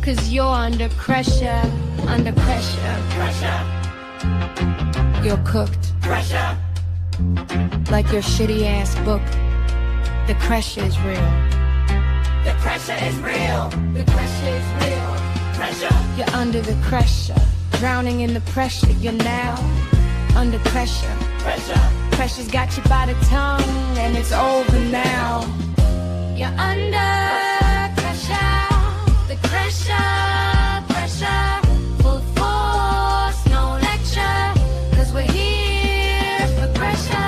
'cause you're under pressure, under pressure. Pressure. You're cooked. Pressure. Like your shitty ass book. The pressure is real. The pressure is real. The pressure is real. Pressure. You're under the pressure. Drowning in the pressure. You're now under pressure. Pressure. Pressure's got you by the tongue, and it's over now. You're under pressure. The pressure, pressure. Full force, no lecture. 'Cause we're here for pressure.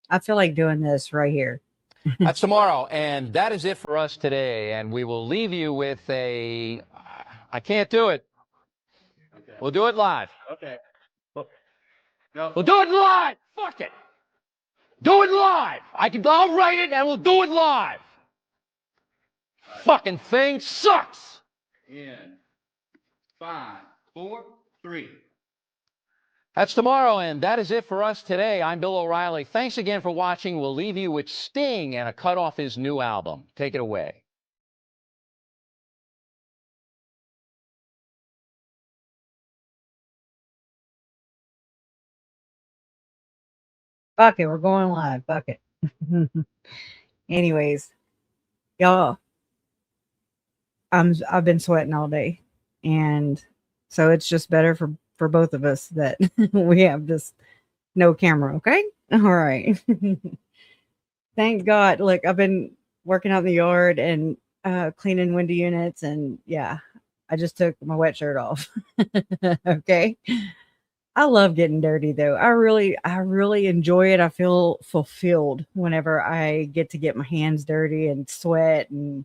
I feel like doing this right here. That's tomorrow, and that is it for us today. And we will leave you with a, I can't do it. Okay. We'll do it live. Okay. We'll do it live. Fuck it. Do it live. I'll write it, and we'll do it live. Right. Fucking thing sucks. In 5, 4, 3. That's tomorrow, and that is it for us today. I'm Bill O'Reilly. Thanks again for watching. We'll leave you with Sting and a cut off his new album. Take it away. Fuck it, we're going live. Fuck it. Anyways, y'all, I've been sweating all day, and so it's just better for both of us that we have this no camera. Okay, all right. Thank God. Look, I've been working out in the yard and cleaning window units, and yeah, I just took my wet shirt off. Okay. I love getting dirty though. I really enjoy it. I feel fulfilled whenever I get to get my hands dirty and sweat and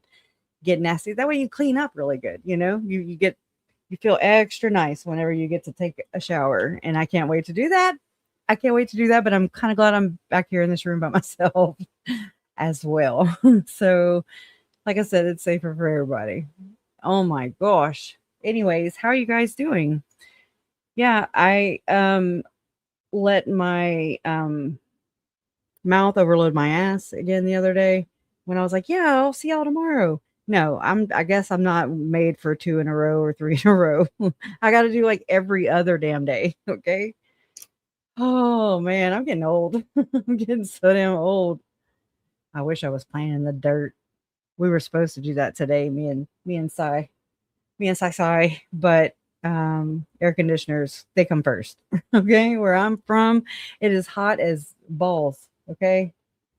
get nasty. That way you clean up really good. You know, you feel extra nice whenever you get to take a shower. And I can't wait to do that. I can't wait to do that, but I'm kind of glad I'm back here in this room by myself as well. So like I said, it's safer for everybody. Oh my gosh. Anyways, how are you guys doing? Yeah, I let my mouth overload my ass again the other day when I was like, yeah, I'll see y'all tomorrow. No, I guess I'm not made for 2 in a row or 3 in a row. I got to do like every other damn day. Okay. Oh man, I'm getting old. I'm getting so damn old. I wish I was playing in the dirt. We were supposed to do that today, me and Sai, but air conditioners, they come first. Okay, where I'm from, it is hot as balls. Okay,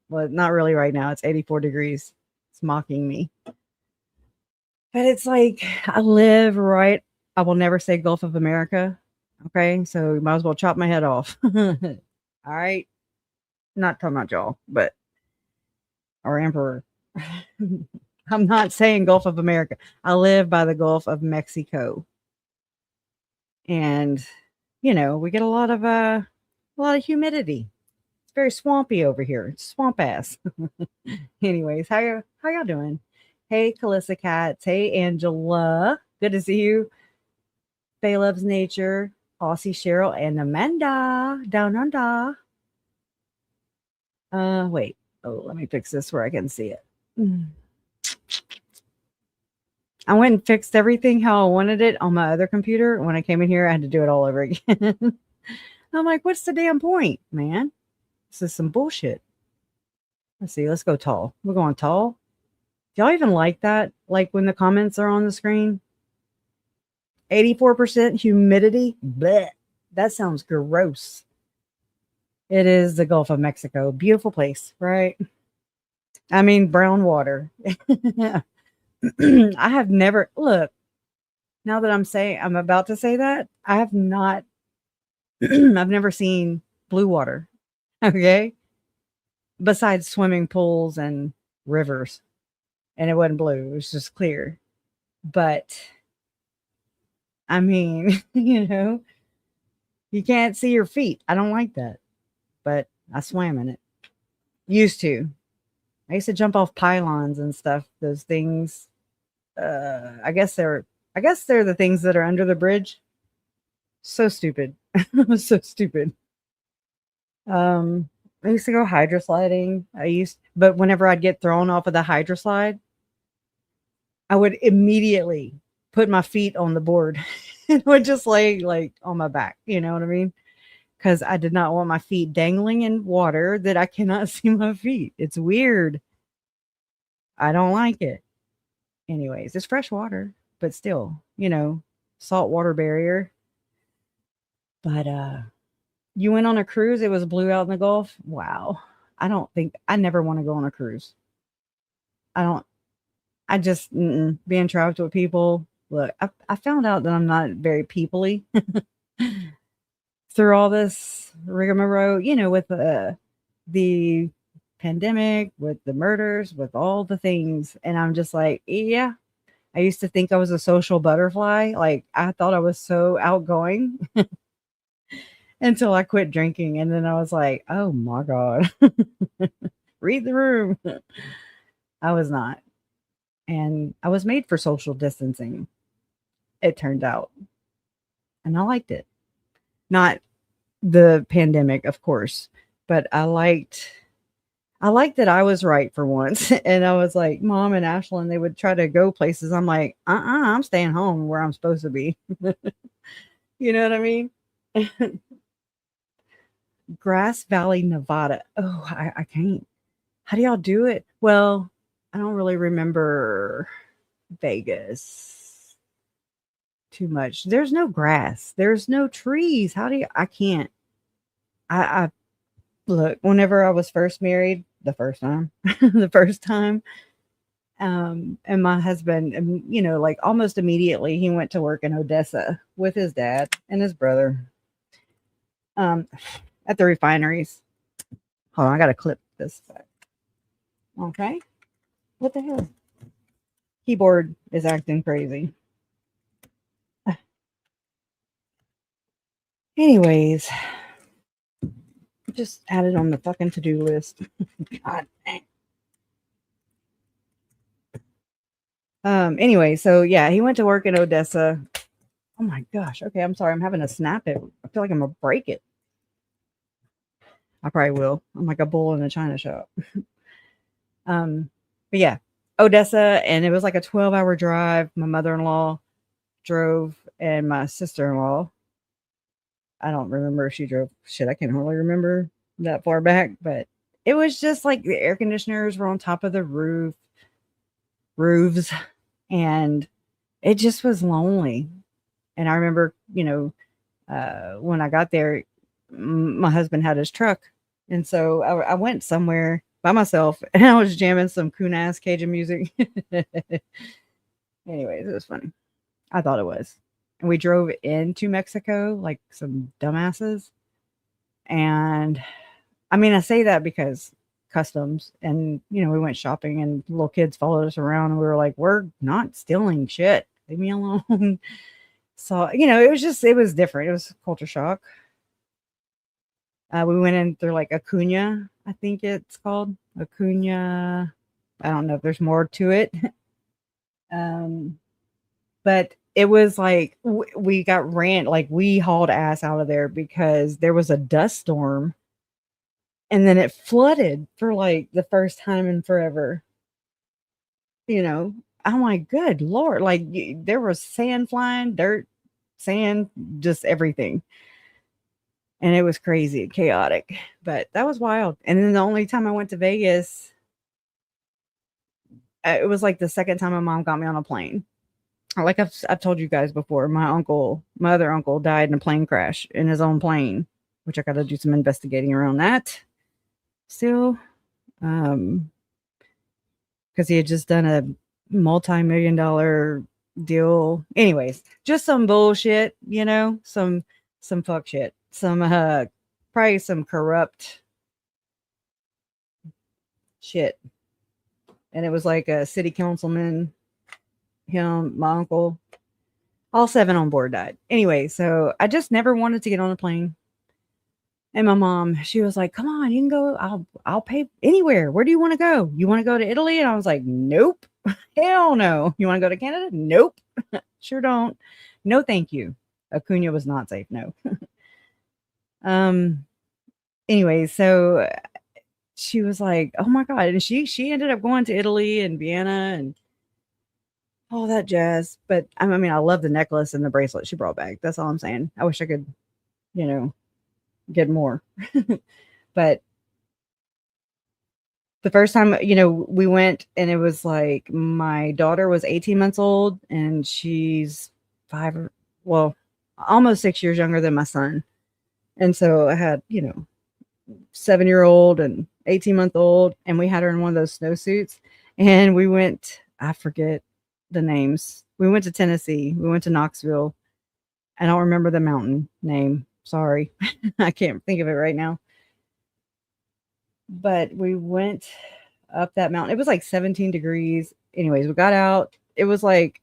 well, not really right now. It's 84 degrees. It's mocking me, but it's like I live right. I will never say Gulf of America. Okay, so you might as well chop my head off. All right, not talking about y'all, but our emperor. I'm not saying Gulf of America. I live by the Gulf of Mexico. And you know, we get a lot of humidity. It's very swampy over here. It's swamp ass. Anyways, how y'all doing? Hey, Calissa Cats. Hey, Angela. Good to see you. Faye Loves Nature, Aussie Cheryl, and Amanda down under. Wait. Oh, let me fix this where I can see it. I went and fixed everything how I wanted it on my other computer. When I came in here, I had to do it all over again. I'm like, what's the damn point, man? This is some bullshit. Let's see. Let's go tall. We're going tall. Do y'all even like that? Like when the comments are on the screen? 84% humidity? Blech. That sounds gross. It is the Gulf of Mexico. Beautiful place, right? I mean, brown water. I have never, look, now that I'm about to say that, I have not, I've never seen blue water. Okay. Besides swimming pools and rivers. And it wasn't blue. It was just clear. But I mean, you know, you can't see your feet. I don't like that. but I swam in it. Used to. I used to jump off pylons and stuff. Those things. I guess they're the things that are under the bridge. So stupid. So stupid. I used to go hydrosliding. But whenever I'd get thrown off of the hydroslide, I would immediately put my feet on the board and would just lay like on my back. You know what I mean? Because I did not want my feet dangling in water that I cannot see my feet. It's weird. I don't like it. Anyways, it's fresh water, but still, salt water barrier. But you went on a cruise, it was blue out in the Gulf. Wow. I never want to go on a cruise. I just being trapped with people. Look, I found out that I'm not very peoply through all this rigmarole, with the pandemic, with the murders, with all the things. And I'm just like, yeah, I used to think I was a social butterfly. Like I thought I was so outgoing until I quit drinking. And then I was like, oh my God, read the room. I was not. And I was made for social distancing, it turned out. And I liked it. Not the pandemic, of course, but I liked that I was right for once. And I was like, Mom and Ashlyn, they would try to go places. I'm like, I'm staying home where I'm supposed to be. You know what I mean? Grass Valley, Nevada. Oh, I can't. How do y'all do it? Well, I don't really remember Vegas too much. There's no grass. There's no trees. I can't. I look, whenever I was first married, the first time, and my husband, like almost immediately he went to work in Odessa with his dad and his brother, at the refineries. Hold on, I got to clip this back. Okay. What the hell? Keyboard is acting crazy. Anyways, just added on the fucking to-do list. God dang. Anyway, so yeah, he went to work in Odessa. Oh my gosh. Okay, I'm sorry. I'm having to snap it. I feel like I'm gonna break it. I probably will. I'm like a bull in a china shop. But yeah, Odessa, and it was like a 12-hour drive. My mother-in-law drove, and my sister-in-law, I don't remember if she drove. Shit, I can't hardly remember that far back, but it was just like the air conditioners were on top of the roofs, and it just was lonely. And I remember, when I got there, my husband had his truck, and so I went somewhere by myself, and I was jamming some coon-ass Cajun music. Anyways, it was funny. I thought it was. And we drove into Mexico like some dumbasses. And I mean, I say that because customs, and, we went shopping, and little kids followed us around, and we were like, we're not stealing shit. Leave me alone. So, it was different. It was culture shock. We went in through like Acuna, I think it's called Acuna. I don't know if there's more to it. But it was like we got we hauled ass out of there because there was a dust storm, and then it flooded for like the first time in forever. I'm like, good Lord, like there was sand flying, dirt, sand, just everything. And it was crazy, chaotic, but that was wild. And then the only time I went to Vegas, it was like the second time my mom got me on a plane. Like I've told you guys before, my other uncle died in a plane crash in his own plane, which I got to do some investigating around that still. Because he had just done a multi-million-dollar deal. Anyways, just some bullshit, some fuck shit. Some probably some corrupt shit. And it was like a city councilman, him, my uncle, all 7 on board died. Anyway, so I just never wanted to get on a plane. And my mom, she was like, come on, you can go. I'll pay anywhere. Where do you want to go? You want to go to Italy? And I was like, nope. Hell no. You want to go to Canada? Nope. Sure don't. No, thank you. Acuna was not safe. No. Anyway, so she was like, oh my God. And she ended up going to Italy and Vienna and all that jazz. But I mean, I love the necklace and the bracelet she brought back. That's all I'm saying. I wish I could, get more. But the first time, we went, and it was like my daughter was 18 months old and she's almost 6 years younger than my son. And so I had, 7-year-old and 18-month-old, and we had her in one of those snowsuits, and we went, I forget the names. We went to Tennessee. We went to Knoxville. I don't remember the mountain name. Sorry. I can't think of it right now. But we went up that mountain. It was like 17 degrees. Anyways, we got out. It was like,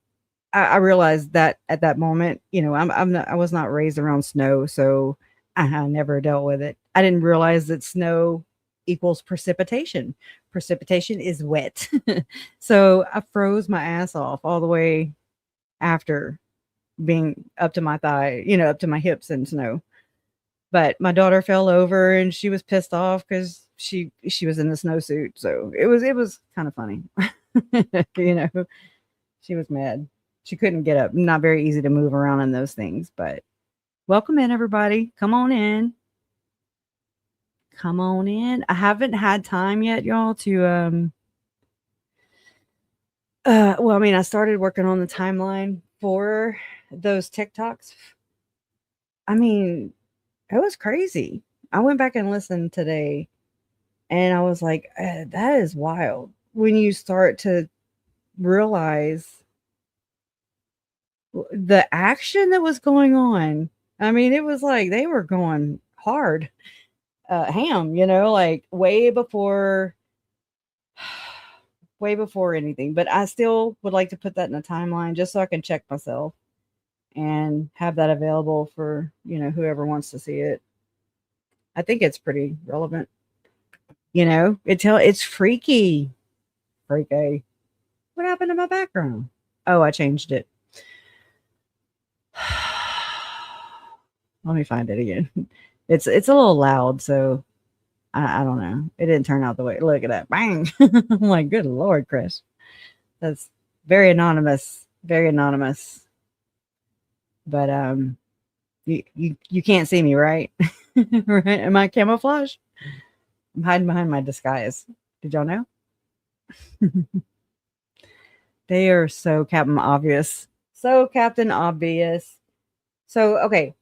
I realized that at that moment, I was not raised around snow, so I never dealt with it. I didn't realize that snow equals precipitation. Precipitation is wet. So I froze my ass off all the way after being up to my thigh, up to my hips in snow. But my daughter fell over and she was pissed off because she was in the snowsuit. So it was kind of funny. She was mad. She couldn't get up. Not very easy to move around in those things, but welcome in, everybody. Come on in. Come on in. I haven't had time yet, y'all, to I started working on the timeline for those TikToks. I mean, it was crazy. I went back and listened today, and I was like, that is wild. When you start to realize the action that was going on. I mean, it was like they were going hard, ham, like way before anything. But I still would like to put that in a timeline just so I can check myself and have that available for, whoever wants to see it. I think it's pretty relevant. It's freaky. Freaky. What happened to my background? Oh, I changed it. Let me find it again. It's a little loud, so I don't know. It didn't turn out the way. Look at that. Bang. I'm like, good Lord, Chris. That's very anonymous. Very anonymous. But you can't see me, right? Right? Am I camouflage? I'm hiding behind my disguise. Did y'all know? They are so Captain Obvious. So Captain Obvious. So, okay.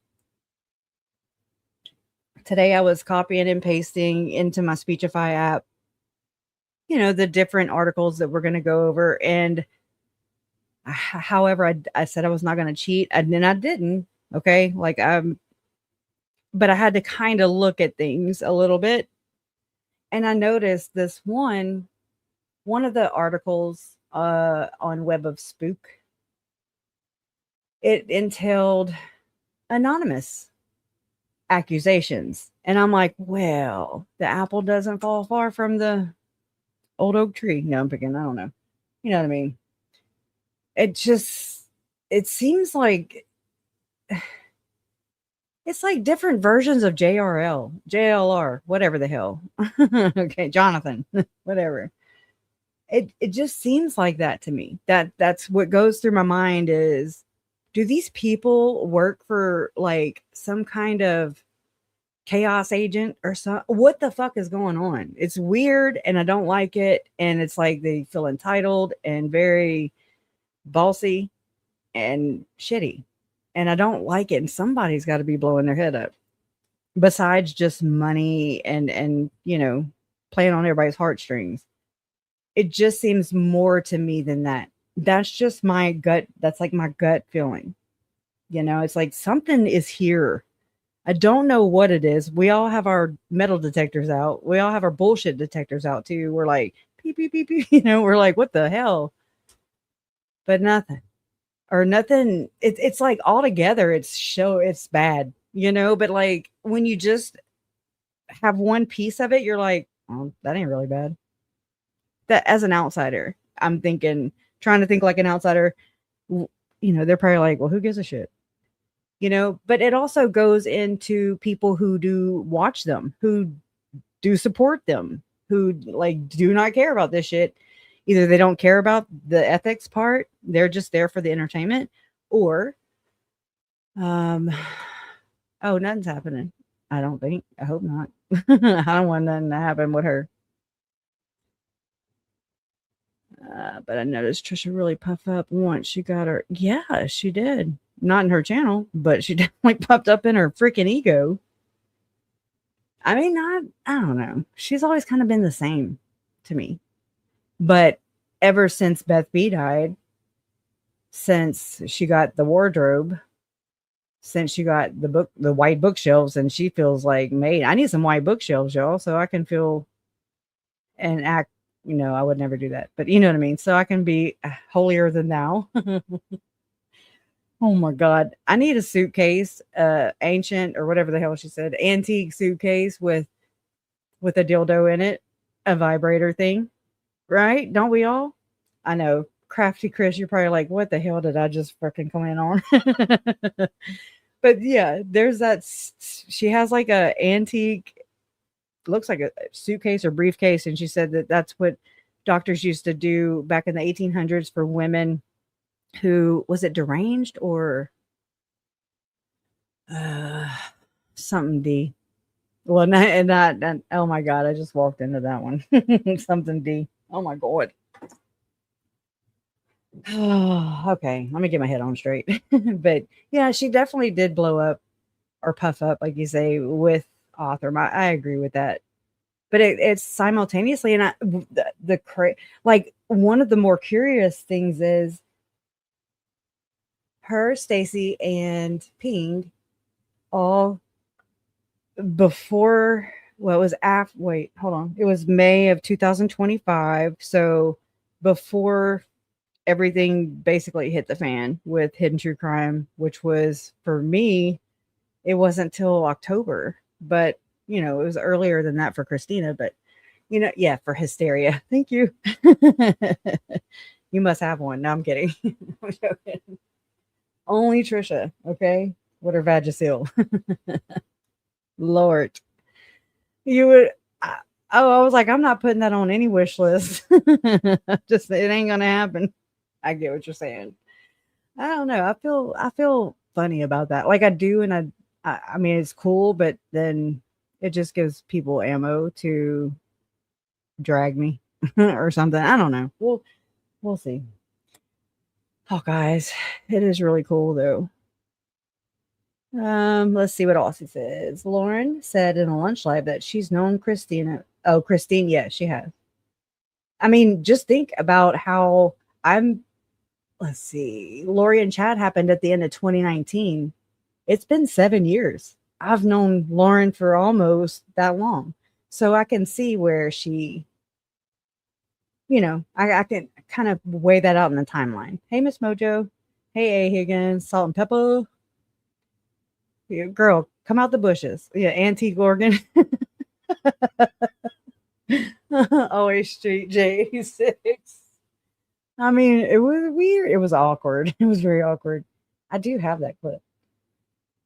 Today I was copying and pasting into my Speechify app, the different articles that we're going to go over. And however, I said I was not going to cheat, and then I didn't. Okay. But I had to kind of look at things a little bit. And I noticed this one of the articles on Web of Spook, it entailed anonymous accusations. And I'm like, well, the apple doesn't fall far from the old oak tree. No, I'm picking, I don't know. You know what I mean? It seems like it's like different versions of JLR, whatever the hell. Okay, Jonathan, whatever. It just seems like that to me. That's what goes through my mind is, do these people work for like some kind of chaos agent or something? What the fuck is going on? It's weird and I don't like it. And it's like they feel entitled and very bossy and shitty. And I don't like it. And somebody's got to be blowing their head up besides just money and playing on everybody's heartstrings. It just seems more to me than that. That's just my gut. That's like my gut feeling. It's like something is here. I don't know what it is. We all have our metal detectors out. We all have our bullshit detectors out too. We're like, beep, beep, beep, beep. We're like, what the hell? But nothing. Or nothing. It's like all together. It's bad. But like when you just have one piece of it, you're like, oh, that ain't really bad. That as an outsider, I'm trying to think like an outsider, they're probably like, well, who gives a shit? But it also goes into people who do watch them, who do support them, who like do not care about this shit. Either they don't care about the ethics part, they're just there for the entertainment, or oh, nothing's happening. I don't think. I hope not. I don't want nothing to happen with her. But I noticed Trisha really puff up once she got her. Yeah, she did. Not in her channel, but she definitely puffed up in her freaking ego. I mean, I don't know. She's always kind of been the same to me. But ever since Beth B died, since she got the wardrobe, since she got the white bookshelves, and she feels like, mate, I need some white bookshelves, y'all, so I can feel and act, I would never do that, but you know what I mean? So I can be holier than thou. Oh my God. I need a suitcase, ancient or whatever the hell she said, antique suitcase with a dildo in it, a vibrator thing, right? Don't we all? I know. Crafty Chris, you're probably like, what the hell did I just freaking comment on? But yeah, there's that. She has like a antique, looks like a suitcase or briefcase. And she said that that's what doctors used to do back in the 1800s for women who, was it deranged or something D? Well, not, oh my God, I just walked into that one. Something D. Oh my God. Okay, let me get my head on straight. But yeah, she definitely did blow up or puff up, like you say, with author. I agree with that. But it's simultaneously, and like one of the more curious things is her, Stacy, and Ping all before. Well, it was after. Wait, hold on. It was May of 2025. So before everything basically hit the fan with Hidden True Crime, which was, for me, it wasn't till October, but it was earlier than that for Christina, but yeah, for Hysteria. Thank you. You must have one. No, I'm kidding. I'm joking. Only Trisha, okay? With her Vagisil. Lord. You would, I was like, I'm not putting that on any wish list. Just, it ain't gonna happen. I get what you're saying. I don't know. I feel funny about that. Like I do, and I mean, it's cool, but then it just gives people ammo to drag me or something. I don't know. We'll see. Oh, guys, it is really cool though. Let's see what else he says. Lauren said in a lunch live that she's known Christina. Oh, Christine, yeah, she has. I mean, just think about how let's see. Lori and Chad happened at the end of 2019. It's been 7 years. I've known Lauren for almost that long. So I can see where she, I can kind of weigh that out in the timeline. Hey, Miss Mojo. Hey, A. Higgins. Salt and Pepper. Yeah, girl, come out the bushes. Yeah, Antique Organ. Always Street J6. I mean, it was weird. It was awkward. It was very awkward. I do have that clip.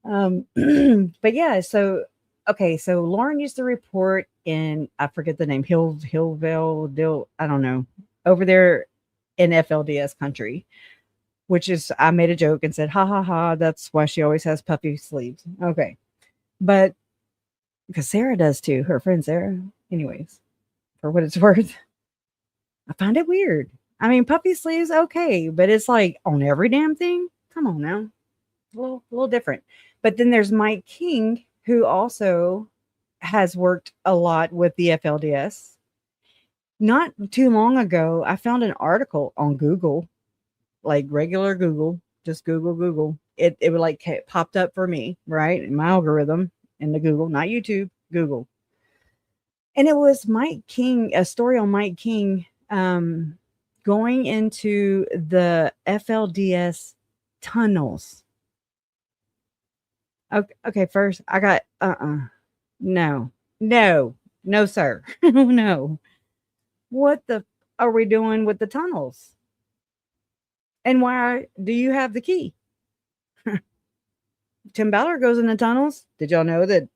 But yeah, so okay, so Lauren used to report in, I forget the name, Hillville, I don't know, over there in FLDS country, which is, I made a joke and said, ha ha ha, that's why she always has puffy sleeves. Okay. But because Sarah does too, her friend Sarah. Anyways, for what it's worth, I find it weird. I mean, puffy sleeves, okay, but it's like on every damn thing. Come on now. A little different. But then there's Mike King, who also has worked a lot with the FLDS. Not too long ago, I found an article on Google, like regular Google, just Google. It would like popped up for me, right? In my algorithm in the Google, not YouTube, Google. And it was Mike King, a story on Mike King going into the FLDS tunnels. Okay, first I got no. No, no, sir. No. What the are we doing with the tunnels? And why do you have the key? Tim Ballard goes in the tunnels. Did y'all know that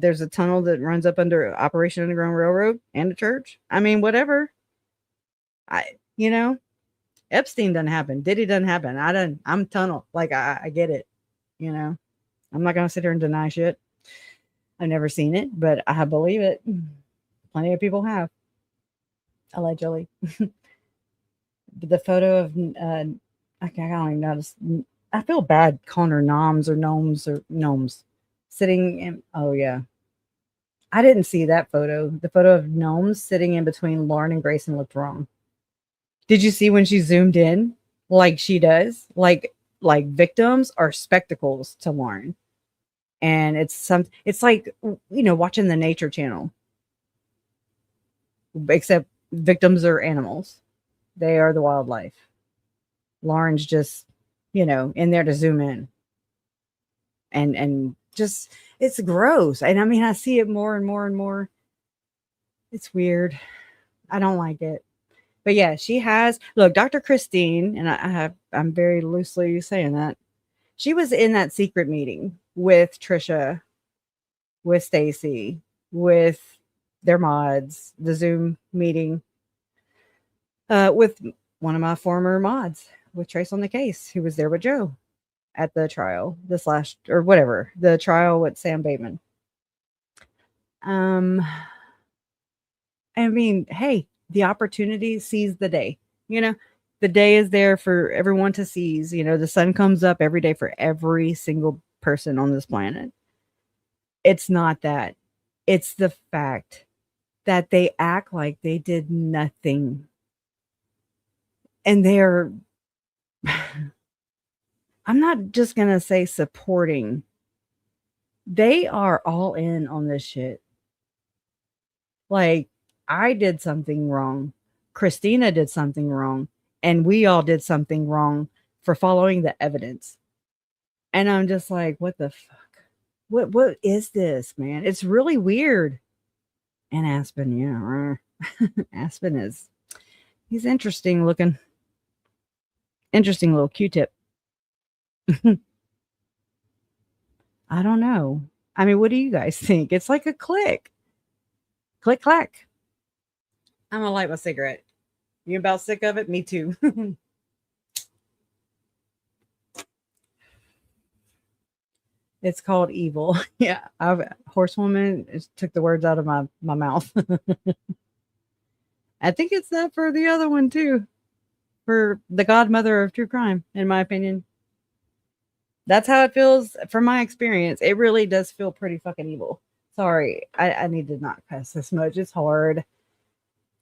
there's a tunnel that runs up under Operation Underground Railroad and a church? I mean, whatever. You know, Epstein doesn't happen. Diddy doesn't happen. I'm tunnel. Like, I get it. You know, I'm not going to sit here and deny shit. I've never seen it, but I believe it. Plenty of people have. Allegedly. The photo of, I don't even know. I feel bad calling her gnomes or gnomes sitting in. Oh, yeah. I didn't see that photo. The photo of gnomes sitting in between Lauren and Grayson looked wrong. Did you see when she zoomed in like she does? Like victims are spectacles to Lauren. And it's like, watching the Nature Channel. Except victims are animals. They are the wildlife. Lauren's just, in there to zoom in. And just, it's gross. And I mean, I see it more and more and more. It's weird. I don't like it. But yeah, she has, look, Dr. Christine, and I'm very loosely saying that. She was in that secret meeting with Trisha, with Stacy, with their mods, the Zoom meeting, with one of my former mods, with Trace on the Case, who was there with Joe at the trial, the trial with Sam Bateman. I mean, hey, the opportunity sees the day. The day is there for everyone to seize. The sun comes up every day for every single person on this planet. It's not that. It's the fact that they act like they did nothing. And they're, I'm not just going to say supporting. They are all in on this shit. Like, I did something wrong. Christina did something wrong. And we all did something wrong for following the evidence. And I'm just like, what the fuck? What is this, man? It's really weird. And Aspen, yeah. Aspen he's interesting looking. Interesting little Q-tip. I don't know. I mean, what do you guys think? It's like a click. Click, clack. I'm going to light my cigarette. You about sick of it? Me too. It's called evil. Yeah. Horsewoman took the words out of my mouth. I think it's that for the other one too. For the godmother of true crime, in my opinion. That's how it feels from my experience. It really does feel pretty fucking evil. Sorry. I need to not cuss this much. It's hard.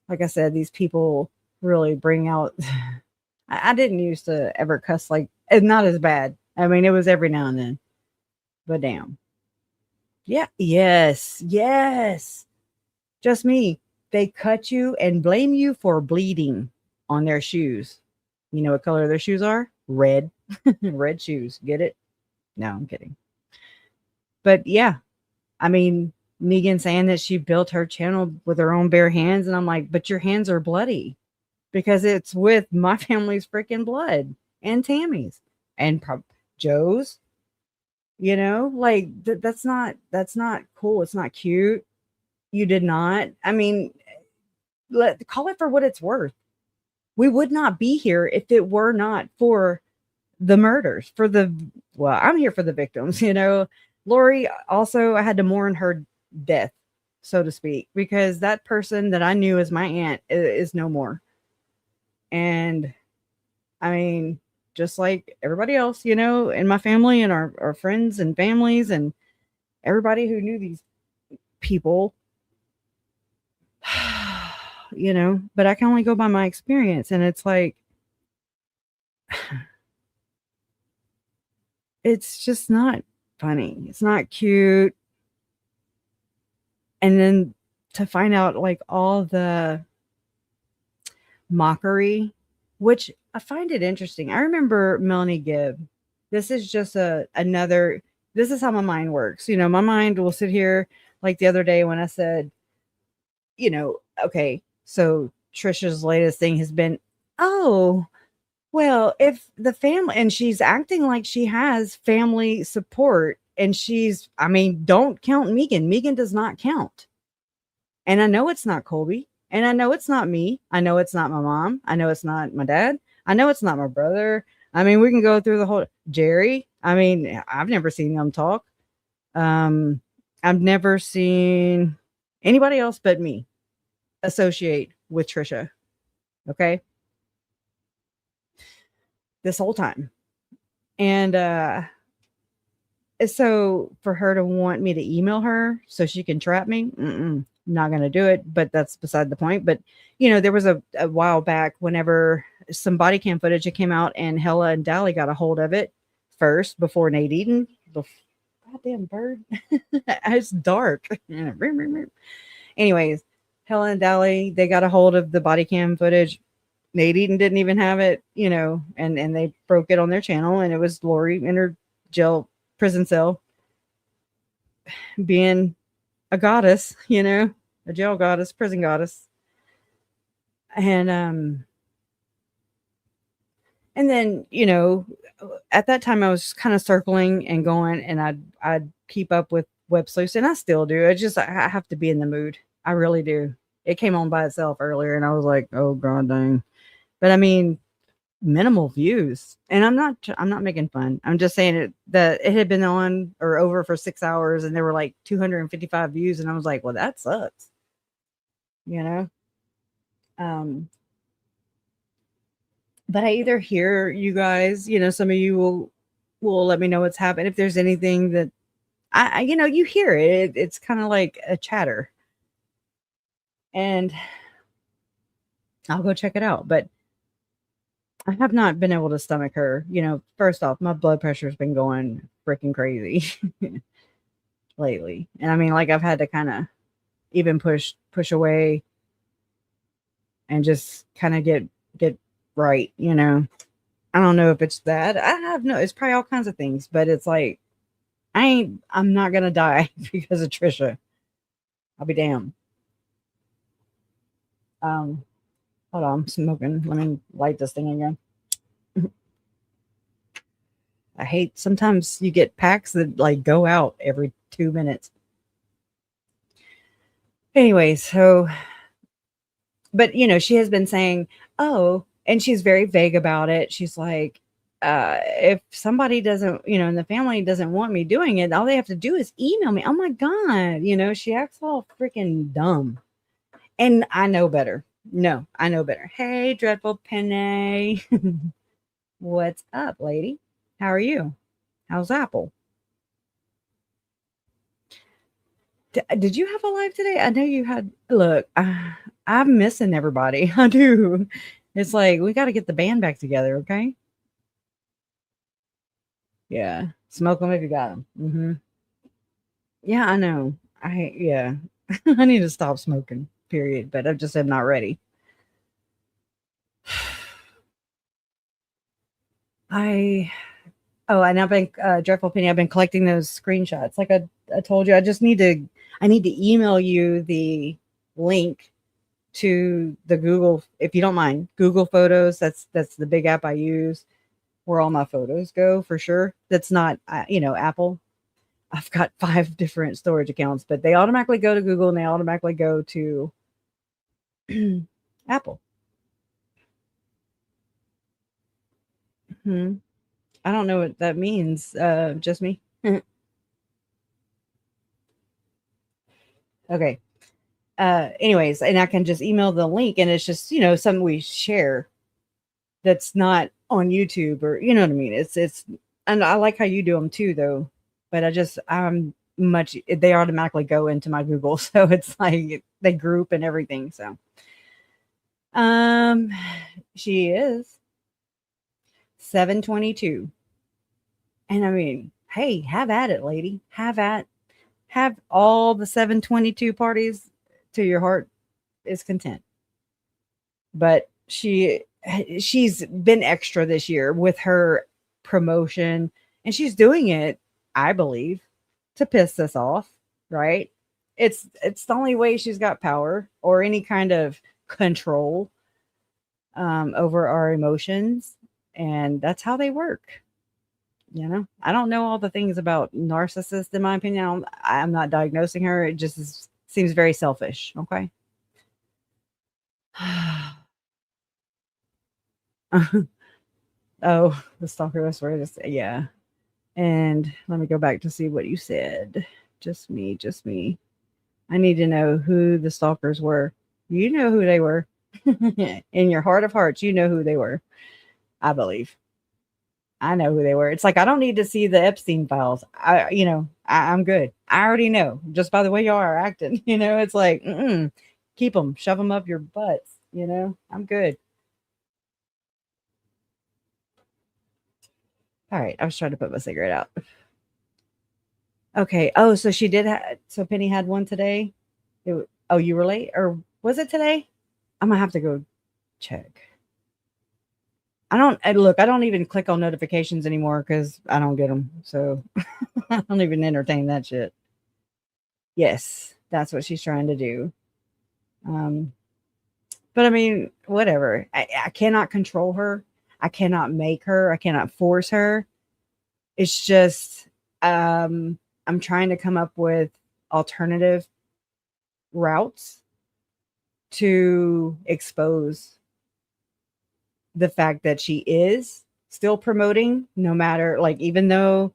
Like I said, these people really bring out. I didn't used to ever cuss it's not as bad. I mean, it was every now and then. But damn. Yeah. Yes. Just me. They cut you and blame you for bleeding on their shoes. You know what color their shoes are? Red. Red shoes. Get it? No, I'm kidding. But yeah. I mean, Megan saying that she built her channel with her own bare hands. And I'm like, but your hands are bloody. Because it's with my family's freaking blood. And Tammy's. And Joe's. That's not cool. It's not cute. You did not. I mean, call it for what it's worth. We would not be here if it were not for the murders, I'm here for the victims, Lori also, I had to mourn her death, so to speak, because that person that I knew as my aunt is no more. And I mean, just like everybody else, in my family and our friends and families and everybody who knew these people, but I can only go by my experience. And it's like, it's just not funny. It's not cute. And then to find out all the mockery, which I find it interesting. I remember Melanie Gibb. This is just this is how my mind works. My mind will sit here Like the other day when I said, okay, so Trisha's latest thing has been, oh, well, if the family, and she's acting like she has family support, and don't count Megan. Megan does not count. And I know it's not Colby. And I know it's not me. I know it's not my mom. I know it's not my dad. I know it's not my brother. I mean, we can go through the whole Jerry. I mean, I've never seen them talk. I've never seen anybody else but me associate with Trisha. Okay. This whole time. And so for her to want me to email her so she can trap me, not going to do it, but that's beside the point. But, there was a while back whenever some body cam footage that came out, and Hella and Dally got a hold of it first before Nate Eden. The goddamn bird. It's dark. Anyways, Hella and Dally, they got a hold of the body cam footage. Nate Eden didn't even have it, and they broke it on their channel, and it was Lori in her prison cell being a goddess, a jail goddess, prison goddess. And then, at that time I was kind of circling and going, and I'd keep up with Web Sleuths, and I still do. I have to be in the mood. I really do. It came on by itself earlier, and I was like, oh god dang. But I mean, minimal views, and I'm not making fun. I'm just saying that it had been on or over for 6 hours, and there were like 255 views, and I was like, well, that sucks. But I either hear you guys, some of you will let me know what's happened. If there's anything that I you hear it. It's kind of like a chatter, and I'll go check it out. But I have not been able to stomach her. First off, my blood pressure has been going freaking crazy lately. And I mean, like, I've had to kind of even push away and just kind of get right. I don't know if it's that. It's probably all kinds of things, but it's like, I'm not going to die because of Trisha. I'll be damned. Hold on, I'm smoking. Let me light this thing again. I hate, sometimes you get packs that like go out every 2 minutes. Anyway, so, but she has been saying, oh, and she's very vague about it. She's like, if somebody doesn't, and the family doesn't want me doing it, all they have to do is email me. Oh my God. She acts all freaking dumb. And I know better. No, I know better. Hey, Dreadful Penny. What's up, lady? How are you? How's Apple? Did you have a live today? I know you had. Look, I'm missing everybody. I do. It's like, we got to get the band back together, okay? Yeah. Smoke them if you got them. Yeah, I know. I need to stop smoking. Period. But I just am not ready. And I've been Dreadful Penny. I've been collecting those screenshots. Like I told you, I need to email you the link to the Google, if you don't mind, Google Photos. That's the big app I use where all my photos go for sure. That's not Apple. I've got 5 different storage accounts, but they automatically go to Google and they automatically go to Apple. I don't know what that means. Just me. Okay. Anyways, and I can just email the link, and it's just, something we share that's not on YouTube, or you know what I mean? It's and I like how you do them too, though. But they automatically go into my Google, so it's like they group and everything. So she is 722. And I mean, hey, have at it, lady. Have all the 722 parties to your heart is content. But she's been extra this year with her promotion, and she's doing it, I believe, to piss us off, right? It's the only way she's got power or any kind of control over our emotions, and that's how they work. You know, I don't know all the things about narcissists. In my opinion, I'm not diagnosing her. It just seems very selfish. Okay. Oh, the stalker. That's where it is. Yeah. And let me go back to see what you said. Just me. I need to know who the stalkers were. You know who they were. In your heart of hearts, you know who they were. I believe. I know who they were. It's like I don't need to see the Epstein files. I'm good. I already know just by the way y'all are acting. It's like keep them, shove them up your butts. I'm good. All right, I was trying to put my cigarette out. Okay. Oh, so she did. So Penny had one today. Oh, you were late, or was it today? I'm gonna have to go check. I don't even click on notifications anymore because I don't get them. So I don't even entertain that shit. Yes, that's what she's trying to do. But I mean, whatever. I cannot control her. I cannot make her. I cannot force her. It's just I'm trying to come up with alternative routes to expose the fact that she is still promoting, no matter, like, even though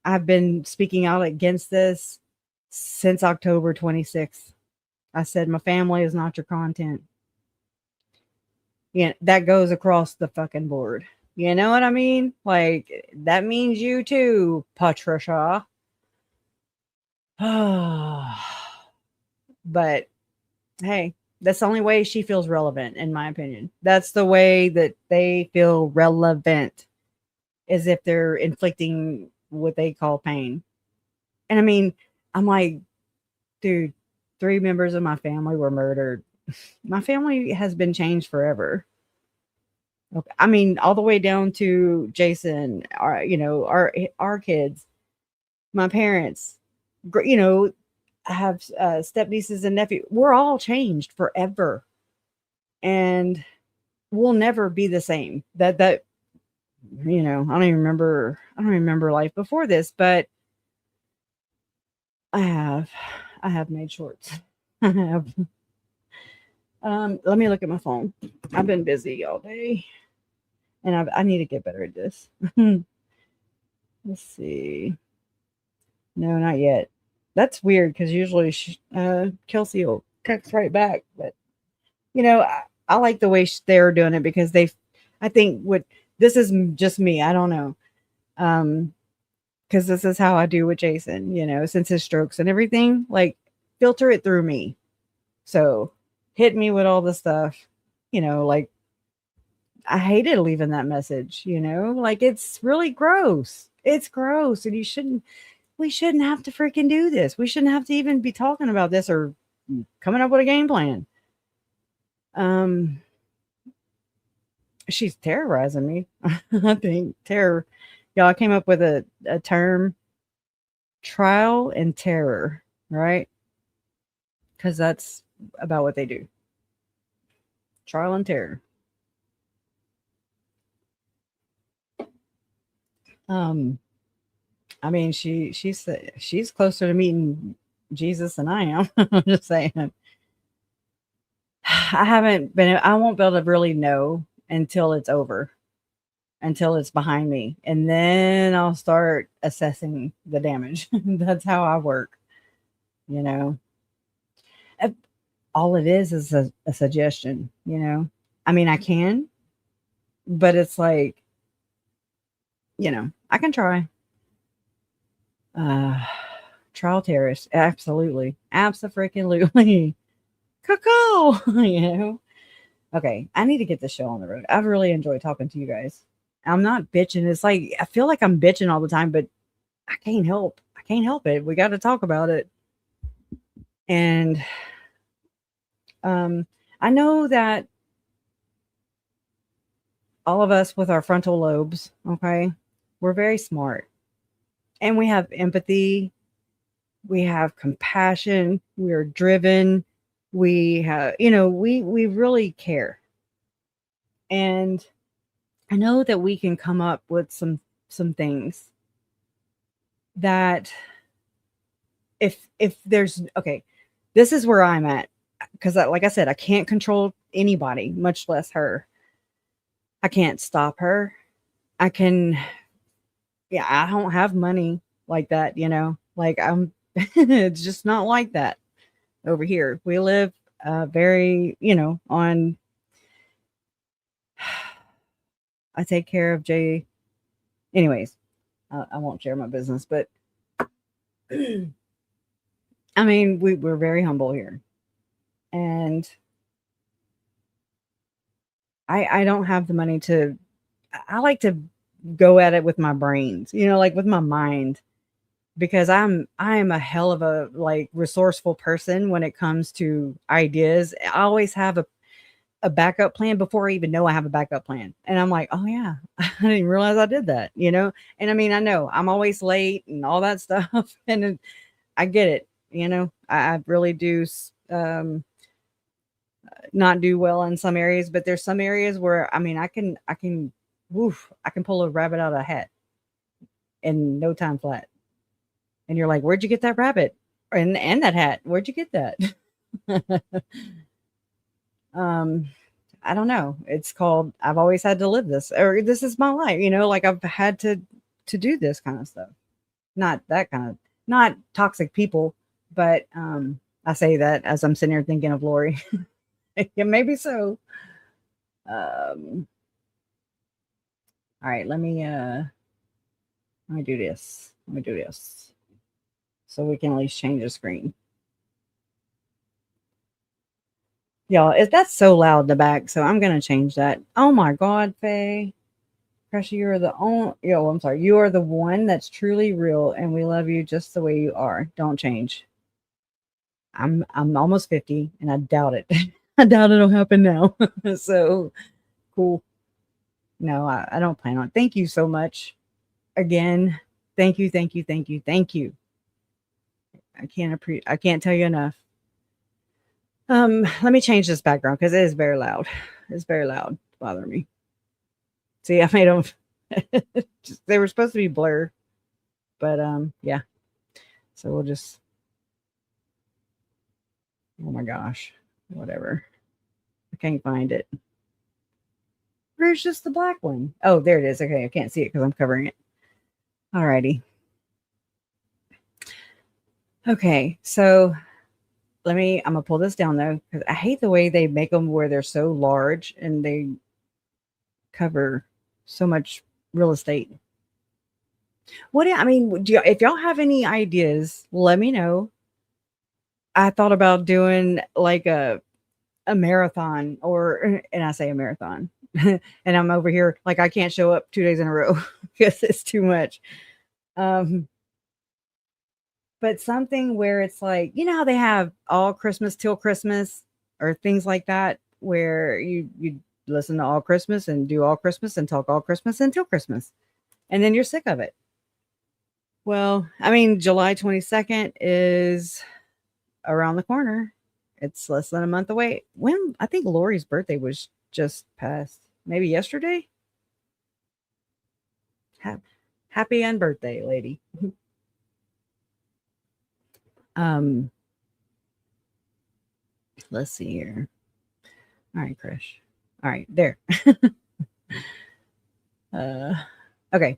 I've been speaking out against this since October 26th. I said, my family is not your content. Yeah, that goes across the fucking board. You know what I mean? Like, that means you too, Patricia. But hey, that's the only way she feels relevant, in my opinion. That's the way that they feel relevant, is if they're inflicting what they call pain. And I mean, I'm like, dude, 3 members of my family were murdered. My family has been changed forever. Okay. I mean, all the way down to Jason, our kids, my parents, I have step nieces and nephews. We're all changed forever, and we'll never be the same. I don't even remember life before this, but I have made shorts. I have. Let me look at my phone. I've been busy all day, and I need to get better at this. Let's see. No, not yet. That's weird because usually Kelsey will text right back. But, I like the way they're doing it because I think this is just me. I don't know. Because this is how I do with Jason, since his strokes and everything, like, filter it through me. So hit me with all the stuff, like, I hated leaving that message, like, it's really gross. It's gross. And we shouldn't have to freaking do this. We shouldn't have to even be talking about this or coming up with a game plan. She's terrorizing me. I think terror. Y'all, I came up with a term, trial and terror, right? Because that's about what they do. Trial and terror. I mean, she's closer to meeting Jesus than I am. I'm just saying. I won't be able to really know until it's over, until it's behind me. And then I'll start assessing the damage. That's how I work. All it is a suggestion, I mean, I can, but it's like, I can try. Trial terrorist. Absolutely. Abso-freaking-lutely. Cuckoo. Okay. I need to get this show on the road. I've really enjoyed talking to you guys. I'm not bitching. It's like, I feel like I'm bitching all the time, but I can't help it. We got to talk about it. And, I know that all of us with our frontal lobes, okay, we're very smart and we have empathy we have compassion, we're driven, we have, you know, we really care. And I know that we can come up with some things that if there's okay, this is where I'm at, because like I said, I can't control anybody, much less her. I can't stop her. I can, yeah, I don't have money like that, you know, like it's just not like that over here. We live very, you know, on, I take care of Jay. Anyways, I won't share my business, but I mean, we're very humble here. And I don't have the money to, I like to go at it with my brains, you know, like with my mind, because I am a hell of a like resourceful person when it comes to ideas. I always have a backup plan before I even know I have a backup plan. And I'm like, oh yeah, I didn't realize I did that, you know? And I mean, I know I'm always late and all that stuff. And I get it, you know, I really do not do well in some areas, but there's some areas where, I mean, I can pull a rabbit out of a hat in no time flat. And you're like, where'd you get that rabbit? And that hat, where'd you get that? I don't know. It's called, I've always had to live this, or this is my life, you know, like I've had to do this kind of stuff. Not that kind of, not toxic people, but I say that as I'm sitting here thinking of Lori. Yeah, maybe so. All right, let me do this. Let me do this. So we can at least change the screen. Y'all, that's so loud in the back, so I'm gonna change that. Oh my god, Faye. Crusher, you're the only, yo, I'm sorry. You are the one that's truly real, and we love you just the way you are. Don't change. I'm almost 50, and I doubt it. I doubt it'll happen now. So cool. No, I don't plan on it. Thank you so much. Again, thank you. I can't tell you enough. Let me change this background because it is very loud. It's very loud. It's bothering me. See, I made them they were supposed to be blur, but yeah. So we'll just, oh my gosh, whatever. I can't find it. Where's just the black one? Oh, there it is. Okay, I can't see it because I'm covering it. Alrighty. Okay, so I'm gonna pull this down though, because I hate the way they make them where they're so large and they cover so much real estate. If y'all have any ideas, let me know. I thought about doing like a marathon, and I say a marathon, and I'm over here like I can't show up 2 days in a row because it's too much. But something where it's like, you know how they have all Christmas till Christmas or things like that, where you listen to all Christmas and do all Christmas and talk all Christmas until Christmas, and then you're sick of it. Well, I mean, July 22nd is around the corner. It's less than a month away. When I think Lori's birthday was just past, maybe yesterday. Happy unbirthday, lady. Let's see here. All right, Krish. All right, there. Okay.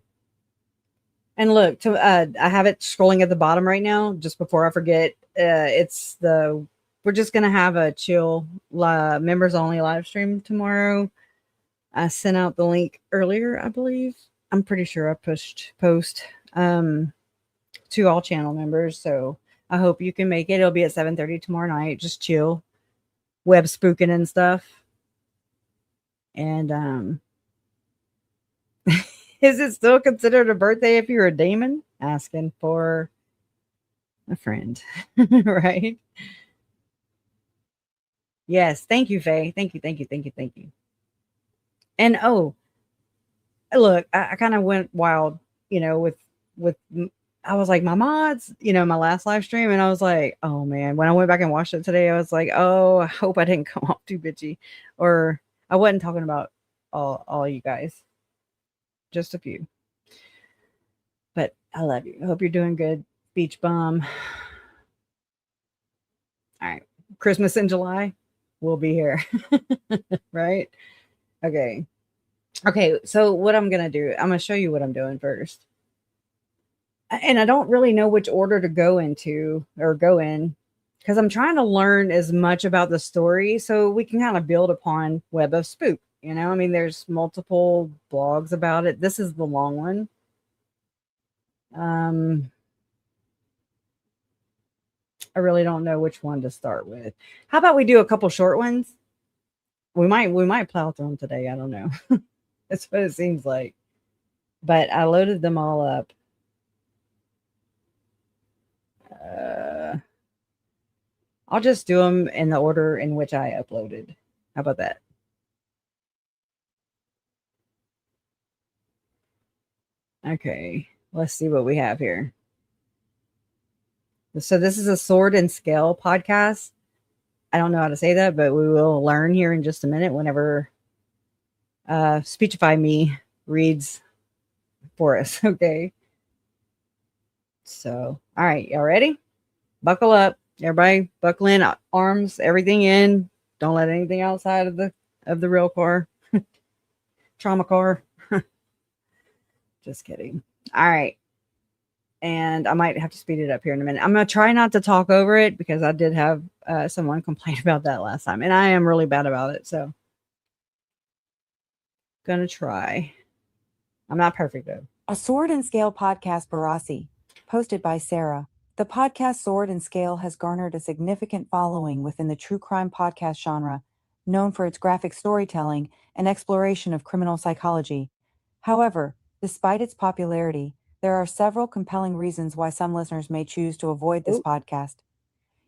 And look, I have it scrolling at the bottom right now, just before I forget. We're just gonna have a chill members only live stream tomorrow. I sent out the link earlier, I believe. I'm pretty sure I pushed post to all channel members, so I hope you can make it. It'll be at 7:30 tomorrow night. Just chill, web spooking and stuff. And is it still considered a birthday if you're a demon? Asking for a friend, right? Yes, thank you, Faye. Thank you. And oh, look, I kind of went wild, you know, with I was like, my mods, my last live stream, and I was like, oh man, when I went back and watched it today, I was like, oh, I hope I didn't come off too bitchy, or I wasn't talking about all you guys, just a few. But I love you. I hope you're doing good, beach bum. All right, Christmas in July, we'll be here, right? Okay. So what I'm gonna do, I'm gonna show you what I'm doing first. And I don't really know which order to go in because I'm trying to learn as much about the story so we can kind of build upon Web of Spook. I mean, there's multiple blogs about it. This is the long one. I really don't know which one to start with. How about we do a couple short ones? We might plow through them today. I don't know. That's what it seems like. But I loaded them all up. I'll just do them in the order in which I uploaded. How about that? Okay, let's see what we have here. So this is a Sword and Scale podcast. I don't know how to say that, but we will learn here in just a minute whenever Speechify Me reads for us. Okay. So, all right, y'all ready? Buckle up. Everybody buckle in, arms, everything in. Don't let anything outside of the real car. Trauma car. Just kidding. All right. And I might have to speed it up here in a minute. I'm going to try not to talk over it because I did have someone complain about that last time. And I am really bad about it. So, going to try. I'm not perfect, though. A Sword and Scale podcast Barassi, posted by Sarah. The podcast Sword and Scale has garnered a significant following within the true crime podcast genre, known for its graphic storytelling and exploration of criminal psychology. However, despite its popularity, there are several compelling reasons why some listeners may choose to avoid this podcast.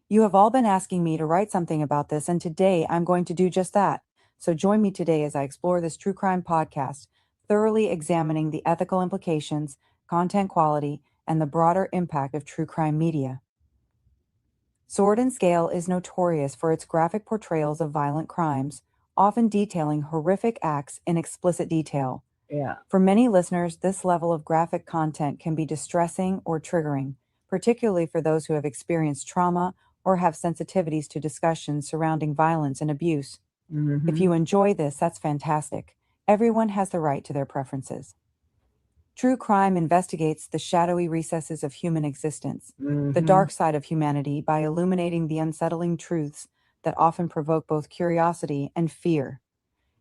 You have all been asking me to write something about this, and today I'm going to do just that. So join me today as I explore this true crime podcast, thoroughly examining the ethical implications, content quality, and the broader impact of true crime media. Sword and Scale is notorious for its graphic portrayals of violent crimes, often detailing horrific acts in explicit detail. Yeah. For many listeners, this level of graphic content can be distressing or triggering, particularly for those who have experienced trauma or have sensitivities to discussions surrounding violence and abuse. Mm-hmm. If you enjoy this, that's fantastic. Everyone has the right to their preferences. True crime investigates the shadowy recesses of human existence, the dark side of humanity, by illuminating the unsettling truths that often provoke both curiosity and fear.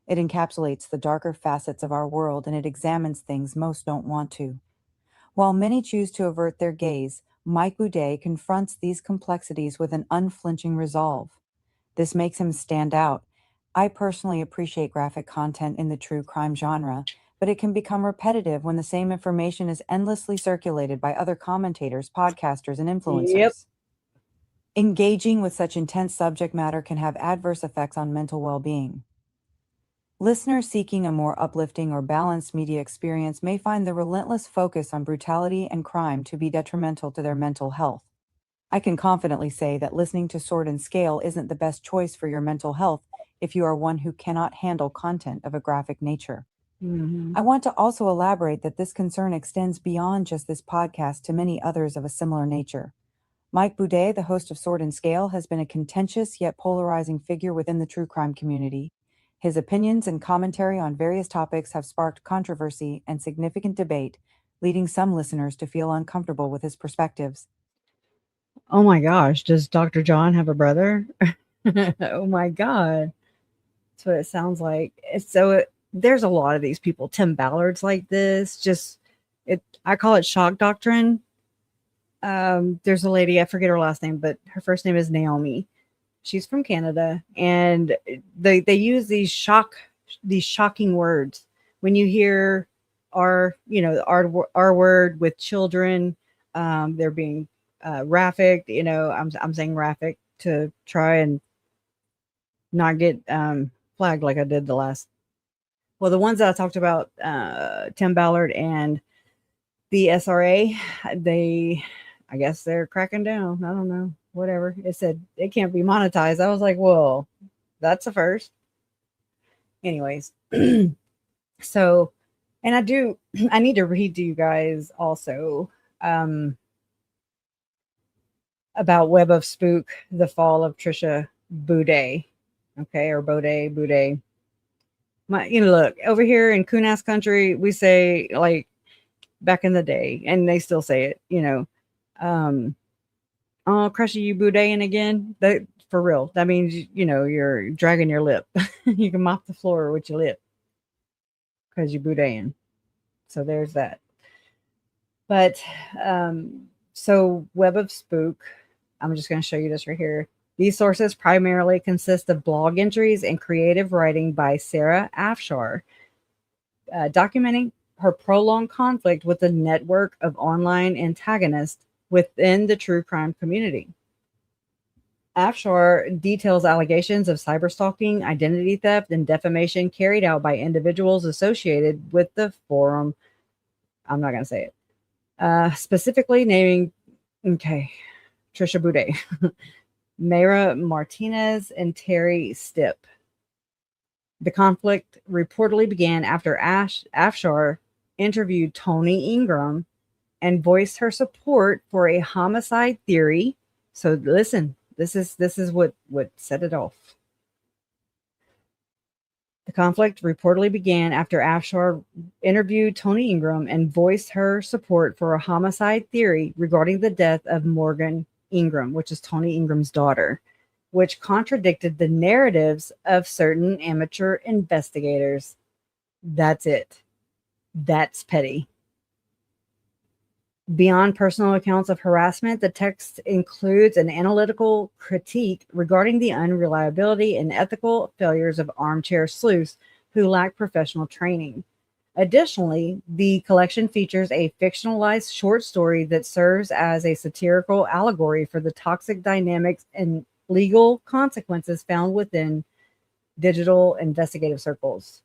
It encapsulates the darker facets of our world, and it examines things most don't want to. While many choose to avert their gaze, Mike Boudet confronts these complexities with an unflinching resolve. This makes him stand out. I personally appreciate graphic content in the true crime genre, but it can become repetitive when the same information is endlessly circulated by other commentators, podcasters, and influencers. Yep. Engaging with such intense subject matter can have adverse effects on mental well-being. Listeners seeking a more uplifting or balanced media experience may find the relentless focus on brutality and crime to be detrimental to their mental health. I can confidently say that listening to Sword and Scale isn't the best choice for your mental health if you are one who cannot handle content of a graphic nature. I want to also elaborate that this concern extends beyond just this podcast to many others of a similar nature. Mike Boudet, the host of Sword and Scale, has been a contentious yet polarizing figure within the true crime community. His opinions and commentary on various topics have sparked controversy and significant debate, leading some listeners to feel uncomfortable with his perspectives. Oh my gosh, does Dr. John have a brother? Oh my God. That's what it sounds like. There's a lot of these people, Tim Ballard's like this, I call it shock doctrine. There's a lady, I forget her last name, but her first name is Naomi. She's from Canada, and they use these shocking words. When you hear our word with children, they're being graphic, I'm saying graphic to try and not get flagged like I did the ones that I talked about, Tim Ballard and the SRA, I guess they're cracking down. I don't know, whatever. It said it can't be monetized. I was like, well, that's a first. Anyways, so, and I need to read to you guys also about Web of Spook, the fall of Trisha Boudet. Okay, or Boudet. Look, over here in Kunas country, we say, like, back in the day, and they still say it, oh, Crushy, you boudin again? That, for real. That means, you're dragging your lip. You can mop the floor with your lip because you boudin. So there's that. But, so Web of Spook, I'm just going to show you this right here. These sources primarily consist of blog entries and creative writing by Sarah Afshar, documenting her prolonged conflict with the network of online antagonists within the true crime community. Afshar details allegations of cyberstalking, identity theft, and defamation carried out by individuals associated with the forum. I'm not going to say it. Specifically naming, Trisha Boudet, Mayra Martinez, and Terry Stipp. The conflict reportedly began after Afshar interviewed Tony Ingram and voiced her support for a homicide theory. So listen, this is what set it off. The conflict reportedly began after Afshar interviewed Tony Ingram and voiced her support for a homicide theory regarding the death of Morgan Ingram, which is Tony Ingram's daughter, which contradicted the narratives of certain amateur investigators. That's it. That's petty. Beyond personal accounts of harassment, the text includes an analytical critique regarding the unreliability and ethical failures of armchair sleuths who lack professional training. Additionally, the collection features a fictionalized short story that serves as a satirical allegory for the toxic dynamics and legal consequences found within digital investigative circles.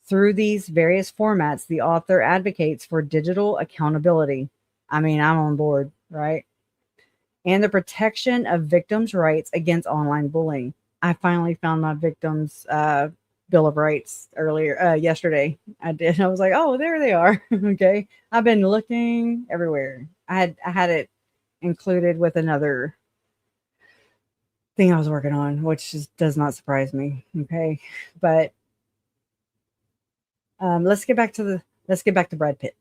Through these various formats, the author advocates for digital accountability. I mean, I'm on board, right? And the protection of victims' rights against online bullying. I finally found my victims' Bill of Rights yesterday. I did. I was like, oh, there they are. Okay. I've been looking everywhere. I had it included with another thing I was working on, which just does not surprise me. Okay. But let's get back to Brad Pitt.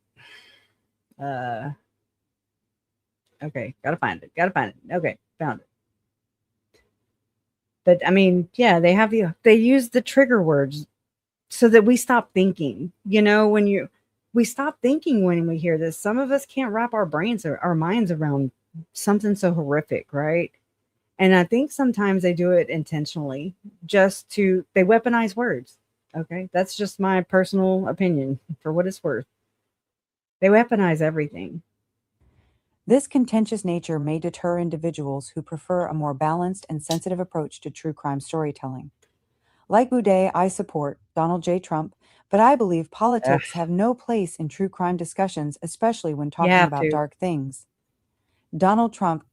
Okay, gotta find it. Okay, found it. But I mean, yeah, they use the trigger words so that we stop thinking. We stop thinking when we hear this. Some of us can't wrap our brains or our minds around something so horrific, right? And I think sometimes they do it intentionally, they weaponize words. Okay, that's just my personal opinion for what it's worth. They weaponize everything. This contentious nature may deter individuals who prefer a more balanced and sensitive approach to true crime storytelling. Like Boudet, I support Donald J. Trump, but I believe politics have no place in true crime discussions, especially when talking about dark things. Donald Trump.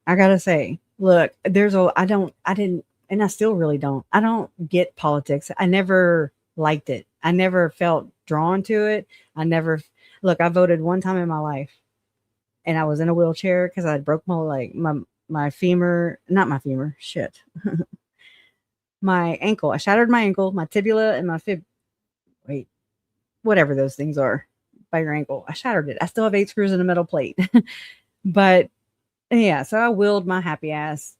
I gotta say, look, I didn't, and I still really don't. I don't get politics. I never liked it. I never felt drawn to it. I voted one time in my life. And I was in a wheelchair because I broke my femur, not my femur, shit. My ankle. I shattered my ankle, my tibia, and my whatever those things are by your ankle. I shattered it. I still have 8 screws in a metal plate. But yeah, so I willed my happy ass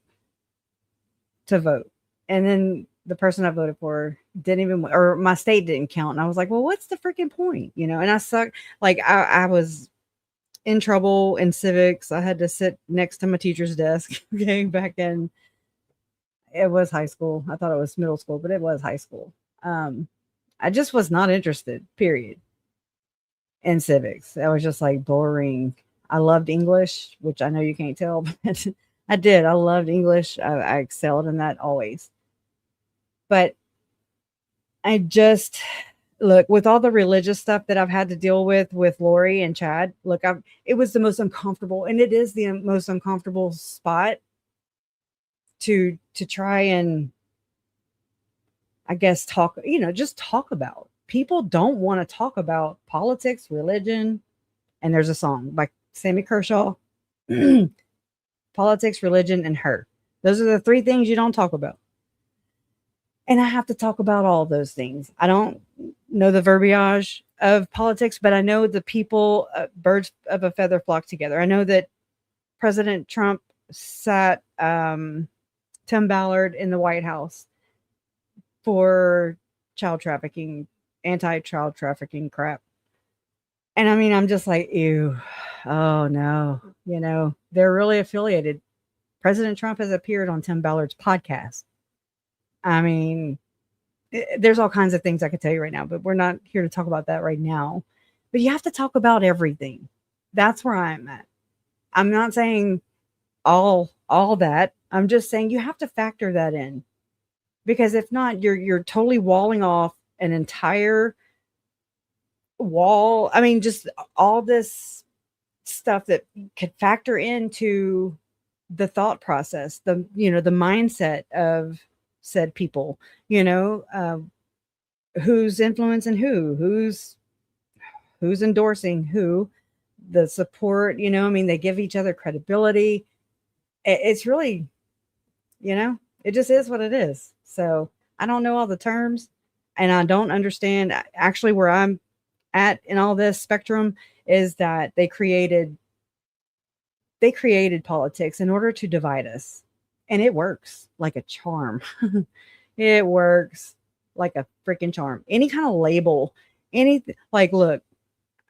to vote. And then the person I voted for or my state didn't count. And I was like, well, what's the freaking point? And I sucked. Like I was in trouble in civics. I had to sit next to my teacher's desk. Okay, back in, it was high school. I thought it was middle school, but it was high school. I just was not interested, period, in civics. I was just like boring. I loved English, which I know you can't tell, but I did. I loved English. I excelled in that always. But I just look, with all the religious stuff that I've had to deal with Lori and Chad, look, it was the most uncomfortable, and it is the most uncomfortable spot to try and, I guess, talk, just talk about. People don't want to talk about politics, religion, and there's a song by Sammy Kershaw, politics, religion, and her. Those are the three things you don't talk about. And I have to talk about all those things. I don't know the verbiage of politics, but I know the people, birds of a feather flock together. I know that President Trump sat Tim Ballard in the White House for child trafficking, anti-child trafficking crap. And I mean, I'm just like, ew, oh no, they're really affiliated. President Trump has appeared on Tim Ballard's podcast. I mean, there's all kinds of things I could tell you right now, but we're not here to talk about that right now. But you have to talk about everything. That's where I'm at. I'm not saying all that. I'm just saying you have to factor that in, because if not, you're totally walling off an entire wall. I mean, just all this stuff that could factor into the thought process, the mindset of said people, who's influencing who's endorsing who, the support, I mean, they give each other credibility. It's really, it just is what it is. So I don't know all the terms, and I don't understand actually where I'm at in all this spectrum is that they created politics in order to divide us. And it works like a charm. It works like a freaking charm. Any kind of label, anything, like, look,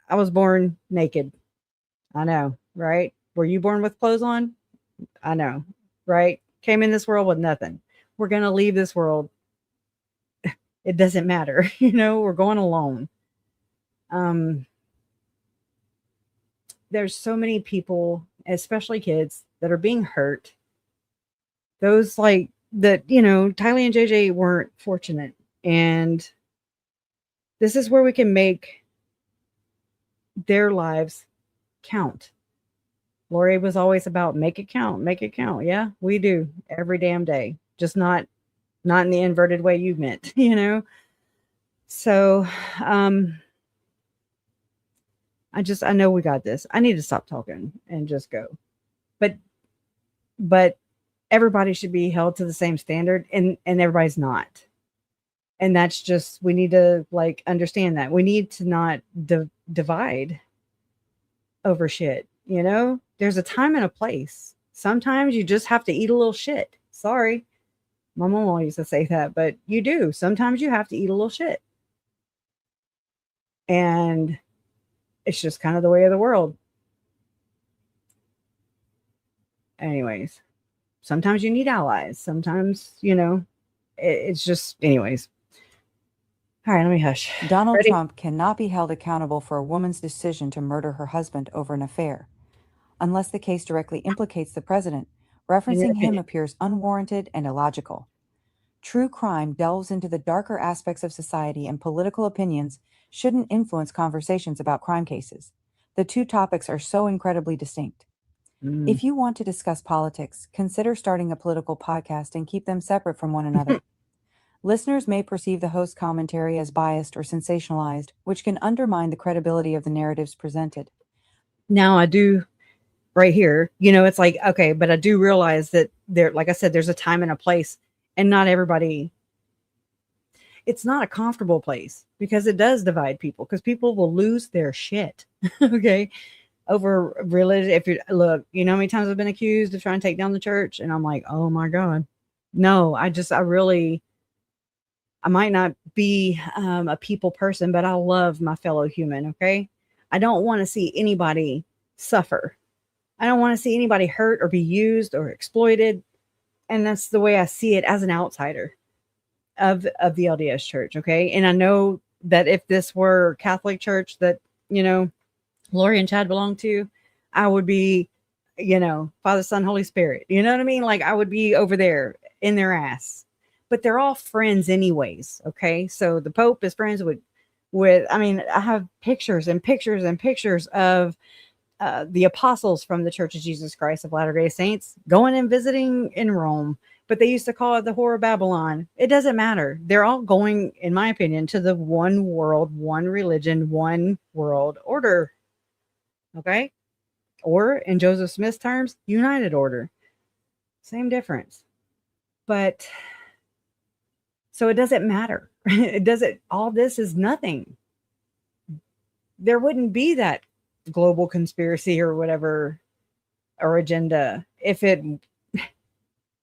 I was born naked. I know, right? Were you born with clothes on? I know, right? Came in this world with nothing. We're going to leave this world. It doesn't matter. We're going alone. There's so many people, especially kids, that are being hurt. Those like that, Tylee and JJ weren't fortunate. And this is where we can make their lives count. Lori was always about make it count, make it count. Yeah, we do every damn day. Just not in the inverted way you meant, So I know we got this. I need to stop talking and just go. But everybody should be held to the same standard, and everybody's not. And that's just, we need to understand that. We need to not divide over shit. There's a time and a place. Sometimes you just have to eat a little shit. Sorry. My mom used to say that, but you do. Sometimes you have to eat a little shit. And it's just kind of the way of the world. Anyways, sometimes you need allies. Sometimes, it's just, anyways. All right, let me hush. Donald Ready? Trump cannot be held accountable for a woman's decision to murder her husband over an affair, unless the case directly implicates the president. Referencing him appears unwarranted and illogical. True crime delves into the darker aspects of society, and political opinions shouldn't influence conversations about crime cases. The two topics are so incredibly distinct. If you want to discuss politics, consider starting a political podcast and keep them separate from one another. Listeners may perceive the host's commentary as biased or sensationalized, which can undermine the credibility of the narratives presented. Now I do right here, it's like, okay, but I do realize that there, like I said, there's a time and a place, and not everybody, it's not a comfortable place, because it does divide people, because people will lose their shit. Okay. Over religion. If you look, how many times I've been accused of trying to take down the church, and I'm like, oh my God, no, I might not be a people person, but I love my fellow human. Okay. I don't want to see anybody suffer. I don't want to see anybody hurt or be used or exploited. And that's the way I see it as an outsider of the LDS church. Okay. And I know that if this were Catholic church that, Lori and Chad belong to, I would be, Father, Son, Holy Spirit. You know what I mean? Like, I would be over there in their ass. But they're all friends anyways. Okay. So the Pope is friends with with, I mean, I have pictures and pictures and pictures of the apostles from the Church of Jesus Christ of Latter-day Saints going and visiting in Rome, but they used to call it the Whore of Babylon. It doesn't matter. They're all going, in my opinion, to the one world, one religion, one world order. Okay? Or in Joseph Smith's terms, united order. Same difference. But so it doesn't matter. It doesn't, all this is nothing. There wouldn't be that global conspiracy or whatever, or agenda if it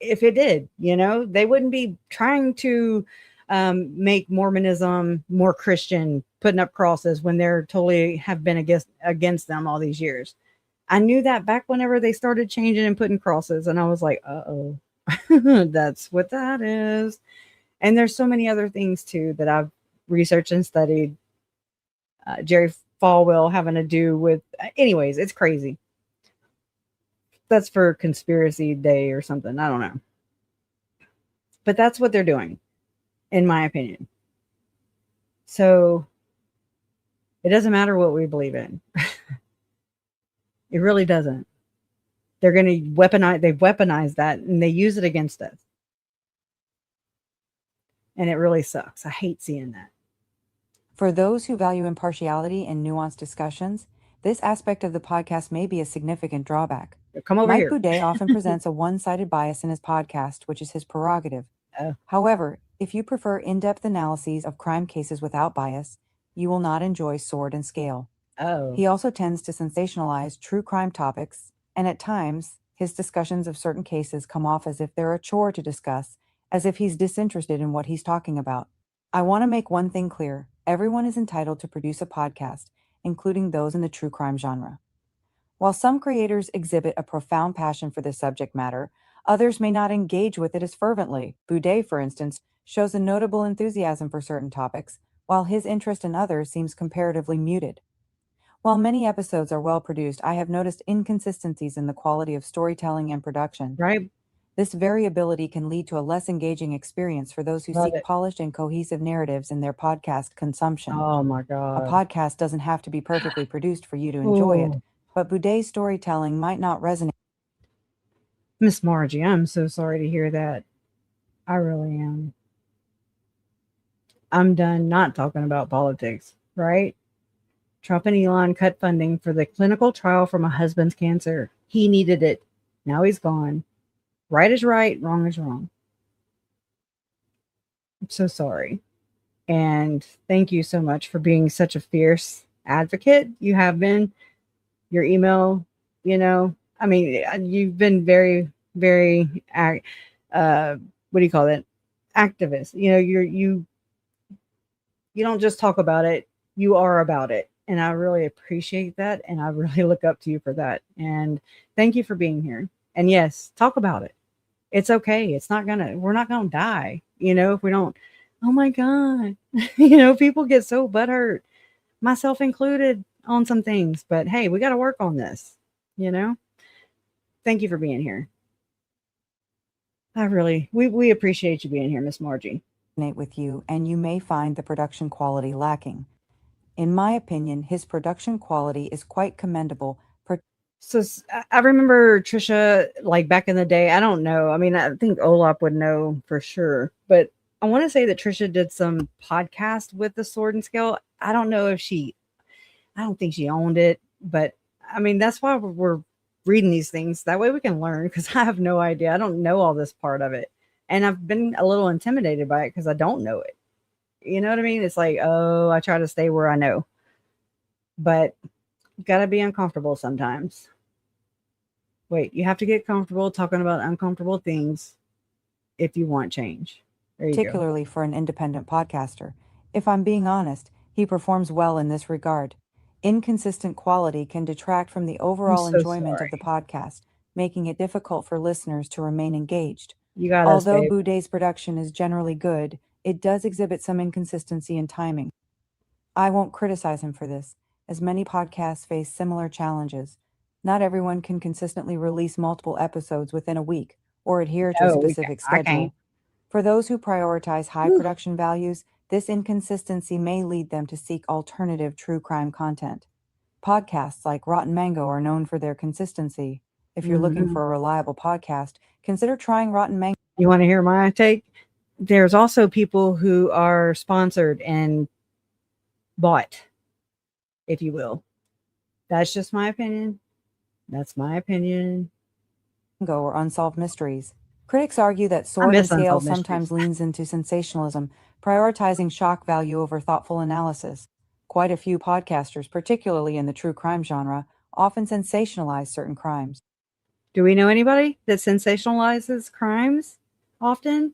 did, you know. They wouldn't be trying to make Mormonism more Christian, putting up crosses when they're totally have been against them all these years. I knew that back whenever they started changing and putting crosses, and I was like, uh-oh. That's what that is. And there's so many other things too that I've researched and studied. Jerry Falwell having to do with, anyways, it's crazy. That's for conspiracy day or something. I don't know. But that's what they're doing, in my opinion. So it doesn't matter what we believe in. It really doesn't. They're going to they've weaponized that and they use it against us. And it really sucks. I hate seeing that. For those who value impartiality and nuanced discussions, this aspect of the podcast may be a significant drawback. Come over Mike here. Boudet often presents a one-sided bias in his podcast, which is his prerogative. Oh. However, if you prefer in-depth analyses of crime cases without bias, you will not enjoy Sword and Scale. Oh. He also tends to sensationalize true crime topics, and at times, his discussions of certain cases come off as if they're a chore to discuss, as if he's disinterested in what he's talking about. I want to make one thing clear. Everyone is entitled to produce a podcast, including those in the true crime genre. While some creators exhibit a profound passion for this subject matter, others may not engage with it as fervently. Boudet, for instance, shows a notable enthusiasm for certain topics, while his interest in others seems comparatively muted. While many episodes are well produced, I have noticed inconsistencies in the quality of storytelling and production. Right. This variability can lead to a less engaging experience for those who Love seek it. polished and cohesive narratives in their podcast consumption. Oh my A God. podcast doesn't have to be perfectly produced for you to enjoy it, Ooh. but Boudet's storytelling might not resonate. Miss Margie, I'm so sorry to hear that. I really am. I'm done not talking about politics, right? Trump and Elon cut funding for the clinical trial for my husband's cancer. He needed it. Now he's gone. Right is right, wrong is wrong. I'm so sorry. And thank you so much for being such a fierce advocate. You have been. Your email, you know, I mean, you've been very, very, what do you call it? Activist. You know, you don't just talk about it, you are about it. And I really appreciate that. And I really look up to you for that. And thank you for being here. And yes, talk about it. It's okay. We're not going to die. You know, if we don't, oh my God, you know, people get so butthurt, myself included, on some things, but hey, we got to work on this, you know. Thank you for being here. We appreciate you being here, Miss Margie. With you, and you may find the production quality lacking. In my opinion, his production quality is quite commendable. So I remember Trisha, like back in the day, I don't know. I mean, I think Olap would know for sure, but I want to say that Trisha did some podcast with the Sword and Scale. I don't know if I don't think she owned it, but I mean, that's why we're reading these things. That way we can learn, because I have no idea. I don't know all this part of it. And I've been a little intimidated by it because I don't know it. You know what I mean? It's like, oh, I try to stay where I know. But you got to be uncomfortable sometimes. Wait, you have to get comfortable talking about uncomfortable things if you want change. There you Particularly for an independent podcaster. If I'm being honest, he performs well in this regard. Inconsistent quality can detract from the overall enjoyment of the podcast, making it difficult for listeners to remain engaged. You got Although us, babe. Boudet's production is generally good, it does exhibit some inconsistency in timing. I won't criticize him for this, as many podcasts face similar challenges. Not everyone can consistently release multiple episodes within a week or adhere to a specific schedule. For those who prioritize high production values, This inconsistency may lead them to seek alternative true crime content. Podcasts like Rotten Mango are known for their consistency. If you're looking Mhm. for a reliable podcast, consider trying Rotten Mango. You want to hear my take? There's also people who are sponsored and bought, if you will. That's just my opinion. That's my opinion. Or Unsolved Mysteries. Critics argue that I Sword and miss Scale Unsolved Mysteries. sometimes leans into sensationalism, prioritizing shock value over thoughtful analysis. Quite a few podcasters, particularly in the true crime genre, often sensationalize certain crimes. Do we know anybody that sensationalizes crimes often?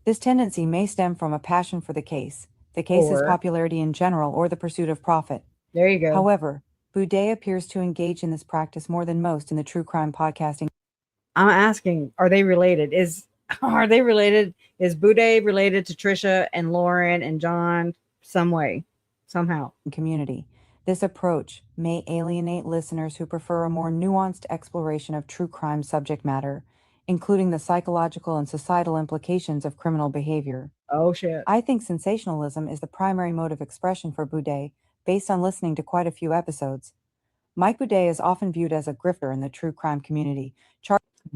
This tendency may stem from a passion for the case's Or, popularity in general, or the pursuit of profit. there you go. However, Boudet appears to engage in this practice more than most in the true crime podcasting I'm asking, are they related? Are they related? Is Boudet related to Trisha and Lauren and John some way, somehow? community. This approach may alienate listeners who prefer a more nuanced exploration of true crime subject matter, including the psychological and societal implications of criminal behavior. Oh shit. I think sensationalism is the primary mode of expression for Boudet, based on listening to quite a few episodes. Mike Boudet is often viewed as a grifter in the true crime community,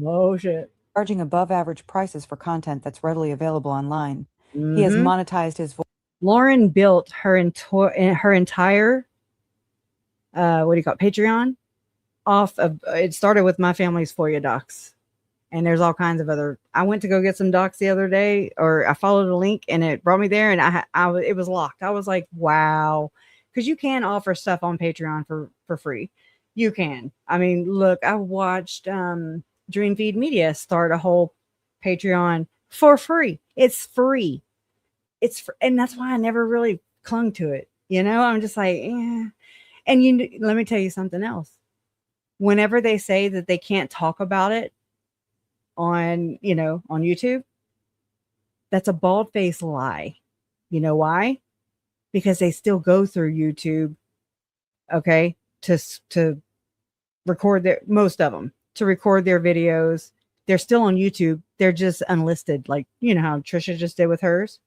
Oh shit. charging above average prices for content that's readily available online. He has Mhm. monetized his voice. Lauren built her entire what do you call it, Patreon off of it. Started with my family's FOIA docs, and there's all kinds of other. I went to go get some docs the other day, or I followed a link and it brought me there, and it was locked. I was like, wow, because you can offer stuff on Patreon for free. You can. I mean, look, I watched Dream Feed Media start a whole Patreon for free. It's free. And that's why I never really clung to it. You know, I'm just like, eh. And let me tell you something else. Whenever they say that they can't talk about it on YouTube, that's a bald-faced lie. You know why? Because they still go through YouTube, okay, to record most of them, to record their videos. They're still on YouTube. They're just unlisted, like, you know how Trisha just did with hers.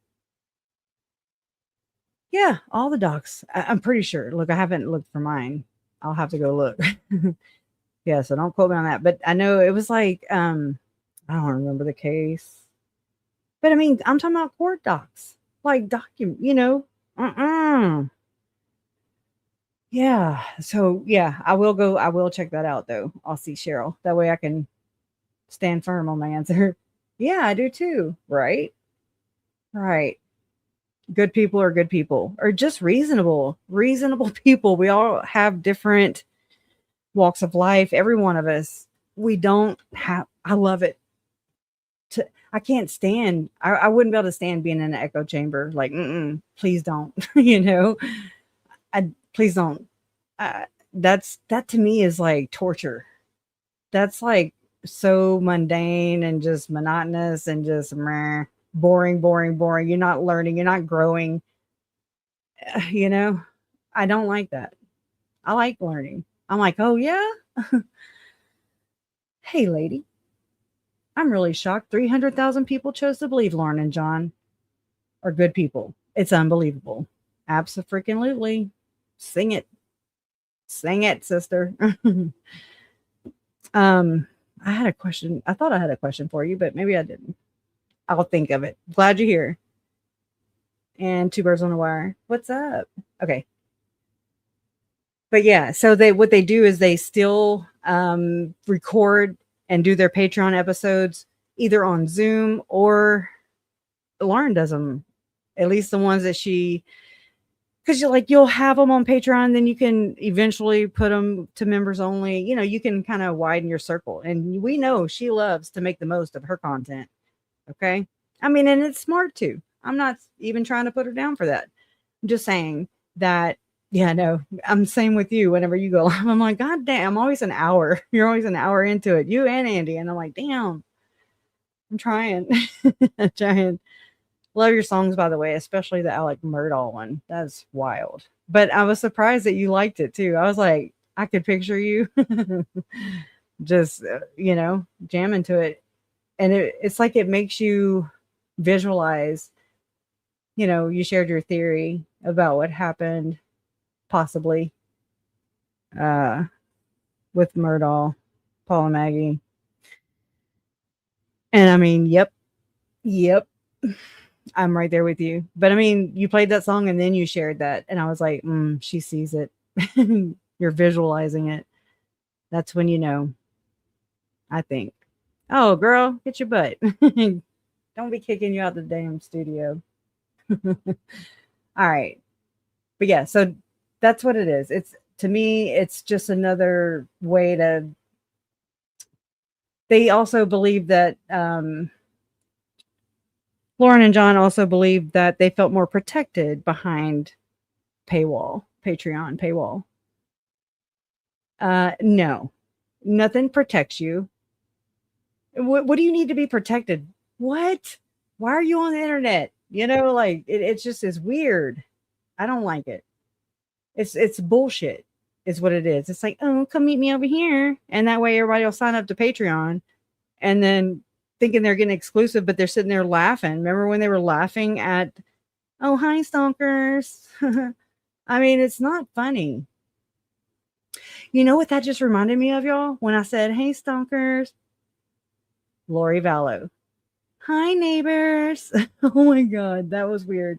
Yeah, all the docs. I'm pretty sure. Look, I haven't looked for mine. I'll have to go look. Yeah, so don't quote me on that. But I know it was like, I don't remember the case. But I mean, I'm talking about court docs. Like Yeah. So yeah, I will check that out though. I'll see Cheryl. That way I can stand firm on my answer. Yeah, I do too. Right. Right. Good people are good people, or just reasonable people. We all have different walks of life. Every one of us. I love it. I can't stand. I wouldn't be able to stand being in an echo chamber. Like, please don't. Please don't. That to me is like torture. That's like so mundane and just monotonous and just meh, boring. You're not learning. You're not growing. I don't like that. I like learning. I'm like, oh yeah. Hey, lady. I'm really shocked. 300,000 people chose to believe Lauren and John are good people. It's unbelievable. Abso-freaking-lutely. Sing it. Sing it, sister. I had a question. I thought I had a question for you, but maybe I didn't. I'll think of it. Glad you're here. And two birds on a wire. What's up? Okay. But yeah, so what they do is they still record and do their Patreon episodes either on Zoom, or Lauren does them, at least the ones that because you'll have them on Patreon, then you can eventually put them to members only. You can kind of widen your circle, and we know she loves to make the most of her content. Okay. I mean, and it's smart too. I'm not even trying to put her down for that. I'm just saying that, yeah, no, I'm same with you. Whenever you go live, I'm like, God damn, I'm always an hour. You're always an hour into it. You and Andy. And I'm like, damn, I'm trying. I'm trying. Love your songs, by the way, especially the Alec Murdaugh one. That's wild. But I was surprised that you liked it too. I was like, I could picture you just, jamming to it. And it's like it makes you visualize you shared your theory about what happened possibly with Murdahl, Paul and Maggie. And I mean, yep. I'm right there with you. But I mean, you played that song and then you shared that. And I was like, she sees it. You're visualizing it. That's when you know, I think. Oh, girl, get your butt. Don't be kicking you out the damn studio. All right. But yeah, so that's what it is. It's, to me, it's just another way to. They also believe that Lauren and John also believed that they felt more protected behind Patreon paywall. No, nothing protects you. What do you need to be protected? What? Why are you on the internet? Like it's just is weird. I don't like it. It's bullshit. Is what it is. It's like, oh, come meet me over here, and that way everybody will sign up to Patreon, and then thinking they're getting exclusive, but they're sitting there laughing. Remember when they were laughing at, oh, hi, stalkers. I mean, it's not funny. You know what that just reminded me of, y'all? When I said, hey, stalkers, Lori Vallow. Hi, neighbors. Oh my God, that was weird.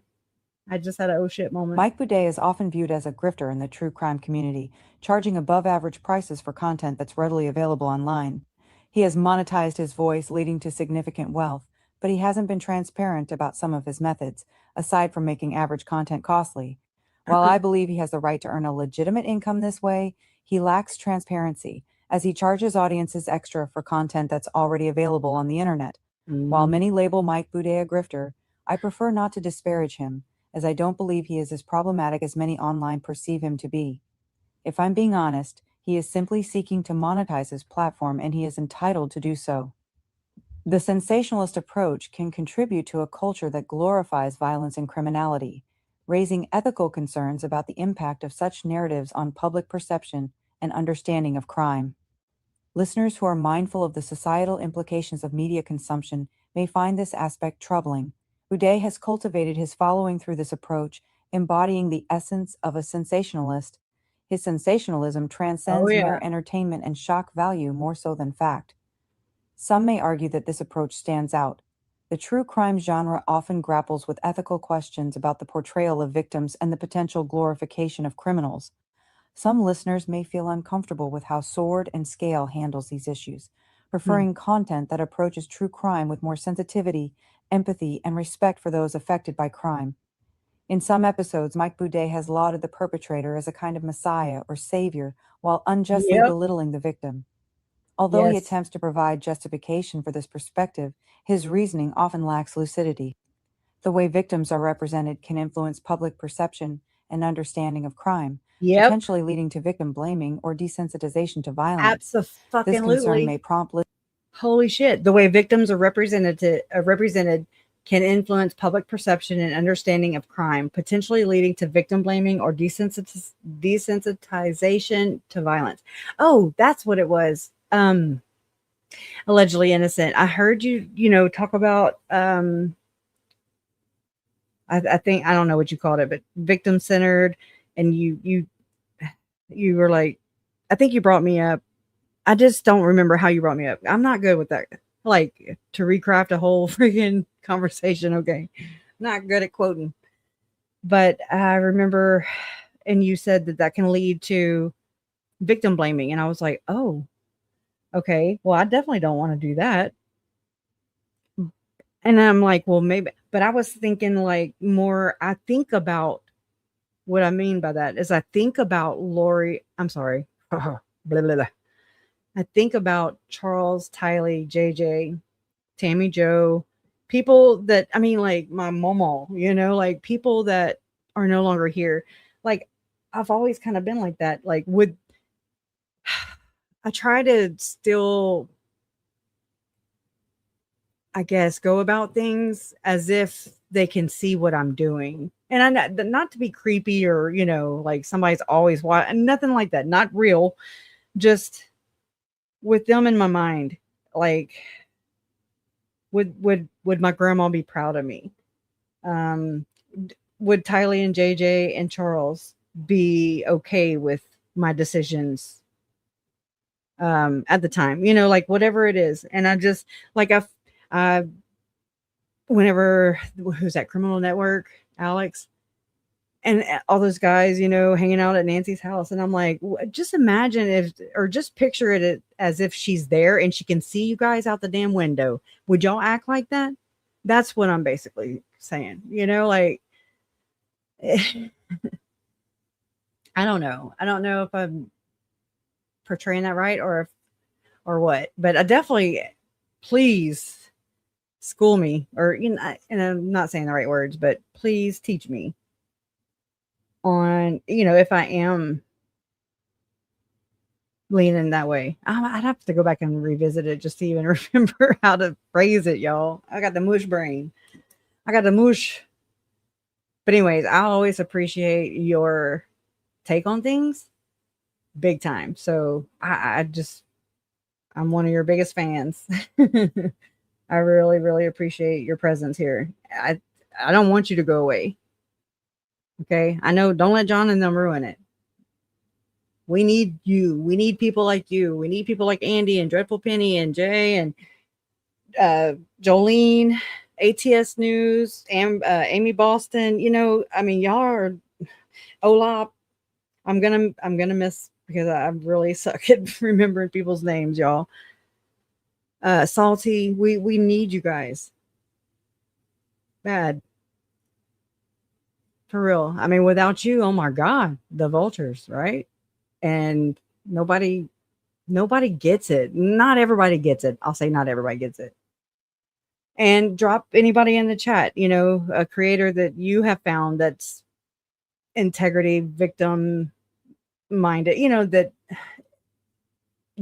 I just had an oh shit moment. Mike Boudet is often viewed as a grifter in the true crime community, charging above average prices for content that's readily available online. He has monetized his voice, leading to significant wealth, but he hasn't been transparent about some of his methods, aside from making average content costly. While I believe he has the right to earn a legitimate income this way, he lacks transparency, as he charges audiences extra for content that's already available on the internet. While many label Mike Boudet a grifter, I prefer not to disparage him, as I don't believe he is as problematic as many online perceive him to be. If I'm being honest, he is simply seeking to monetize his platform, and he is entitled to do so. The sensationalist approach can contribute to a culture that glorifies violence and criminality, raising ethical concerns about the impact of such narratives on public perception and understanding of crime. Listeners who are mindful of the societal implications of media consumption may find this aspect troubling. Boudet has cultivated his following through this approach, embodying the essence of a sensationalist. His sensationalism transcends mere entertainment and shock value more so than fact. Some may argue that this approach stands out. The true crime genre often grapples with ethical questions about the portrayal of victims and the potential glorification of criminals. Some listeners may feel uncomfortable with how Sword and Scale handles these issues, preferring content that approaches true crime with more sensitivity, empathy, and respect for those affected by crime. In some episodes, Mike Boudet has lauded the perpetrator as a kind of messiah or savior while unjustly belittling the victim. Although he attempts to provide justification for this perspective, his reasoning often lacks lucidity. The way victims are represented can influence public perception and understanding of crime, potentially leading to victim blaming or desensitization to violence. This concern may prompt. Holy shit! The way victims are represented can influence public perception and understanding of crime, potentially leading to victim blaming or desensitization to violence. Oh, that's what it was. Allegedly innocent. I heard you talk about I think, I don't know what you called it, but victim centered, and you were like, I think you brought me up. I just don't remember how you brought me up. I'm not good with that. Like, to recraft a whole freaking conversation. Okay. Not good at quoting. But I remember, and you said that can lead to victim blaming. And I was like, oh, okay. Well, I definitely don't want to do that. And I'm like, well, maybe, but I was thinking like more, I think about what I mean by that is I think about Lori, I'm sorry. Blah, blah, blah. I think about Charles, Tylee, JJ, Tammy Joe, people that, I mean, like my mama, like people that are no longer here. Like, I've always kind of been like that. Like, I try to still, I guess, go about things as if they can see what I'm doing. And I not to be creepy or, like somebody's always watching, nothing like that. Not real. Just with them in my mind. Like, would my grandma be proud of me? would Tylee and JJ and Charles be okay with my decisions at the time? You know, like whatever it is. And I just like whenever who's that Criminal Network, Alex, and all those guys, you know, hanging out at Nancy's house. And I'm like, just imagine if, or just picture it as if she's there and she can see you guys out the damn window. Would y'all act like that? That's what I'm basically saying, you know, like, I don't know. I don't know if I'm portraying that right or what, but I definitely, please school me, or, you know, and I'm not saying the right words, but please teach me on, you know, if I am leaning that way. I'd have to go back and revisit it just to even remember how to phrase it, y'all. I got the mush brain. I got the mush. But anyways, I always appreciate your take on things big time. So I'm one of your biggest fans. I really, really appreciate your presence here. I don't want you to go away. Okay. I know, don't let John and them ruin it. We need you. We need people like you. We need people like Andy and Dreadful Penny and Jay and Jolene, ATS News, and Amy Boston. You know, I mean, y'all are Olap. I'm gonna miss, because I really suck at remembering people's names, y'all. Salty, we need you guys. Bad. For real. I mean, without you, oh my God, the vultures, right? And nobody gets it. Not everybody gets it. I'll say not everybody gets it. And drop anybody in the chat, you know, a creator that you have found that's integrity, victim minded, you know, that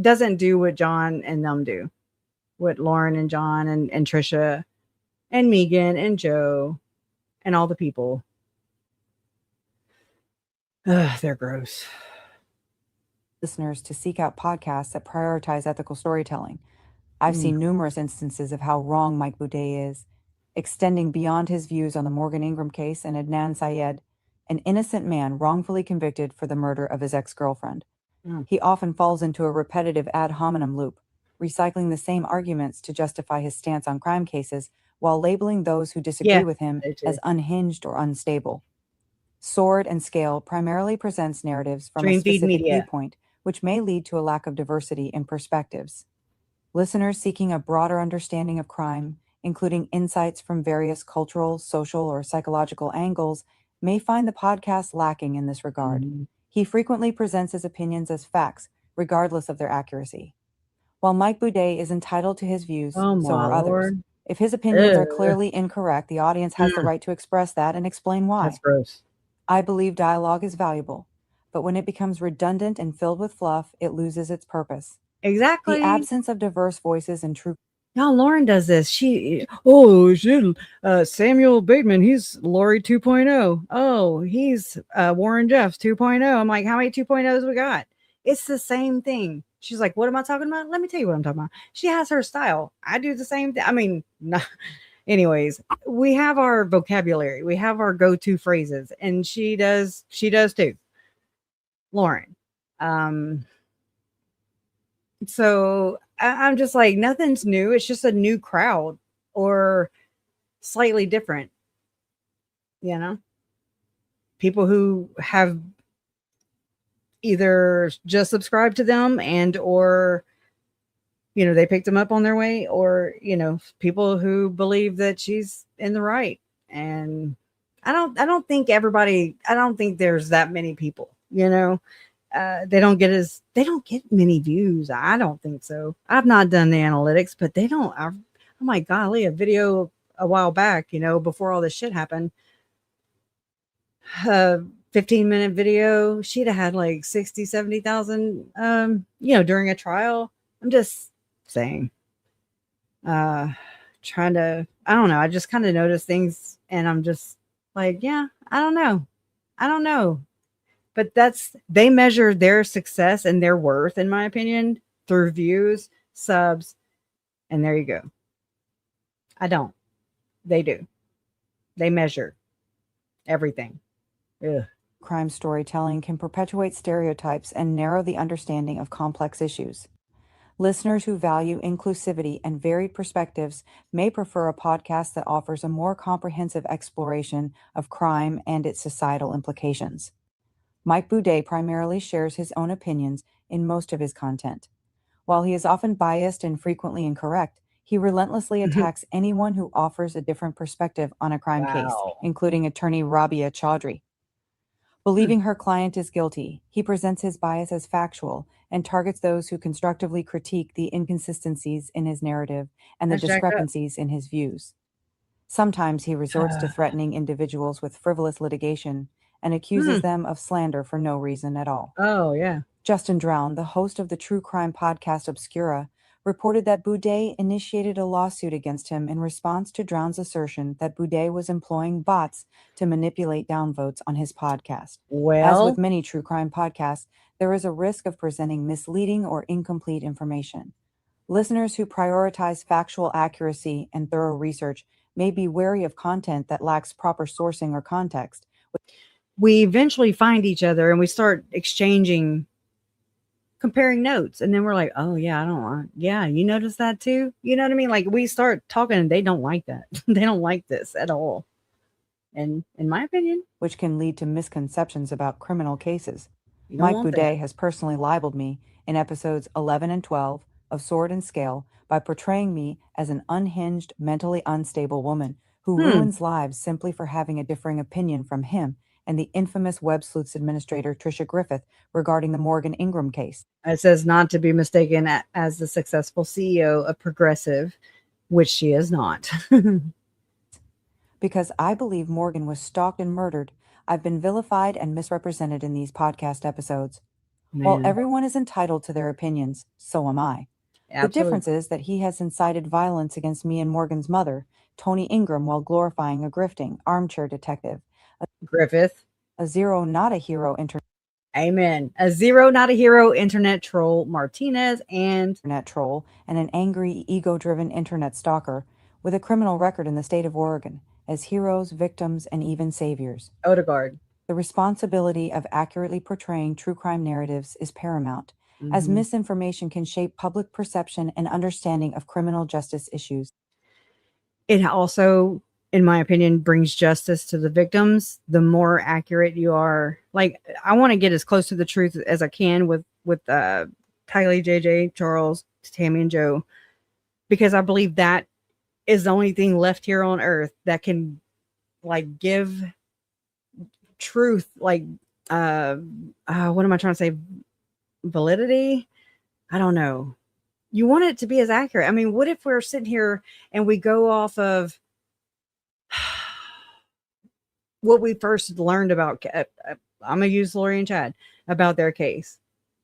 doesn't do what John and them do, what Lauren and John and Trisha and Megan and Joe and all the people. They're gross. Listeners to seek out podcasts that prioritize ethical storytelling. I've seen numerous instances of how wrong Mike Boudet is, extending beyond his views on the Morgan Ingram case and Adnan Syed, an innocent man wrongfully convicted for the murder of his ex-girlfriend. He often falls into a repetitive ad hominem loop, recycling the same arguments to justify his stance on crime cases while labeling those who disagree with him as unhinged or unstable. Sword and Scale primarily presents narratives from a specific viewpoint, which may lead to a lack of diversity in perspectives. Listeners seeking a broader understanding of crime, including insights from various cultural, social, or psychological angles, may find the podcast lacking in this regard. He frequently presents his opinions as facts, regardless of their accuracy. While Mike Boudet is entitled to his views, so are others. If his opinions are clearly incorrect, the audience has the right to express that and explain why. That's gross. I believe dialogue is valuable, but when it becomes redundant and filled with fluff, it loses its purpose. Exactly. The absence of diverse voices and true. Now Lauren does this. Shit, Samuel Bateman, he's Lori 2.0. Oh, he's Warren Jeffs 2.0. I'm like, how many 2.0s we got? It's the same thing. She's like, what am I talking about? Let me tell you what I'm talking about. She has her style. I do the same thing. I mean, no. Anyways, we have our vocabulary. We have our go-to phrases, and she does too. Lauren. So I'm just like, nothing's new. It's just a new crowd or slightly different, you know, people who have either just subscribed to them and, or, you know, they picked them up on their way, or, you know, people who believe that she's in the right. And I don't think there's that many people, you know. They don't get many views. I don't think so. I've not done the analytics, but they don't. Oh my golly, a video a while back, you know, before all this shit happened, 15-minute video, she'd have had like 60, 70,000, you know, during a trial. I'm just saying, I don't know. I just kind of notice things and I'm just like, yeah, I don't know. But they measure their success and their worth, in my opinion, through views, subs, and there you go. I don't. They do. They measure. everything. Ugh. Crime storytelling can perpetuate stereotypes and narrow the understanding of complex issues. Listeners who value inclusivity and varied perspectives may prefer a podcast that offers a more comprehensive exploration of crime and its societal implications. Mike Boudet primarily shares his own opinions in most of his content. While he is often biased and frequently incorrect, he relentlessly attacks anyone who offers a different perspective on a crime case, Wow. including attorney Rabia Chaudhry. Believing her client is guilty, he presents his bias as factual and targets those who constructively critique the inconsistencies in his narrative and the That's jacked up. discrepancies in his views. Sometimes he resorts to threatening individuals with frivolous litigation and accuses them of slander for no reason at all. Oh, yeah. Justin Drown, the host of the true crime podcast Obscura, reported that Boudet initiated a lawsuit against him in response to Drown's assertion that Boudet was employing bots to manipulate downvotes on his podcast. As Well, with many true crime podcasts, there is a risk of presenting misleading or incomplete information. Listeners who prioritize factual accuracy and thorough research may be wary of content that lacks proper sourcing or context. we eventually find each other and we start comparing notes. And then we're like, oh, yeah, I don't want, yeah, you notice that too? You know what I mean? Like we start talking and they don't like that. They don't like this at all. And in my opinion, Which can lead to misconceptions about criminal cases. you don't Mike want Boudet that. has personally libeled me in episodes 11 and 12 of Sword and Scale by portraying me as an unhinged, mentally unstable woman who ruins lives simply for having a differing opinion from him and the infamous Web Sleuths administrator Tricia Griffith regarding the Morgan Ingram case. It says not to be mistaken as the successful CEO of Progressive, which she is not. Because I believe Morgan was stalked and murdered, I've been vilified and misrepresented in these podcast episodes. While Man, everyone is entitled to their opinions, so am I. The absolutely. difference is that he has incited violence against me and Morgan's mother, Tony Ingram, while glorifying a grifting armchair detective, Griffith. a zero not a hero Amen. A zero, not a hero, internet troll Martinez, and internet troll, and an angry, ego-driven internet stalker with a criminal record in the state of Oregon as heroes, victims, and even saviors. Odegaard. The responsibility of accurately portraying true crime narratives is paramount, as misinformation can shape public perception and understanding of criminal justice issues. It also, in my opinion, brings justice to the victims. The more accurate you are, like I want to get as close to the truth as I can with Kylie, JJ, Charles, Tammy, and Joe, because I believe that is the only thing left here on earth that can like give truth, like what am I trying to say? Validity? I don't know. You want it to be as accurate. I mean, what if we're sitting here and we go off of what we first learned about, I'm going to use Lori and Chad, about their case,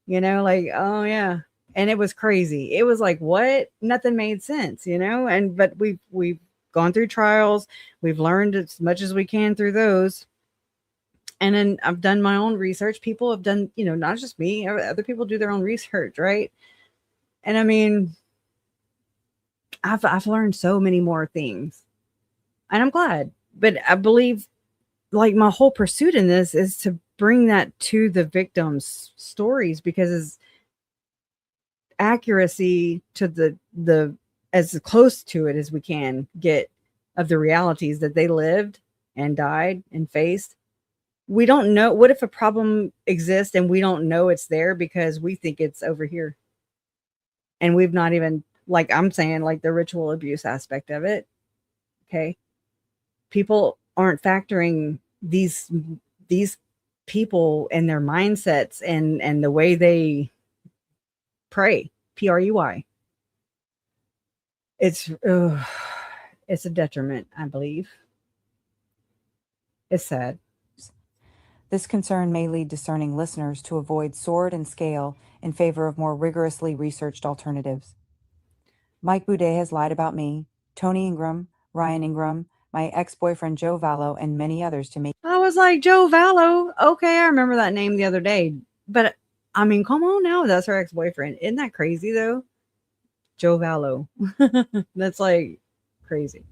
you know, like, oh yeah. And it was crazy. It was like, what? Nothing made sense, you know? But we've gone through trials. We've learned as much as we can through those. And then I've done my own research. People have done, you know, not just me, other people do their own research, right? And I mean, I've learned so many more things, and I'm glad. But I believe, like, my whole pursuit in this is to bring that to the victims' stories, because it's accuracy to the as close to it as we can get of the realities that they lived and died and faced. We don't know. What if a problem exists and we don't know it's there because we think it's over here? And we've not even, like I'm saying, like the ritual abuse aspect of it. Okay. People aren't factoring these people and their mindsets and the way they pray, P-R-E-Y. It's a detriment, I believe. It's sad. This concern may lead discerning listeners to avoid sword and scale in favor of more rigorously researched alternatives. Mike Boudet has lied about me, Tony Ingram, Ryan Ingram, my ex-boyfriend Joe Vallow, and many others to make. I was like, Joe Vallow. Okay, I remember that name the other day. But I mean, come on now, that's her ex-boyfriend. Isn't that crazy though? Joe Vallow. That's like crazy.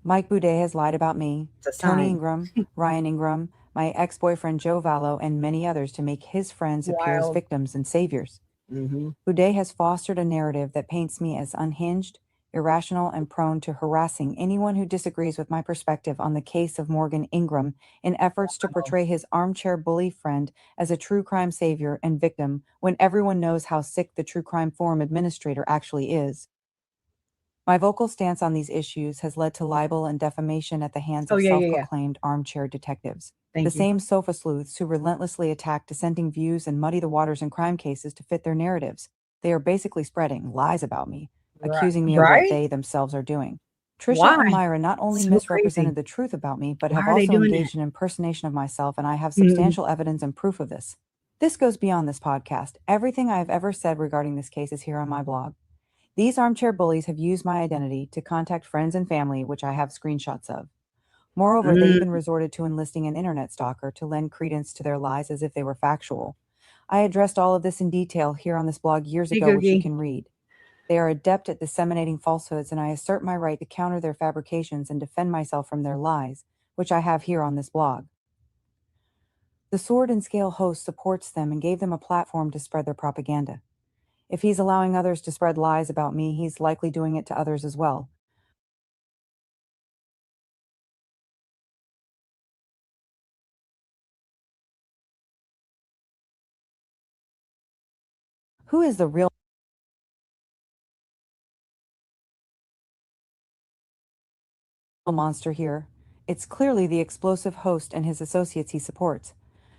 Mike Boudet has lied about me, It's a Tony sign. Ingram, Ryan Ingram, my ex-boyfriend Joe Vallo, and many others to make his friends appear as Wild. victims and saviors. Mm-hmm. Boudet has fostered a narrative that paints me as unhinged, irrational, and prone to harassing anyone who disagrees with my perspective on the case of Morgan Ingram in efforts to portray his armchair bully friend as a true crime savior and victim when everyone knows how sick the true crime forum administrator actually is. My vocal stance on these issues has led to libel and defamation at the hands Oh, of yeah. self-proclaimed armchair detectives. Thank The you. same sofa sleuths who relentlessly attack dissenting views and muddy the waters in crime cases to fit their narratives. They are basically spreading lies about me, accusing me of what they themselves are doing. Trisha Why? and Myra not only So misrepresented crazy. the truth about me, but Why have are they also doing engaged in impersonation of myself, and I have Mhm. substantial evidence and proof of this. This goes beyond this podcast. Everything I have ever said regarding this case is here on my blog. These armchair bullies have used my identity to contact friends and family, which I have screenshots of. Moreover, they even resorted to enlisting an internet stalker to lend credence to their lies as if they were factual. I addressed all of this in detail here on this blog years Hey, ago, which you Googie. can read. They are adept at disseminating falsehoods, and I assert my right to counter their fabrications and defend myself from their lies, which I have here on this blog. The Sword and Scale host supports them and gave them a platform to spread their propaganda. If he's allowing others to spread lies about me, he's likely doing it to others as well. Who is the real monster here? It's clearly the explosive host and his associates he supports.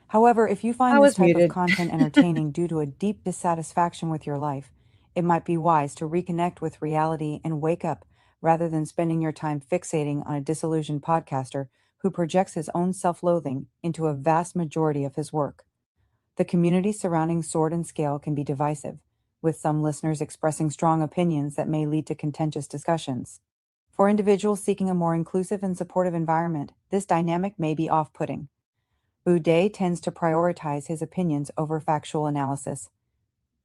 However, if you I find was this type muted. of content entertaining due to a deep dissatisfaction with your life, it might be wise to reconnect with reality and wake up rather than spending your time fixating on a disillusioned podcaster who projects his own self-loathing into a vast majority of his work. The community surrounding Sword and Scale can be divisive, with some listeners expressing strong opinions that may lead to contentious discussions. For individuals seeking a more inclusive and supportive environment, this dynamic may be off-putting. Boudet tends to prioritize his opinions over factual analysis.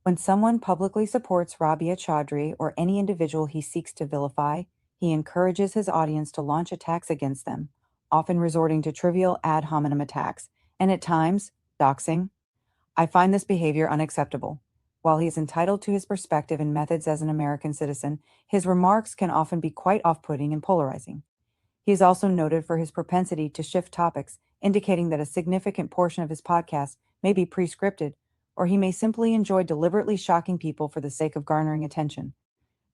When someone publicly supports Rabia Chaudhry or any individual he seeks to vilify, he encourages his audience to launch attacks against them, often resorting to trivial ad hominem attacks, and at times, doxing. I find this behavior unacceptable. While he is entitled to his perspective and methods as an American citizen, his remarks can often be quite off-putting and polarizing. He is also noted for his propensity to shift topics, indicating that a significant portion of his podcast may be pre-scripted, or he may simply enjoy deliberately shocking people for the sake of garnering attention.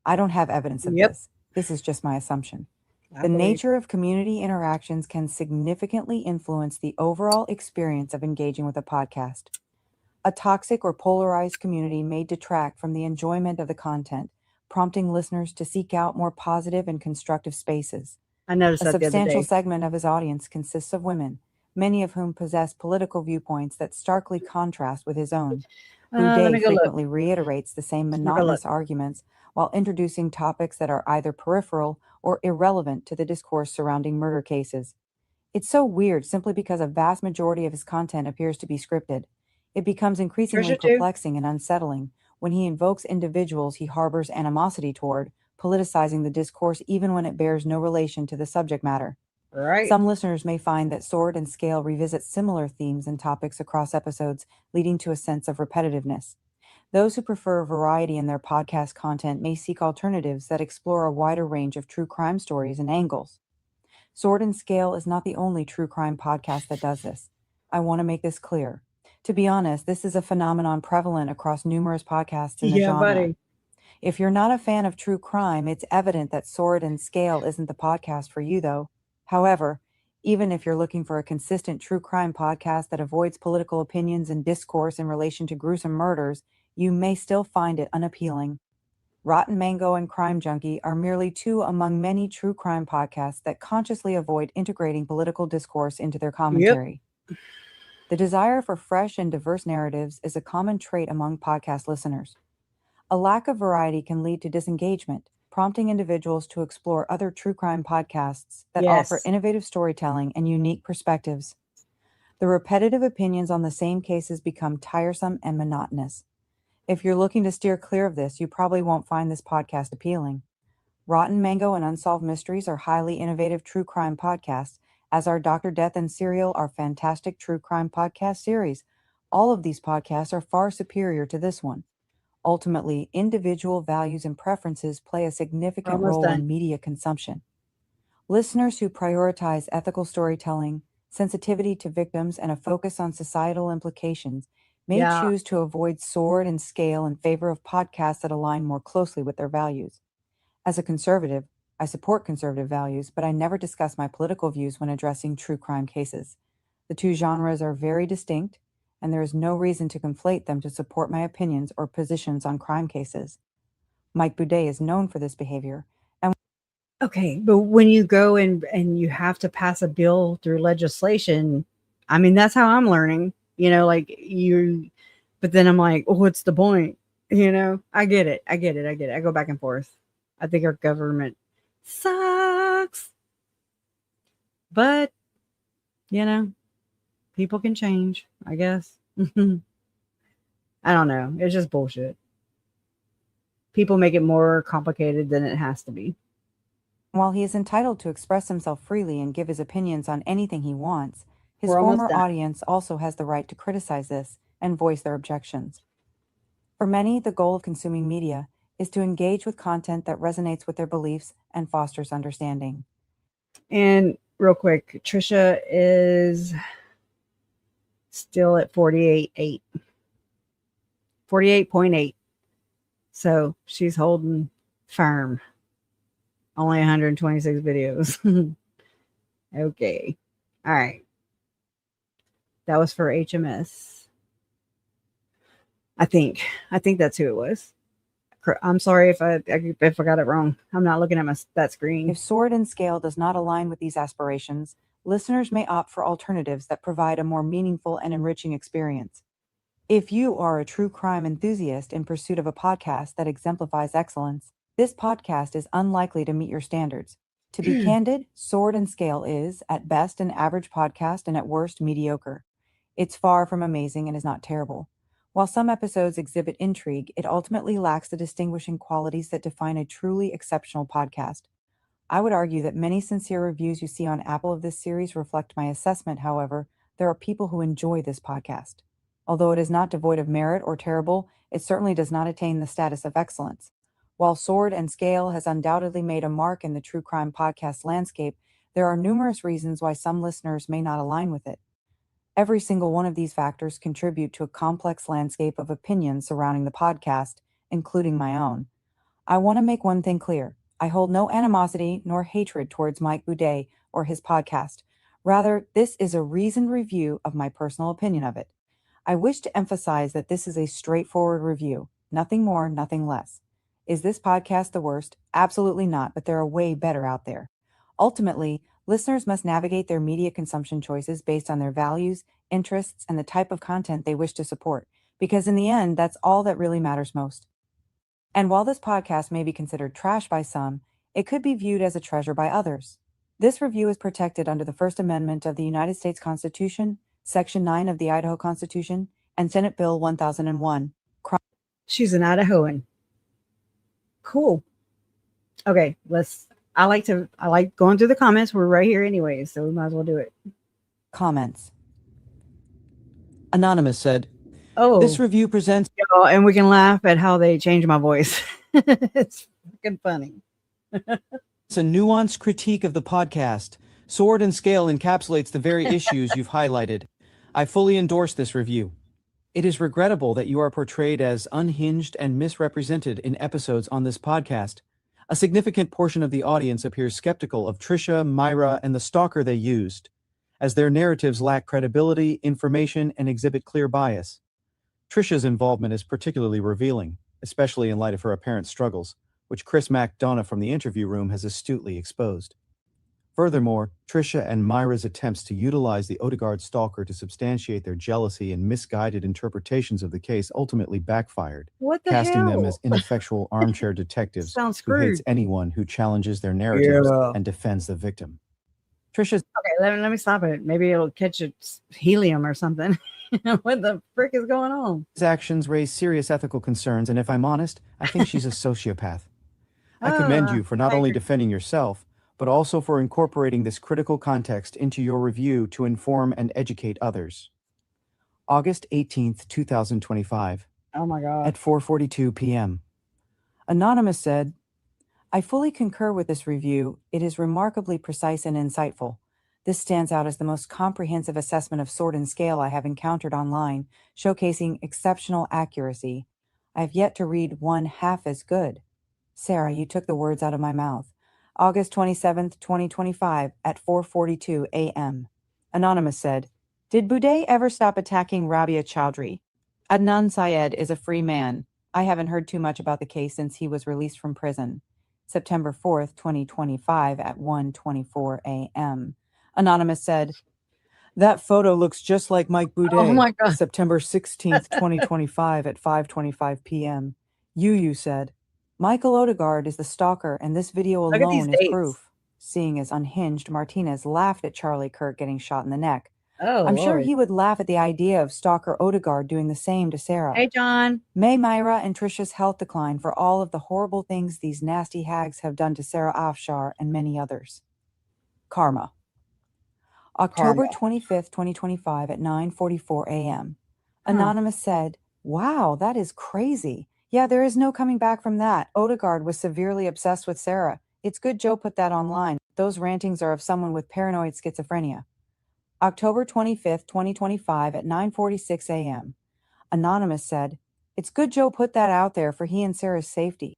I don't have evidence of Yep. this. This is just my assumption. I The believe. nature of community interactions can significantly influence the overall experience of engaging with a podcast. A toxic or polarized community may detract from the enjoyment of the content, prompting listeners to seek out more positive and constructive spaces. I noticed A that the other substantial day. segment of his audience consists of women, many of whom possess political viewpoints that starkly contrast with his own. Let Boudet me go look. frequently reiterates the same Let me go monotonous arguments while introducing topics that are either peripheral or irrelevant to the discourse surrounding murder cases. It's so weird simply because a vast majority of his content appears to be scripted. It becomes increasingly Trisha too. perplexing and unsettling when he invokes individuals he harbors animosity toward, politicizing the discourse even when it bears no relation to the subject matter. Right. Some listeners may find that Sword and Scale revisits similar themes and topics across episodes, leading to a sense of repetitiveness. Those who prefer variety in their podcast content may seek alternatives that explore a wider range of true crime stories and angles. Sword and Scale is not the only true crime podcast that does this. I want to make this clear. To be honest, this is a phenomenon prevalent across numerous podcasts in the Yeah, genre. buddy. If you're not a fan of true crime, it's evident that Sword and Scale isn't the podcast for you, though. However, even if you're looking for a consistent true crime podcast that avoids political opinions and discourse in relation to gruesome murders, you may still find it unappealing. Rotten Mango and Crime Junkie are merely two among many true crime podcasts that consciously avoid integrating political discourse into their commentary. The desire for fresh and diverse narratives is a common trait among podcast listeners. A lack of variety can lead to disengagement, prompting individuals to explore other true crime podcasts that offer Yes. innovative storytelling and unique perspectives. The repetitive opinions on the same cases become tiresome and monotonous. If you're looking to steer clear of this, you probably won't find this podcast appealing. Rotten Mango and Unsolved Mysteries are highly innovative true crime podcasts, as are Dr. Death and Serial are fantastic true crime podcast series. All of these podcasts are far superior to this one. Ultimately, individual values and preferences play a significant Almost role done. in media consumption. Listeners who prioritize ethical storytelling, sensitivity to victims, and a focus on societal implications may Yeah. choose to avoid sword and scale in favor of podcasts that align more closely with their values. As a conservative, I support conservative values, but I never discuss my political views when addressing true crime cases. The two genres are very distinct, and there is no reason to conflate them to support my opinions or positions on crime cases. Mike Boudet is known for this behavior. Okay, but when you go and you have to pass a bill through legislation, I mean, that's how I'm learning, like but then I'm like, oh, what's the point? I get it. I go back and forth. I think our government sucks, but people can change, I guess. I don't know. It's just bullshit. People make it more complicated than it has to be. While he is entitled to express himself freely and give his opinions on anything he wants, his We're almost former done. audience also has the right to criticize this and voice their objections. For many, the goal of consuming media is to engage with content that resonates with their beliefs and fosters understanding. And real quick, Trisha is still at 48.8. 48.8. So she's holding firm. Only 126 videos. Okay. All right. That was for HMS. I think that's who it was. I'm sorry if I got it wrong. I'm not looking at that screen. If Sword and Scale does not align with these aspirations, listeners may opt for alternatives that provide a more meaningful and enriching experience. If you are a true crime enthusiast in pursuit of a podcast that exemplifies excellence, this podcast is unlikely to meet your standards. To be candid, Sword and Scale is, at best, an average podcast and at worst, mediocre. It's far from amazing and is not terrible. While some episodes exhibit intrigue, it ultimately lacks the distinguishing qualities that define a truly exceptional podcast. I would argue that many sincere reviews you see on Apple of this series reflect my assessment. However, there are people who enjoy this podcast. Although it is not devoid of merit or terrible, it certainly does not attain the status of excellence. While Sword and Scale has undoubtedly made a mark in the true crime podcast landscape, there are numerous reasons why some listeners may not align with it. Every single one of these factors contribute to a complex landscape of opinions surrounding the podcast, including my own. I want to make one thing clear. I hold no animosity nor hatred towards Mike Boudet or his podcast. Rather, this is a reasoned review of my personal opinion of it. I wish to emphasize that this is a straightforward review, nothing more, nothing less. Is this podcast the worst? Absolutely not, but there are way better out there. Ultimately, listeners must navigate their media consumption choices based on their values, interests, and the type of content they wish to support, because in the end, that's all that really matters most. And while this podcast may be considered trash by some, it could be viewed as a treasure by others. This review is protected under the First Amendment of the United States Constitution, Section 9 of the Idaho Constitution, and Senate Bill 1001. She's an Idahoan. Cool. Okay, I like going through the comments. We're right here anyway, so we might as well do it. Comments. Anonymous said, Oh, this review presents... and we can laugh at how they change my voice. It's fucking funny. It's a nuanced critique of the podcast. Sword and Scale encapsulates the very issues you've highlighted. I fully endorse this review. It is regrettable that you are portrayed as unhinged and misrepresented in episodes on this podcast. A significant portion of the audience appears skeptical of Trisha, Myra, and the stalker they used, as their narratives lack credibility, information, and exhibit clear bias. Trisha's involvement is particularly revealing, especially in light of her apparent struggles, which Chris McDonough from the interview room has astutely exposed. Furthermore, Trisha and Myra's attempts to utilize the Odegaard stalker to substantiate their jealousy and misguided interpretations of the case ultimately backfired, What the casting hell? them as ineffectual armchair detectives Sounds who hates screwed. anyone who challenges their narratives Yeah. and defends the victim. Trisha's Okay, let me stop it. Maybe it'll catch its helium or something. What the frick is going on? actions raise serious ethical concerns, and if I'm honest, I think she's a sociopath. I commend you for not only I- defending yourself, but also for incorporating this critical context into your review to inform and educate others. August 18th, 2025, oh my God. at 4:42 p.m. Anonymous said, I fully concur with this review. It is remarkably precise and insightful. This stands out as the most comprehensive assessment of sword and scale I have encountered online, showcasing exceptional accuracy. I have yet to read one half as good. Sarah, you took the words out of my mouth. August 27th, 2025, at 4:42 a.m. Anonymous said, Did Boudet ever stop attacking Rabia Chowdhury? Adnan Syed is a free man. I haven't heard too much about the case since he was released from prison. September 4th, 2025, at 1:24 a.m. Anonymous said, That photo looks just like Mike Boudet. Oh my God. September 16th, 2025, at 5:25 p.m. You said, Michael Odegaard is the stalker, and this video Look at these alone is dates. proof. Seeing as unhinged, Martinez laughed at Charlie Kirk getting shot in the neck. Oh, I'm sure Lord. he would laugh at the idea of stalker Odegaard doing the same to Sarah. Hey, John. May Myra and Trisha's health decline for all of the horrible things these nasty hags have done to Sarah Afshar and many others. Karma. October 25th, 2025 at 9:44 a.m. Anonymous said, Wow, that is crazy. Yeah, there is no coming back from that. Odegaard was severely obsessed with Sarah. It's good Joe put that online. Those rantings are of someone with paranoid schizophrenia. October 25th, 2025 at 9:46 a.m. Anonymous said, It's good Joe put that out there for he and Sarah's safety.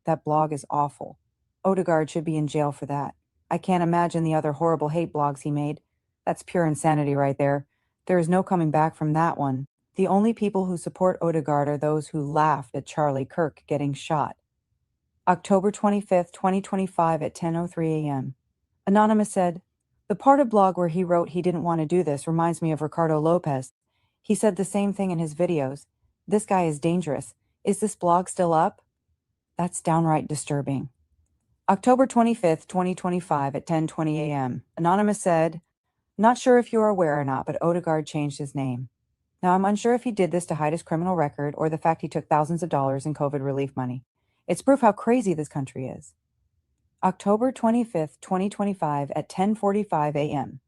That blog is awful. Odegaard should be in jail for that. I can't imagine the other horrible hate blogs he made. That's pure insanity right there. There is no coming back from that one. The only people who support Odegaard are those who laughed at Charlie Kirk getting shot. October 25th, 2025 at 10:03 a.m. Anonymous said, The part of blog where he wrote he didn't want to do this reminds me of Ricardo Lopez. He said the same thing in his videos. This guy is dangerous. Is this blog still up? That's downright disturbing. October 25th, 2025 at 10:20 a.m. Anonymous said, Not sure if you are aware or not, but Odegaard changed his name. Now, I'm unsure if he did this to hide his criminal record or the fact he took thousands of dollars in COVID relief money. It's proof how crazy this country is. October 25th, 2025 at 10:45 a.m.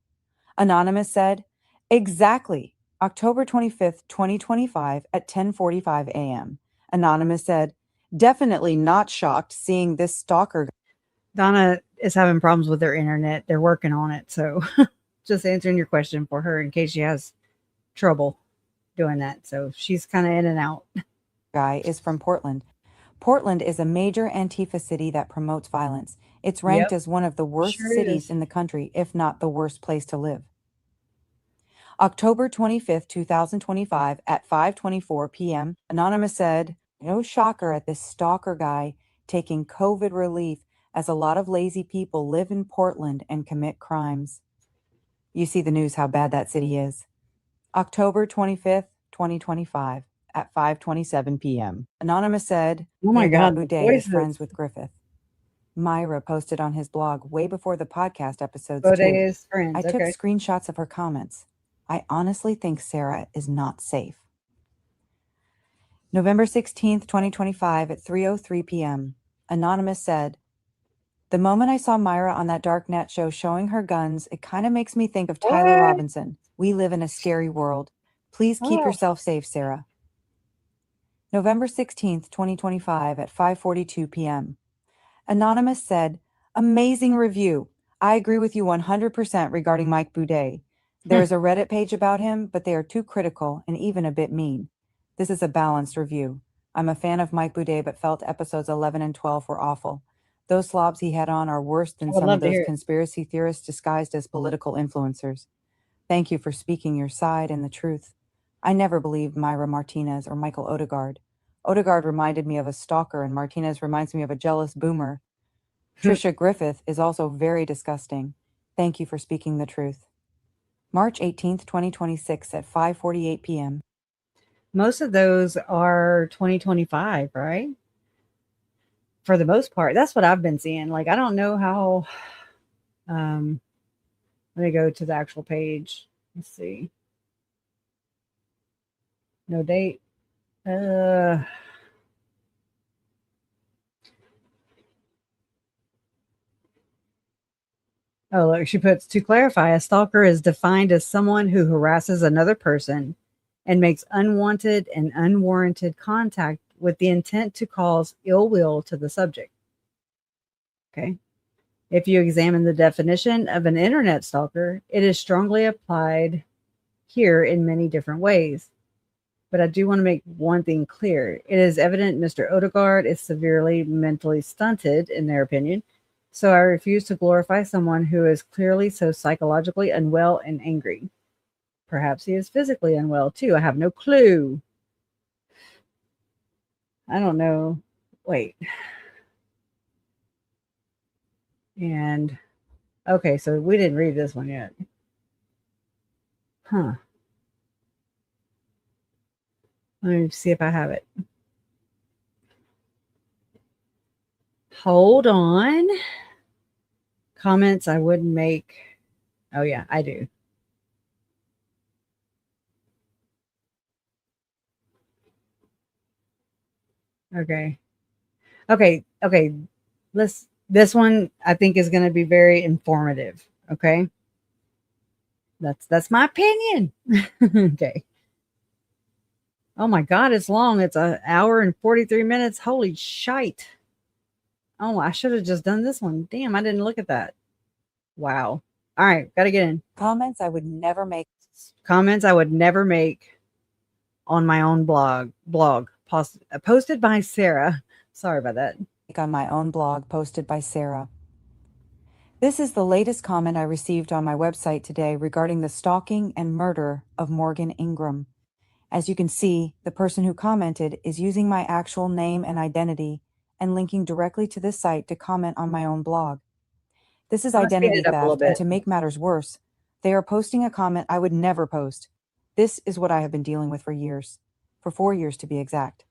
Anonymous said, Exactly. October 25th, 2025 at 10:45 a.m. Anonymous said, Definitely not shocked seeing this stalker. Donna is having problems with their internet. They're working on it. So just answering your question for her in case she has trouble doing that. So she's kind of in and out. Guy is from Portland. Portland is a major Antifa city that promotes violence. It's ranked as one of the worst cities in the country, if not the worst place to live. October 25th, 2025 at 5:24 p.m. Anonymous said, No shocker at this stalker guy taking COVID relief as a lot of lazy people live in Portland and commit crimes. You see the news how bad that city is. October 25th, 2025 at 5:27 p.m. Anonymous said, Oh my God, the Boudet is voices. friends with Griffith. Myra posted on his blog way before the podcast episodes Boudet too. is friends. I took Okay. screenshots of her comments. I honestly think Sarah is not safe. November 16th, 2025 at 3:03 p.m. Anonymous said, The moment I saw Myra on that dark net show showing her guns, it kind of makes me think of Tyler What? Robinson. We live in a scary world. Please keep Oh. yourself safe, Sarah. November 16th, 2025 at 5:42 p.m. Anonymous said, Amazing review. I agree with you 100% regarding Mike Boudet. There is a Reddit page about him, but they are too critical and even a bit mean. This is a balanced review. I'm a fan of Mike Boudet, but felt episodes 11 and 12 were awful. Those slobs he had on are worse than I would some love of to those hear it. conspiracy theorists disguised as political influencers. Thank you for speaking your side and the truth. I never believed Myra Martinez or Michael Odegaard. Odegaard reminded me of a stalker, and Martinez reminds me of a jealous boomer. Trisha Griffith is also very disgusting. Thank you for speaking the truth. March 18th, 2026 at 5:48 p.m. Most of those are 2025, right? For the most part. That's what I've been seeing. Like, I don't know how. Let me go to the actual page. Let's see. No date. Oh, look, she puts, to clarify, a stalker is defined as someone who harasses another person and makes unwanted and unwarranted contact with the intent to cause ill will to the subject. Okay. If you examine the definition of an internet stalker, it is strongly applied here in many different ways. But I do want to make one thing clear. It is evident Mr. Odegaard is severely mentally stunted, in their opinion, so I refuse to glorify someone who is clearly so psychologically unwell and angry. Perhaps he is physically unwell too. I have no clue. I don't know. Wait. And okay, so we didn't read this one yet. Huh. Let me see if I have it. Hold on. Comments I wouldn't make. Oh, yeah, I do. Okay. This one I think is going to be very informative. Okay. That's my opinion. Okay. Oh my God, it's long. It's an hour and 43 minutes. Holy shite. Oh, I should have just done this one. Damn, I didn't look at that. Wow. All right, got to get in. Comments I would never make. Comments I would never make on my own blog posted by Sarah. Sorry about that. On my own blog posted by Sarah. This is the latest comment I received on my website today regarding the stalking and murder of Morgan Ingram. As you can see, the person who commented is using my actual name and identity and linking directly to this site to comment on my own blog. This is identity theft, and to make matters worse, they are posting a comment I would never post. This is what I have been dealing with for years, for 4 years to be exact.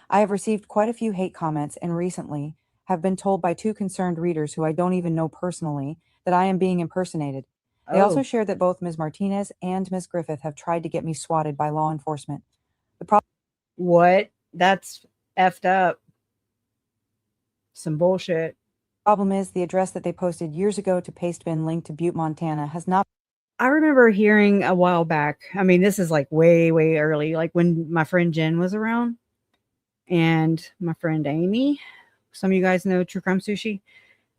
I have received quite a few hate comments and recently have been told by 2 concerned readers who I don't even know personally that I am being impersonated. They also shared that both Ms. Martinez and Ms. Griffith have tried to get me swatted by law enforcement. What? That's effed up. Some bullshit. Problem is, the address that they posted years ago to Pastebin linked to Butte, Montana has not. I remember hearing a while back. I mean, this is like way, way early, like when my friend Jen was around and my friend Amy. Some of you guys know True Crime Sushi.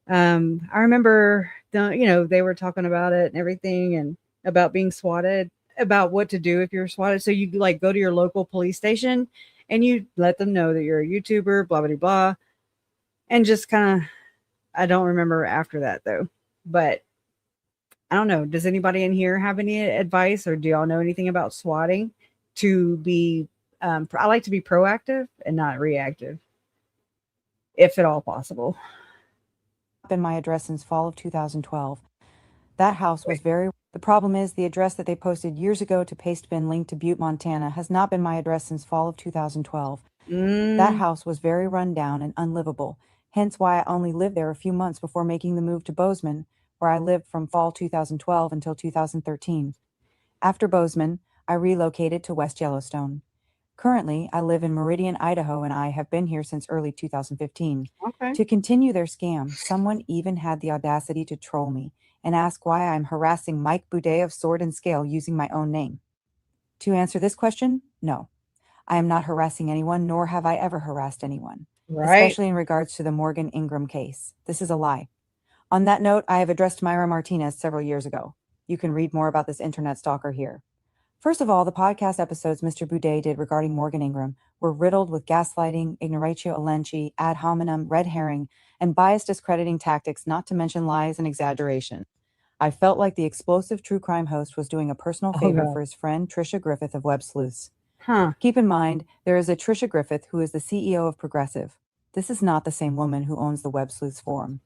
I remember they were talking about it and everything and about being swatted, about what to do if you're swatted. So you like go to your local police station and you let them know that you're a YouTuber, blah, blah, blah. And just kind of, I don't remember after that though, but I don't know. Does anybody in here have any advice or do y'all know anything about swatting to be, I like to be proactive and not reactive if at all possible. Been my address since fall of 2012. That house was very. The problem is the address that they posted years ago to Pastebin linked to Butte, Montana has not been my address since fall of 2012. That house was very run down and unlivable, hence why I only lived there a few months before making the move to Bozeman, where I lived from fall 2012 until 2013. After Bozeman, I relocated to West Yellowstone. Currently, I live in Meridian, Idaho, and I have been here since early 2015. Okay. To continue their scam, someone even had the audacity to troll me and ask why I'm harassing Mike Boudet of Sword and Scale using my own name. To answer this question, no. I am not harassing anyone, nor have I ever harassed anyone, especially in regards to the Morgan Ingram case. This is a lie. On that note, I have addressed Myra Martinez several years ago. You can read more about this internet stalker here. First of all, the podcast episodes Mr. Boudet did regarding Morgan Ingram were riddled with gaslighting, ignoratio elenchi, ad hominem, red herring, and biased discrediting tactics, not to mention lies and exaggeration. I felt like the explosive true crime host was doing a personal favor for his friend Trisha Griffith of Web Sleuths. Keep in mind, there is a Trisha Griffith who is the CEO of Progressive. This is not the same woman who owns the Web Sleuths forum.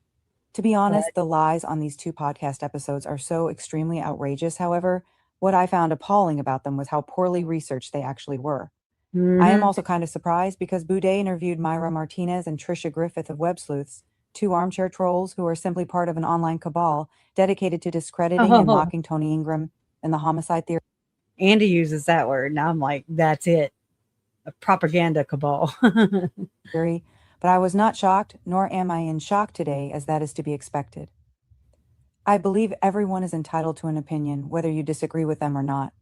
To be honest, the lies on these 2 podcast episodes are so extremely outrageous, however. What I found appalling about them was how poorly researched they actually were. I am also kind of surprised because Boudet interviewed Myra Martinez and Trisha Griffith of Web Sleuths, 2 armchair trolls who are simply part of an online cabal dedicated to discrediting and mocking Tony Ingram and the homicide theory. Andy uses that word. Now I'm like, that's it. A propaganda cabal. But I was not shocked, nor am I in shock today, as that is to be expected. I believe everyone is entitled to an opinion, whether you disagree with them or not.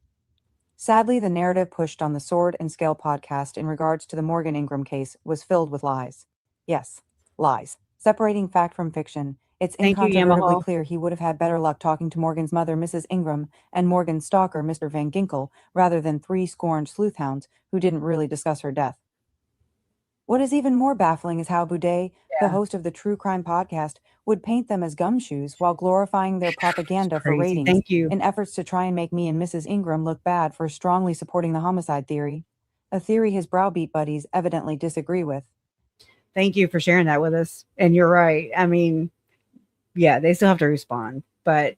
Sadly, the narrative pushed on the Sword and Scale podcast in regards to the Morgan Ingram case was filled with lies. Yes, lies. Separating fact from fiction, it's Thank you, incontrovertibly Yamaha. clear he would have had better luck talking to Morgan's mother, Mrs. Ingram, and Morgan's stalker, Mr. Van Ginkel, rather than 3 scorned sleuthhounds who didn't really discuss her death. What is even more baffling is how Boudet, the Yeah. host of the True Crime podcast, would paint them as gumshoes while glorifying their propaganda for Crazy. ratings Thank you. in efforts to try and make me and Mrs. Ingram look bad for strongly supporting the homicide theory, a theory his browbeat buddies evidently disagree with. Thank you for sharing that with us. And you're right. I mean, yeah, they still have to respond, but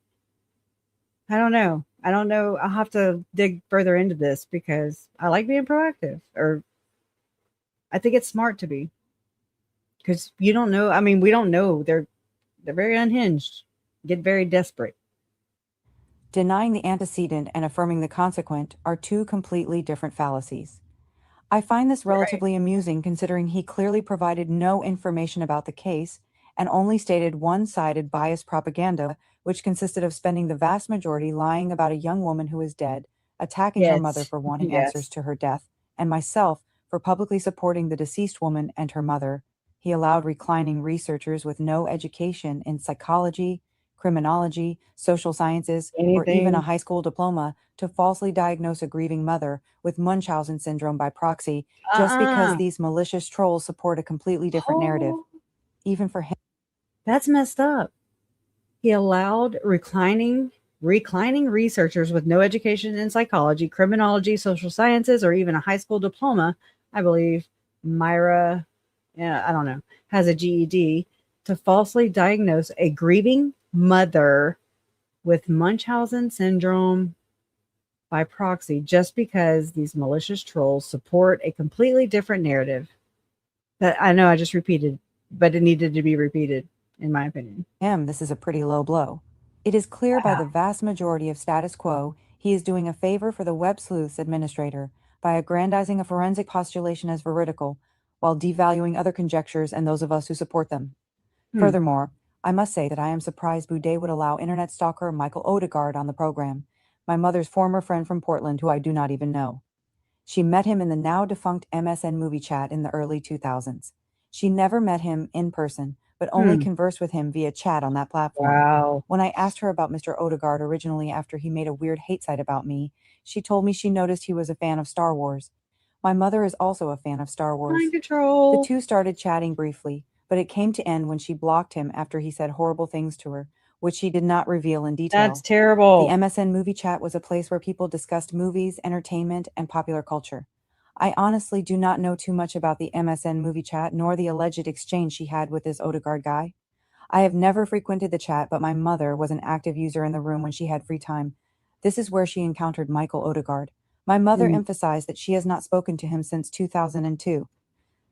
I don't know. I'll have to dig further into this because I like being proactive, or I think it's smart to be, because you don't know. I mean, we don't know. They're very unhinged, get very desperate. Denying the antecedent and affirming the consequent are 2 completely different fallacies. I find this relatively amusing considering he clearly provided no information about the case and only stated one-sided biased propaganda, which consisted of spending the vast majority lying about a young woman who is dead, attacking her mother Yes. for wanting Yes. answers to her death, and myself for publicly supporting the deceased woman and her mother. He allowed reclining researchers with no education in psychology, criminology, social sciences, or even a Anything. high school diploma to falsely diagnose a grieving mother with Munchausen syndrome by proxy, just because these malicious trolls support a completely different narrative. Oh, Even for him, that's messed up. He allowed reclining researchers with no education in psychology, criminology, social sciences, or even a high school diploma. I believe Myra, I don't know, has a GED, to falsely diagnose a grieving mother with Munchausen syndrome by proxy, just because these malicious trolls support a completely different narrative. That I know I just repeated, but it needed to be repeated, in my opinion. this is a pretty low blow. It is clear by the vast majority of status quo he is doing a favor for the Web Sleuths administrator by aggrandizing a forensic postulation as veridical, while devaluing other conjectures and those of us who support them. Furthermore, I must say that I am surprised Boudet would allow internet stalker Michael Odegaard on the program, my mother's former friend from Portland who I do not even know. She met him in the now defunct MSN movie chat in the early 2000s. She never met him in person, but only conversed with him via chat on that platform. Wow. When I asked her about Mr. Odegaard originally after he made a weird hate site about me, she told me she noticed he was a fan of Star Wars. My mother is also a fan of Star Wars. Mind control. The 2 started chatting briefly, but it came to end when she blocked him after he said horrible things to her, which she did not reveal in detail. That's terrible. The MSN movie chat was a place where people discussed movies, entertainment, and popular culture. I honestly do not know too much about the MSN movie chat nor the alleged exchange she had with this Odegaard guy. I have never frequented the chat, but my mother was an active user in the room when she had free time. This is where she encountered Michael Odegaard. My mother emphasized that she has not spoken to him since 2002.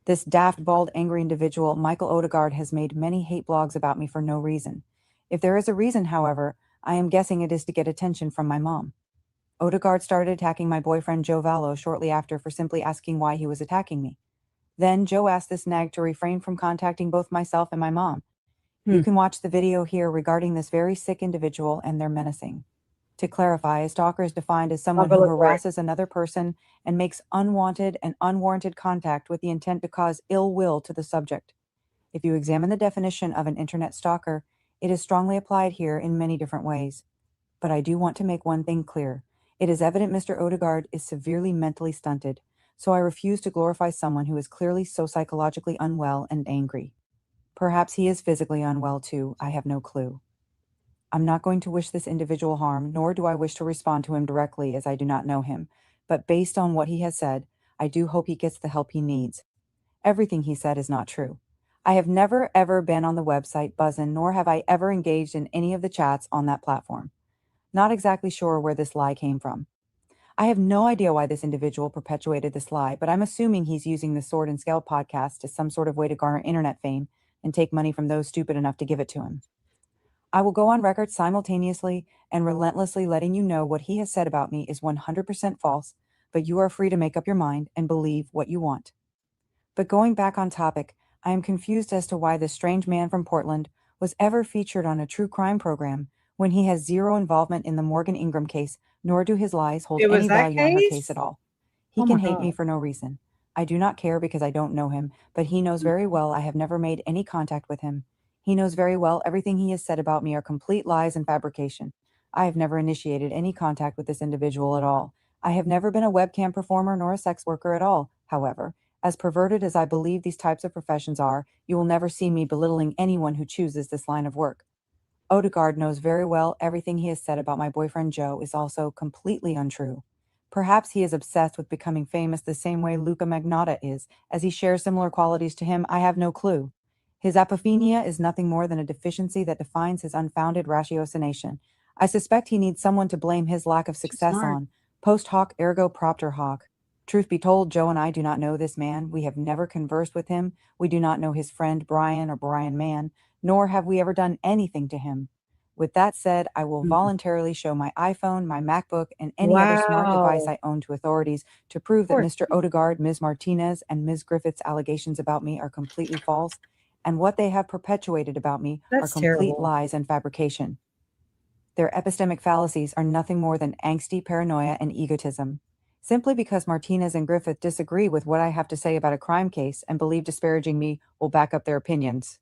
This daft, bald, angry individual, Michael Odegaard, has made many hate blogs about me for no reason. If there is a reason, however, I am guessing it is to get attention from my mom. Odegaard started attacking my boyfriend Joe Vallo shortly after for simply asking why he was attacking me. Then Joe asked this nag to refrain from contacting both myself and my mom. You can watch the video here regarding this very sick individual and their menacing. To clarify, a stalker is defined as someone who harasses another person and makes unwanted and unwarranted contact with the intent to cause ill will to the subject. If you examine the definition of an internet stalker, it is strongly applied here in many different ways. But I do want to make one thing clear. It is evident Mr. Odegaard is severely mentally stunted, so I refuse to glorify someone who is clearly so psychologically unwell and angry. Perhaps he is physically unwell too, I have no clue. I'm not going to wish this individual harm, nor do I wish to respond to him directly as I do not know him, but based on what he has said, I do hope he gets the help he needs. Everything he said is not true. I have never ever been on the website Buzzin', nor have I ever engaged in any of the chats on that platform. Not exactly sure where this lie came from. I have no idea why this individual perpetuated this lie, but I'm assuming he's using the Sword and Scale podcast as some sort of way to garner internet fame and take money from those stupid enough to give it to him. I will go on record simultaneously and relentlessly letting you know what he has said about me is 100% false, but you are free to make up your mind and believe what you want. But going back on topic, I am confused as to why this strange man from Portland was ever featured on a true crime program when he has zero involvement in the Morgan Ingram case, nor do his lies hold It was any that value on her case? case at all. He Oh can my hate me God. for no reason. I do not care because I don't know him, but he knows very well I have never made any contact with him. He knows very well everything he has said about me are complete lies and fabrication. I have never initiated any contact with this individual at all. I have never been a webcam performer nor a sex worker at all. However, as perverted as I believe these types of professions are, you will never see me belittling anyone who chooses this line of work. Odegaard knows very well everything he has said about my boyfriend Joe is also completely untrue. Perhaps he is obsessed with becoming famous the same way Luca Magnotta is, as he shares similar qualities to him. I have no clue. His apophenia is nothing more than a deficiency that defines his unfounded ratiocination. I suspect he needs someone to blame his lack of success smart. on. Post hoc ergo propter hoc. Truth be told, Joe and I do not know this man. We have never conversed with him. We do not know his friend Brian or Brian Mann, nor have we ever done anything to him. With that said, I will voluntarily show my iPhone, my MacBook, and any other smart device Wow. I own to authorities to prove that Poor Mr. Odegaard, Ms. Martinez, and Ms. Griffith's allegations about me are completely false, and what they have perpetuated about me are That's complete terrible. lies and fabrication. Their epistemic fallacies are nothing more than angsty paranoia and egotism. Simply because Martinez and Griffith disagree with what I have to say about a crime case and believe disparaging me will back up their opinions.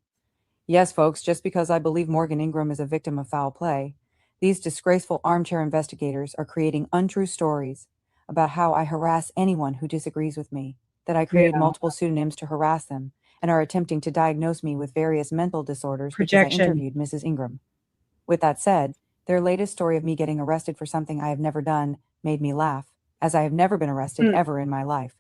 Yes, folks, just because I believe Morgan Ingram is a victim of foul play, these disgraceful armchair investigators are creating untrue stories about how I harass anyone who disagrees with me, that I created Yeah. multiple pseudonyms to harass them, and are attempting to diagnose me with various mental disorders because I Projection. interviewed Mrs. Ingram. With that said, their latest story of me getting arrested for something I have never done made me laugh, as I have never been arrested ever in my life.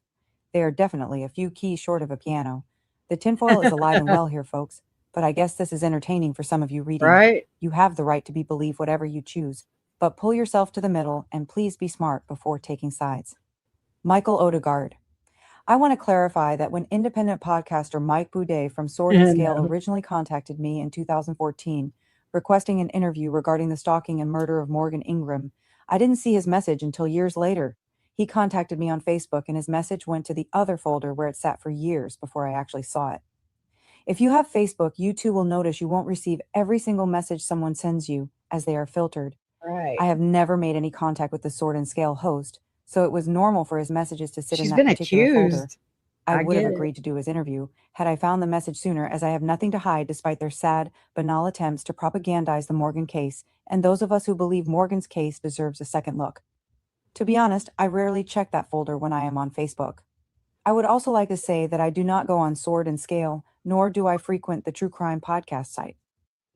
They are definitely a few keys short of a piano. The tinfoil is alive and well here, folks. But I guess this is entertaining for some of you reading. Right? You have the right to believe whatever you choose, but pull yourself to the middle and please be smart before taking sides. Michael Odegaard. I want to clarify that when independent podcaster Mike Boudet from Sword and Scale No. originally contacted me in 2014, requesting an interview regarding the stalking and murder of Morgan Ingram, I didn't see his message until years later. He contacted me on Facebook and his message went to the other folder where it sat for years before I actually saw it. If you have Facebook, you too will notice you won't receive every single message someone sends you, as they are filtered. Right. I have never made any contact with the Sword and Scale host, so it was normal for his messages to sit in She's that been particular folder. accused. I I would have get it. agreed to do his interview had I found the message sooner, as I have nothing to hide despite their sad, banal attempts to propagandize the Morgan case and those of us who believe Morgan's case deserves a second look. To be honest, I rarely check that folder when I am on Facebook. I would also like to say that I do not go on Sword and Scale, nor do I frequent the true crime podcast site.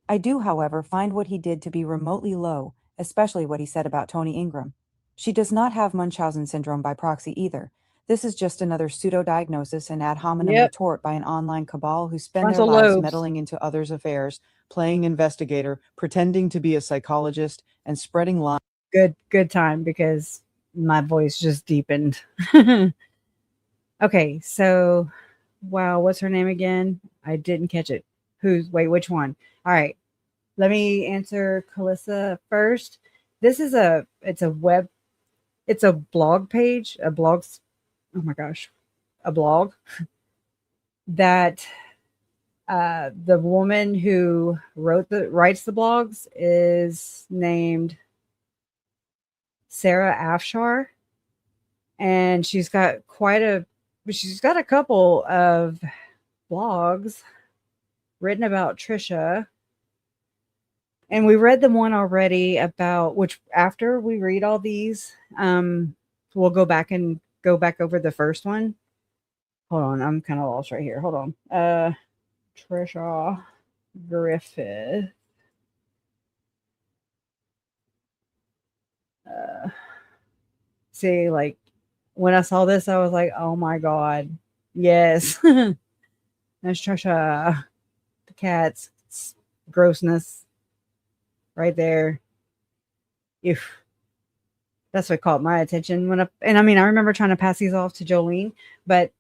I do, however, find what he did to be remotely low, especially what he said about Tony Ingram. She does not have Munchausen syndrome by proxy either. This is just another pseudo-diagnosis and ad hominem Yep. retort by an online cabal who spend Frontal their lives lobes. meddling into others' affairs, playing investigator, pretending to be a psychologist, and spreading lies. Good time because my voice just deepened. Okay, so wow, what's her name again? I didn't catch it. Which one? All right. Let me answer Calissa first. It's a blog page, a blog that the woman who writes the blogs is named Sarah Afshar, and she's got a couple of blogs written about Trisha. And we read the one already about which after we read all these, we'll go back over the first one. Hold on, I'm kind of lost right here. Hold on. Trisha Griffith. See, like when I saw this, I was like, oh my God. Yes. That's Trisha. The cat's grossness. Right there. If that's what caught my attention I remember trying to pass these off to Jolene, but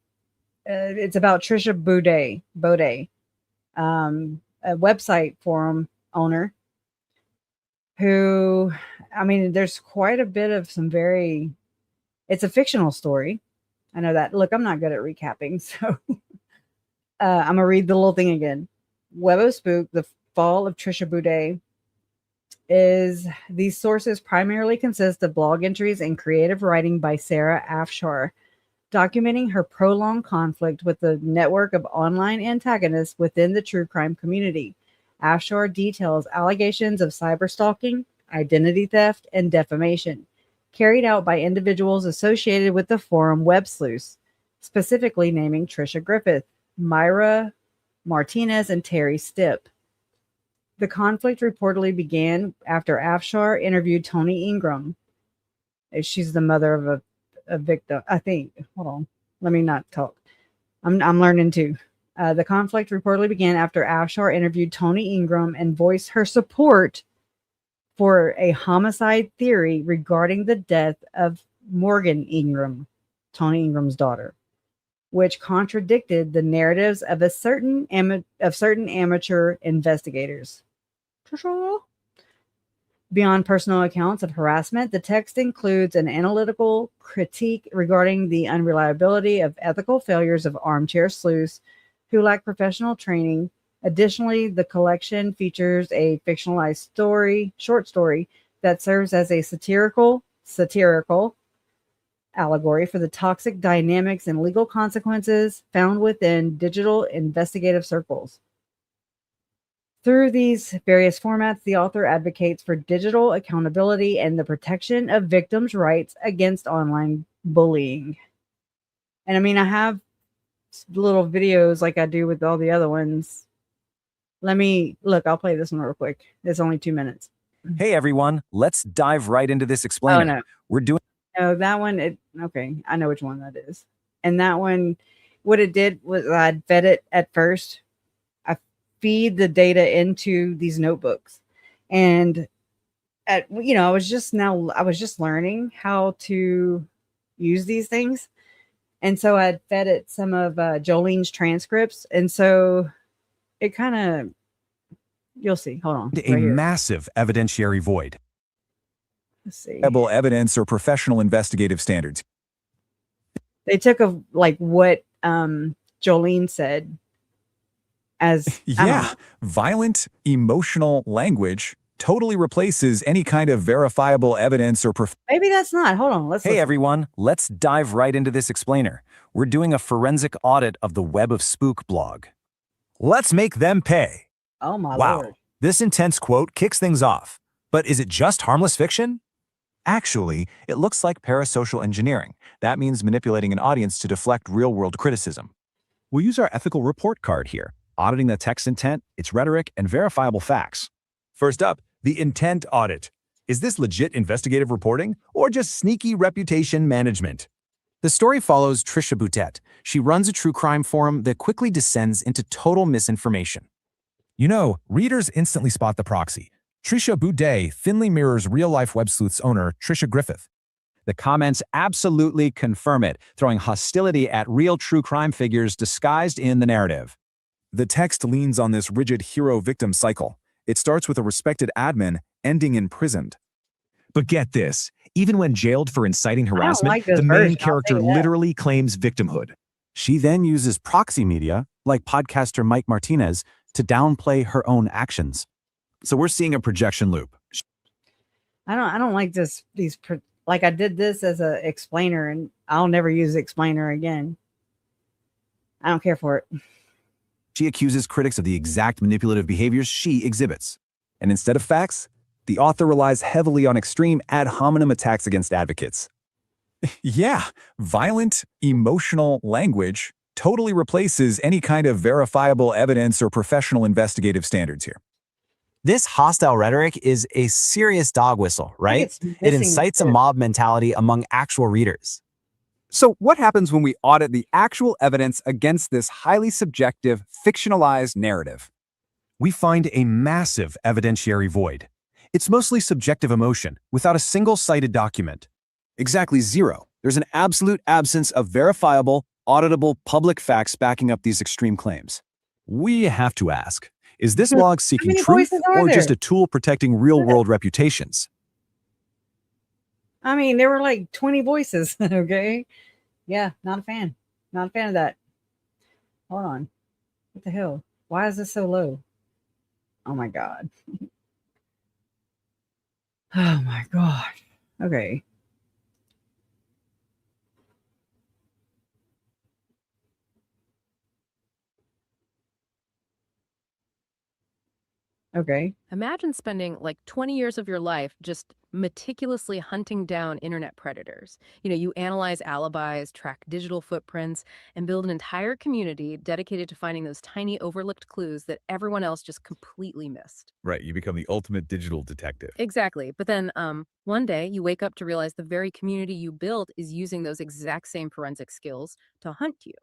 it's about Trisha Boudet, a website forum owner who, there's quite a bit of it's a fictional story. I know that. Look, I'm not good at recapping, so I'm gonna read the little thing again. Web of Spook, the fall of Trisha Boudet, is these sources primarily consist of blog entries and creative writing by Sarah Afshar, documenting her prolonged conflict with the network of online antagonists within the true crime community. Afshar details allegations of cyberstalking, identity theft, and defamation carried out by individuals associated with the forum Web Sleuths, specifically naming Trisha Griffith, Myra Martinez, and Terry Stipp. The conflict reportedly began after Afshar interviewed Tony Ingram. She's the mother of a victim, I think. Hold on. Let me not talk. I'm learning too. The conflict reportedly began after Afshar interviewed Tony Ingram and voiced her support for a homicide theory regarding the death of Morgan Ingram, Tony Ingram's daughter, which contradicted the narratives of certain amateur investigators. Beyond personal accounts of harassment, the text includes an analytical critique regarding the unreliability of ethical failures of armchair sleuths who lack professional training. Additionally, the collection features a fictionalized short story that serves as a satirical allegory for the toxic dynamics and legal consequences found within digital investigative circles. Through these various formats, the author advocates for digital accountability and the protection of victims' rights against online bullying. And I mean, I have little videos like I do with all the other ones. I'll play this one real quick. It's only 2 minutes. Hey everyone, let's dive right into this explainer. Oh, no. We're doing No, that one, okay, I know which one that is. And that one, what it did was I'd fed it at first. I feed the data into these notebooks. And I was just learning how to use these things. And so I'd fed it some of Jolene's transcripts. And so it kind of, you'll see. Hold on. a massive evidentiary void. Let's see. Reliable evidence or professional investigative standards. They took what Jolene said as Violent, emotional language totally replaces any kind of verifiable evidence or maybe that's not. Hold on. Hey listen. everyone, let's dive right into this explainer. We're doing a forensic audit of the Web of Spook blog. Let's make them pay. Oh my Wow, Lord. this intense quote kicks things off. But is it just harmless fiction? Actually, it looks like parasocial engineering. That means manipulating an audience to deflect real-world criticism. We'll use our ethical report card here, auditing the text intent, its rhetoric, and verifiable facts. First up, the intent audit. Is this legit investigative reporting or just sneaky reputation management? The story follows Trisha Boutet. She runs a true crime forum that quickly descends into total misinformation. You know, readers instantly spot the proxy. Trisha Boutet thinly mirrors real-life Web Sleuths owner Trisha Griffith. The comments absolutely confirm it, throwing hostility at real true crime figures disguised in the narrative. The text leans on this rigid hero-victim cycle. It starts with a respected admin, ending imprisoned. But get this, even when jailed for inciting harassment, like this the main version, I'll character say that. literally claims victimhood. She then uses proxy media, like podcaster Mike Martinez, to downplay her own actions. So we're seeing a projection loop. I don't like I did this as a explainer and I'll never use explainer again. I don't care for it. She accuses critics of the exact manipulative behaviors she exhibits. And instead of facts, the author relies heavily on extreme ad hominem attacks against advocates. Yeah, violent, emotional language totally replaces any kind of verifiable evidence or professional investigative standards here. This hostile rhetoric is a serious dog whistle, right? it's It missing incites a the- mob mentality among actual readers. So what happens when we audit the actual evidence against this highly subjective, fictionalized narrative? We find a massive evidentiary void. It's mostly subjective emotion, without a single cited document. Exactly zero. There's an absolute absence of verifiable, auditable public facts backing up these extreme claims. We have to ask, is this blog seeking many truth voices are or just there? a tool protecting real-world reputations? I mean, there were like 20 voices. Okay. Yeah. Not a fan. Not a fan of that. Hold on. What the hell? Why is this so low? Oh my God. Oh my gosh. Okay. Okay. Imagine spending like 20 years of your life just meticulously hunting down internet predators. You analyze alibis, track digital footprints, and build an entire community dedicated to finding those tiny overlooked clues that everyone else just completely missed. Right, you become the ultimate digital detective. Exactly. But then one day you wake up to realize the very community you built is using those exact same forensic skills to hunt you.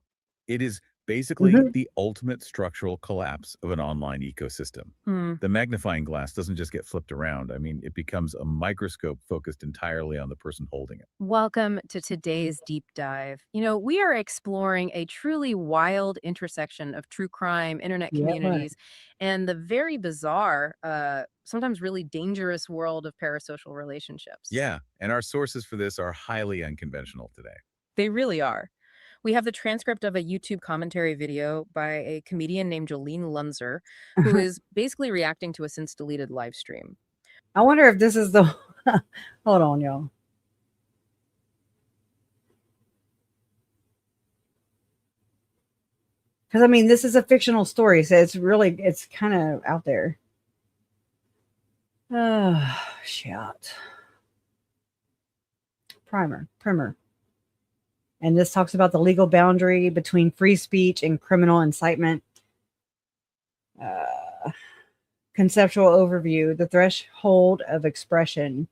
It is basically the ultimate structural collapse of an online ecosystem. The magnifying glass doesn't just get flipped around. I mean, it becomes a microscope focused entirely on the person holding it. Welcome to today's deep dive. We are exploring a truly wild intersection of true crime, internet Yeah, right. communities, and the very bizarre, sometimes really dangerous world of parasocial relationships. Yeah, and our sources for this are highly unconventional today. They really are. We have the transcript of a YouTube commentary video by a comedian named Jolene Lunzer, who is basically reacting to a since deleted live stream. I wonder if this is the. Hold on, y'all. Because, I mean, this is a fictional story, so it's kind of out there. Oh, shit. Primer. And this talks about the legal boundary between free speech and criminal incitement. Conceptual overview, the threshold of expression.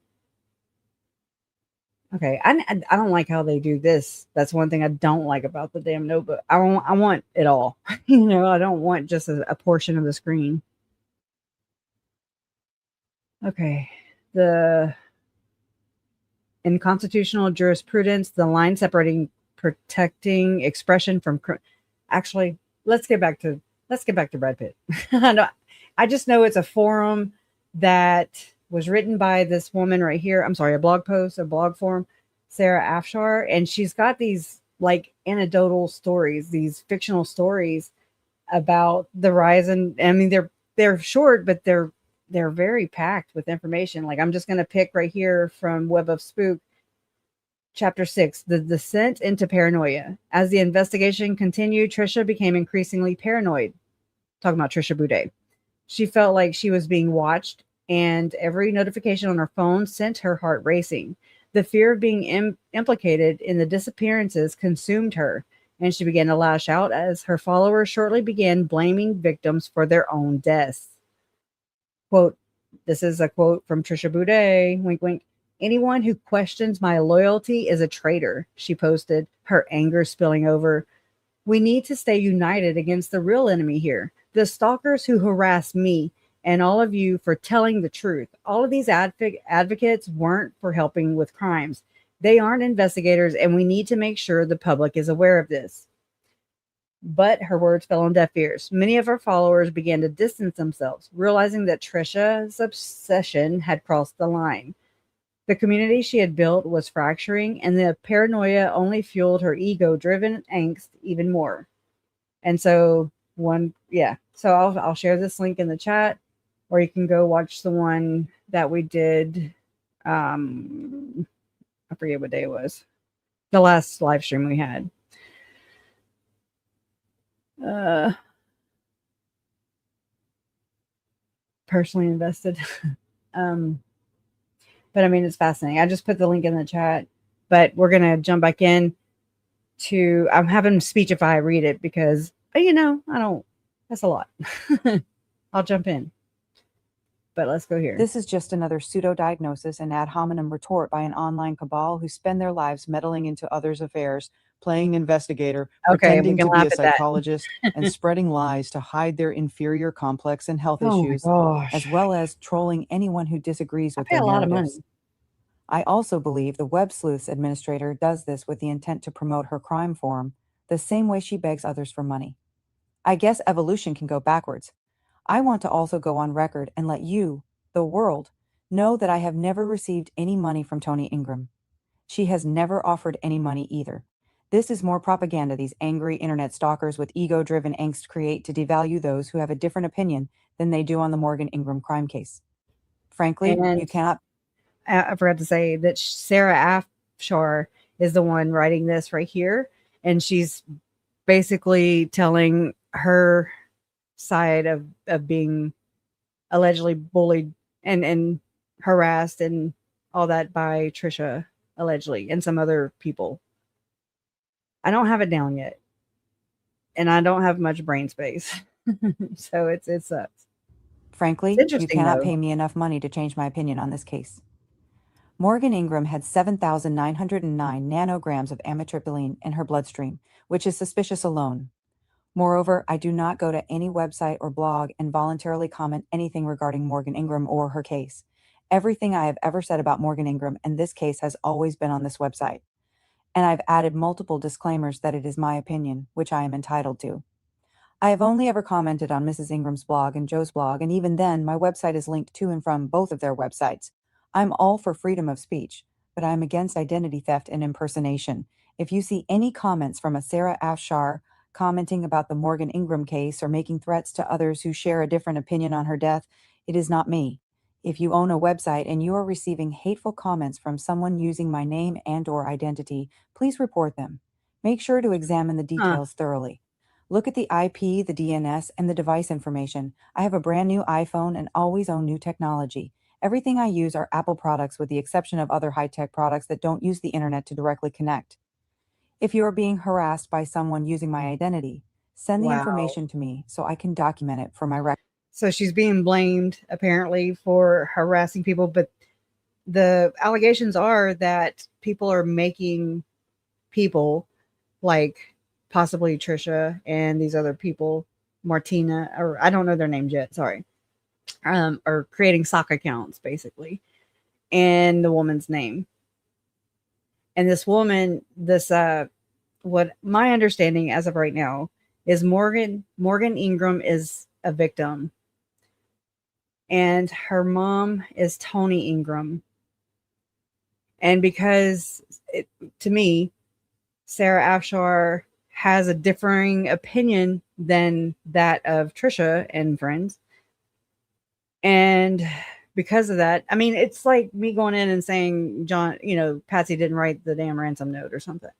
Okay, I don't like how they do this. That's one thing I don't like about the damn notebook. I want it all. I don't want just a portion of the screen. Okay, in constitutional jurisprudence, the line separating protecting expression from actually, let's get back to Brad Pitt. I just know it's a forum that was written by this woman right here. I'm sorry, a blog forum, Sarah Afshar, and she's got these like anecdotal stories, these fictional stories about the rise. And I mean, they're short, but they're very packed with information. Like, I'm just going to pick right here from Web of Spook, Chapter 6, The Descent into Paranoia. As the investigation continued, Trisha became increasingly paranoid. Talking about Trisha Boudet. She felt like she was being watched, and every notification on her phone sent her heart racing. The fear of being implicated in the disappearances consumed her, and she began to lash out as her followers shortly began blaming victims for their own deaths. Quote, this is a quote from Trisha Boudet, wink, wink. Anyone who questions my loyalty is a traitor, she posted, her anger spilling over. We need to stay united against the real enemy here. The stalkers who harass me and all of you for telling the truth. All of these advocates weren't for helping with crimes. They aren't investigators, and we need to make sure the public is aware of this. But her words fell on deaf ears. Many of her followers began to distance themselves, realizing that Trisha's obsession had crossed the line. The community she had built was fracturing, and the paranoia only fueled her ego-driven angst even more. And so so I'll share this link in the chat, or you can go watch the one that we did. I forget what day it was. The last live stream we had. Personally invested. But I mean, it's fascinating. I just put the link in the chat, but we're going to jump back in to, I'm having speechify read it because, that's a lot. I'll jump in, but let's go here. This is just another pseudo-diagnosis and ad hominem retort by an online cabal who spend their lives meddling into others' affairs, playing investigator, Okay, pretending we can to be laugh a at that. psychologist, and spreading lies to hide their inferior complex and health Oh my issues, gosh. as well as trolling anyone who disagrees I with pay their a lot of narratives. money. I also believe the Web Sleuths administrator does this with the intent to promote her crime forum, the same way she begs others for money. I guess evolution can go backwards. I want to also go on record and let you, the world, know that I have never received any money from Tony Ingram. She has never offered any money either. This is more propaganda these angry internet stalkers with ego-driven angst create to devalue those who have a different opinion than they do on the Morgan Ingram crime case. Frankly, And you cannot I forgot to say that Sarah Afshar is the one writing this right here. And she's basically telling her side of being allegedly bullied and harassed and all that by Trisha, allegedly, and some other people. I don't have it down yet. And I don't have much brain space. So it sucks. Frankly, It's you interesting, cannot though. pay me enough money to change my opinion on this case. Morgan Ingram had 7,909 nanograms of amitriptyline in her bloodstream, which is suspicious alone. Moreover, I do not go to any website or blog and voluntarily comment anything regarding Morgan Ingram or her case. Everything I have ever said about Morgan Ingram and this case has always been on this website. And I've added multiple disclaimers that it is my opinion, which I am entitled to. I have only ever commented on Mrs. Ingram's blog and Joe's blog, and even then, my website is linked to and from both of their websites. I'm all for freedom of speech, but I'm against identity theft and impersonation. If you see any comments from a Sarah Afshar commenting about the Morgan Ingram case or making threats to others who share a different opinion on her death, it is not me. If you own a website and you are receiving hateful comments from someone using my name and/or identity, please report them. Make sure to examine the details thoroughly. Look at the IP, the DNS, and the device information. I have a brand new iPhone and always own new technology. Everything I use are Apple products with the exception of other high-tech products that don't use the internet to directly connect. If you are being harassed by someone using my identity, send the information to me so I can document it for my record. So she's being blamed apparently for harassing people, but the allegations are that people are making people like possibly Trisha and these other people, Martina, or I don't know their names yet, sorry, are creating sock accounts basically, and the woman's name. And this woman, what my understanding as of right now is Morgan Ingram is a victim. And her mom is Tony Ingram. And because to me, Sarah Afshar has a differing opinion than that of Trisha and friends. And because of that, I mean, it's like me going in and saying, John, Patsy didn't write the damn ransom note or something.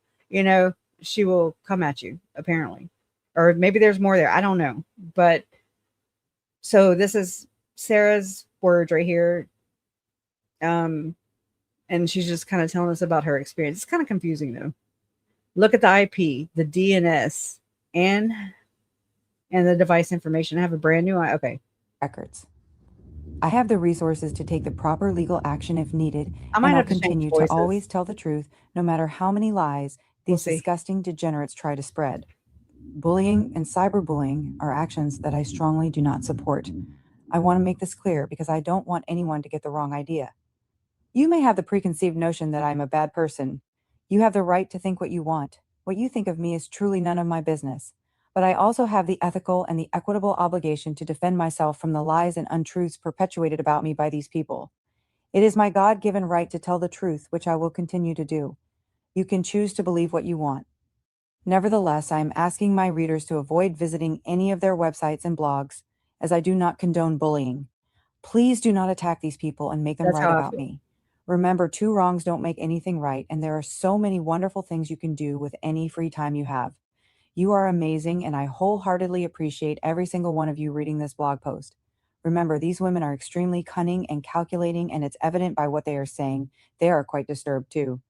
She will come at you, apparently. Or maybe there's more there. I don't know. But so this is Sarah's words right here. And she's just kind of telling us about her experience. It's kind of confusing, though. Look at the IP, the DNS, and the device information. I have a brand new records. I have the resources to take the proper legal action if needed, I might and I'll have to change continue to voices. always tell the truth, no matter how many lies these We'll see. disgusting degenerates try to spread. Bullying and cyberbullying are actions that I strongly do not support. I want to make this clear because I don't want anyone to get the wrong idea. You may have the preconceived notion that I'm a bad person. You have the right to think what you want. What you think of me is truly none of my business. But I also have the ethical and the equitable obligation to defend myself from the lies and untruths perpetuated about me by these people. It is my God-given right to tell the truth, which I will continue to do. You can choose to believe what you want. Nevertheless, I am asking my readers to avoid visiting any of their websites and blogs, as I do not condone bullying. Please do not attack these people and make them That's write how I about feel. me. Remember, 2 wrongs don't make anything right, and there are so many wonderful things you can do with any free time you have. You are amazing, and I wholeheartedly appreciate every single one of you reading this blog post. Remember, these women are extremely cunning and calculating, and it's evident by what they are saying. They are quite disturbed, too.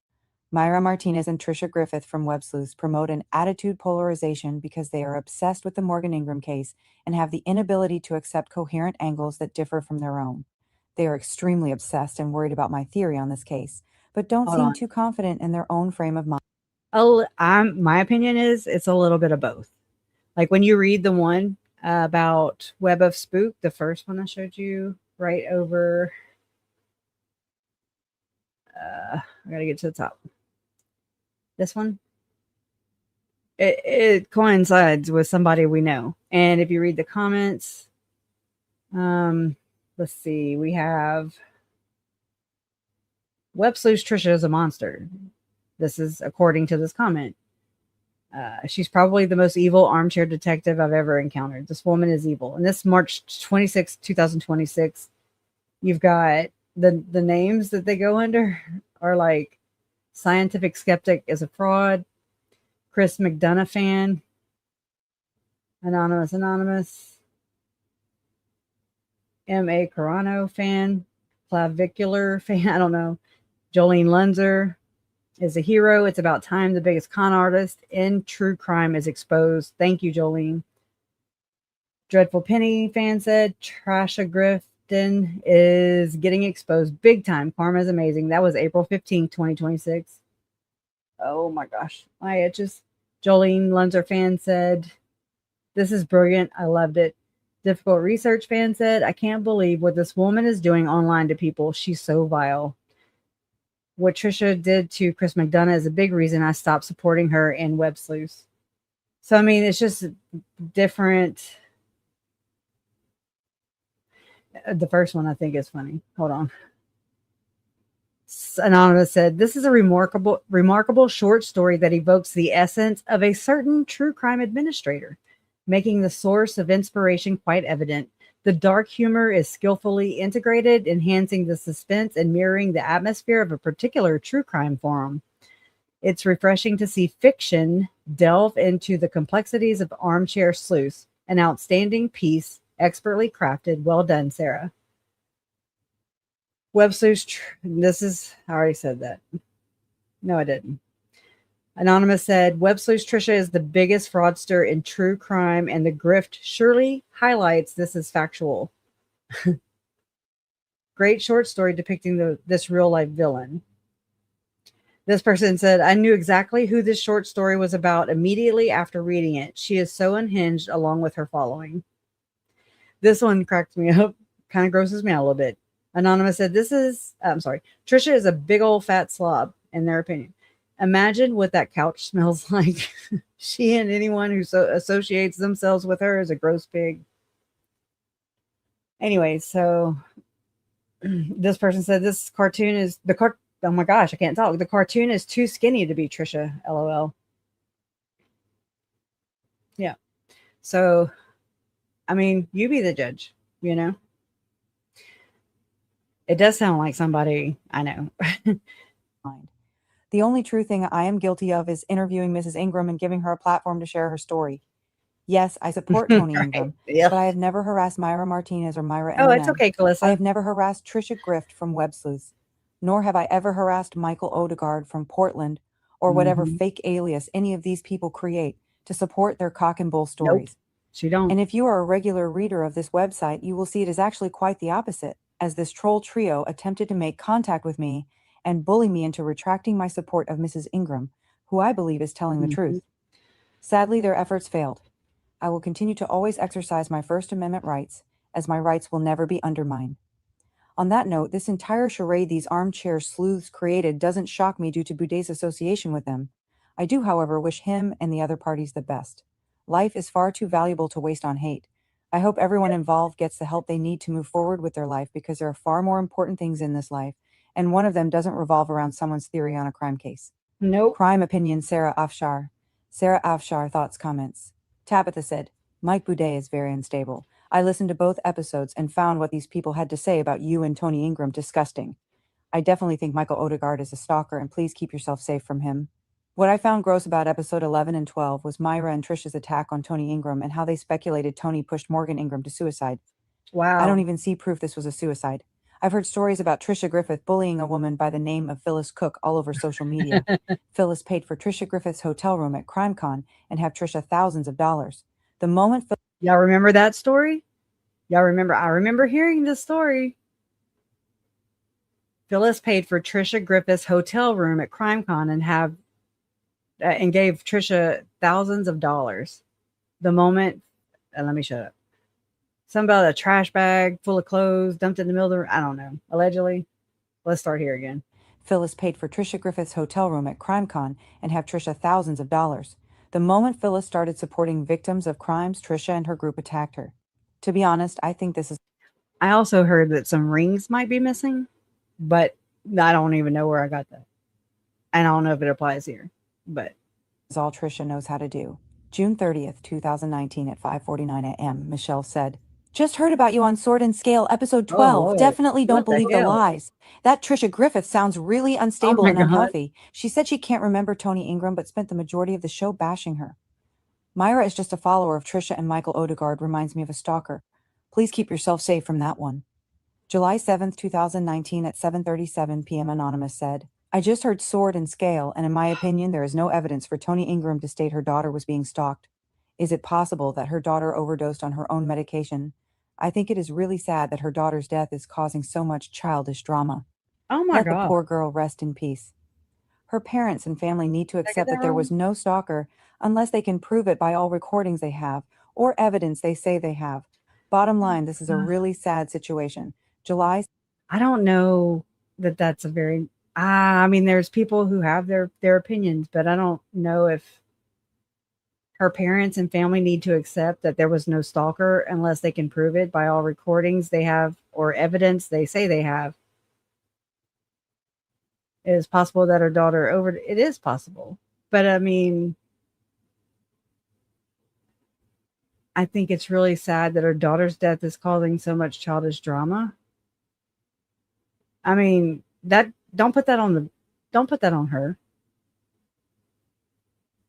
Myra Martinez and Tricia Griffith from WebSleuths promote an attitude polarization because they are obsessed with the Morgan Ingram case and have the inability to accept coherent angles that differ from their own. They are extremely obsessed and worried about my theory on this case, but don't Hold seem on. too confident in their own frame of mind. My opinion is it's a little bit of both. Like when you read the one about Web of Spook, the first one I showed you right over. I gotta get to the top. This one. It coincides with somebody we know. And if you read the comments, let's see, we have WebSleuths Trisha is a monster. This is according to this comment. She's probably the most evil armchair detective I've ever encountered. This woman is evil. And this March 26, 2026, you've got the names that they go under are like Scientific Skeptic is a fraud, Chris McDonough fan, Anonymous, M.A. Carano fan, Clavicular fan, I don't know, Jolene Lunzer is a hero. It's about time the biggest con artist in true crime is exposed. Thank you, Jolene. Dreadful Penny fan said, Trasha Grifton is getting exposed big time. Karma is amazing. That was April 15th, 2026. Oh my gosh, my itches. Jolene Lunzer fan said, this is brilliant. I loved it. Difficult Research fan said, I can't believe what this woman is doing online to people. She's so vile. What Trisha did to Chris McDonough is a big reason I stopped supporting her in web sleuths. So, I mean, it's just different. The first one I think is funny. Hold on. Anonymous said, this is a remarkable short story that evokes the essence of a certain true crime administrator, making the source of inspiration quite evident. The dark humor is skillfully integrated, enhancing the suspense and mirroring the atmosphere of a particular true crime forum. It's refreshing to see fiction delve into the complexities of armchair sleuths. An outstanding piece, expertly crafted. Well done, Sarah. Web sleuths, I already said that. No, I didn't. Anonymous said, Web sleuths Trisha is the biggest fraudster in true crime, and the grift surely highlights this as factual. Great short story depicting this real-life villain. This person said, I knew exactly who this short story was about immediately after reading it. She is so unhinged along with her following. This one cracked me up, kind of grosses me out a little bit. Anonymous said, Trisha is a big old fat slob, in their opinion. Imagine what that couch smells like. She and anyone who associates themselves with her is a gross pig. Anyway, so this person said this cartoon is oh my gosh, I can't talk. The cartoon is too skinny to be Trisha, LOL. Yeah. So, I mean, you be the judge, you know? It does sound like somebody I know. The only true thing I am guilty of is interviewing Mrs. Ingram and giving her a platform to share her story. Yes, I support Tony Ingram, but I have never harassed Myra Martinez or Myra M&M. Oh, it's okay, Calissa. I have never harassed Trisha Grift from Web Sleuths, nor have I ever harassed Michael Odegaard from Portland or whatever fake alias any of these people create to support their cock and bull stories. Nope, she don't. And if you are a regular reader of this website, you will see it is actually quite the opposite, as this troll trio attempted to make contact with me and bully me into retracting my support of Mrs. Ingram, who I believe is telling the truth. Sadly, their efforts failed. I will continue to always exercise my First Amendment rights, as my rights will never be undermined. On that note, this entire charade these armchair sleuths created doesn't shock me due to Boudet's association with them. I do, however, wish him and the other parties the best. Life is far too valuable to waste on hate. I hope everyone involved gets the help they need to move forward with their life, because there are far more important things in this life, and one of them doesn't revolve around someone's theory on a crime case. Nope. Crime opinion, Sarah Afshar. Sarah Afshar thoughts, comments. Tabitha said, Mike Boudet is very unstable. I listened to both episodes and found what these people had to say about you and Tony Ingram disgusting. I definitely think Michael Odegaard is a stalker, and please keep yourself safe from him. What I found gross about episode 11 and 12 was Myra and Trisha's attack on Tony Ingram and how they speculated Tony pushed Morgan Ingram to suicide. Wow. I don't even see proof this was a suicide. I've heard stories about Trisha Griffith bullying a woman by the name of Phyllis Cook all over social media. Phyllis paid for Trisha Griffith's hotel room at CrimeCon and have Trisha thousands of dollars. The moment y'all remember that story? Y'all remember? I remember hearing this story. Phyllis paid for Trisha Griffith's hotel room at CrimeCon and gave Trisha thousands of dollars. The moment, let me shut up. Something about a trash bag full of clothes dumped in the middle of the room. I don't know. Allegedly. Let's start here again. Phyllis paid for Trisha Griffith's hotel room at CrimeCon and have Trisha thousands of dollars. The moment Phyllis started supporting victims of crimes, Trisha and her group attacked her. To be honest, I think this is... I also heard that some rings might be missing, but I don't even know where I got that. And I don't know if it applies here, but... is all Trisha knows how to do. June 30th, 2019 at 5:49 a.m., Michelle said, Just heard about you on Sword and Scale, episode 12. Lord. Definitely don't What the believe the hell? lies. That Trisha Griffith sounds really Oh unstable my and God. unhealthy. She said she can't remember Tony Ingram, but spent the majority of the show bashing her. Myra is just a follower of Trisha, and Michael Odegaard reminds me of a stalker. Please keep yourself safe from that one. July 7th, 2019 at 7:37 p.m. Anonymous said, I just heard Sword and Scale, and in my opinion, there is no evidence for Tony Ingram to state her daughter was being stalked. Is it possible that her daughter overdosed on her own medication? I think it is really sad that her daughter's death is causing so much childish drama. Oh my Let God. the poor girl rest in peace. Her parents and family need to Did I get accept that that there wrong? was no stalker unless they can prove it by all recordings they have or evidence they say they have. Bottom line, this is a really sad situation. July. I don't know that that's a very. I mean, there's people who have their opinions, but I don't know if her parents and family need to accept that there was no stalker unless they can prove it by all recordings they have or evidence they say they have. It is possible that her daughter it is possible. But I mean, I think it's really sad that her daughter's death is causing so much childish drama. I mean, don't put that on her.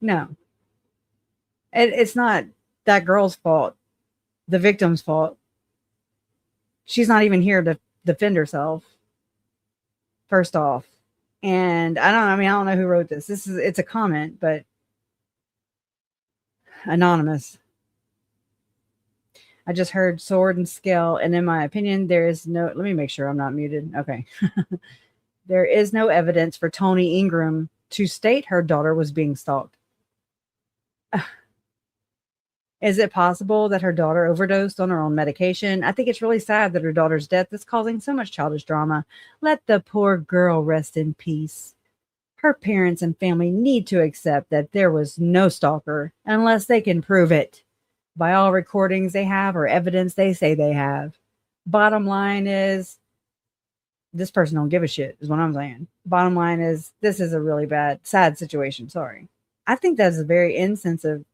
No. It's not that girl's fault, the victim's fault. She's not even here to defend herself, first off. And I don't know who wrote this. It's a comment, but anonymous. I just heard Sword and Scale, and in my opinion, there is no, let me make sure I'm not muted. Okay. There is no evidence for Tony Ingram to state her daughter was being stalked. Is it possible that her daughter overdosed on her own medication? I think it's really sad that her daughter's death is causing so much childish drama. Let the poor girl rest in peace. Her parents and family need to accept that there was no stalker unless they can prove it by all recordings they have or evidence they say they have. Bottom line is, this person don't give a shit, is what I'm saying. Bottom line is, this is a really bad, sad situation. Sorry. I think that's a very insensitive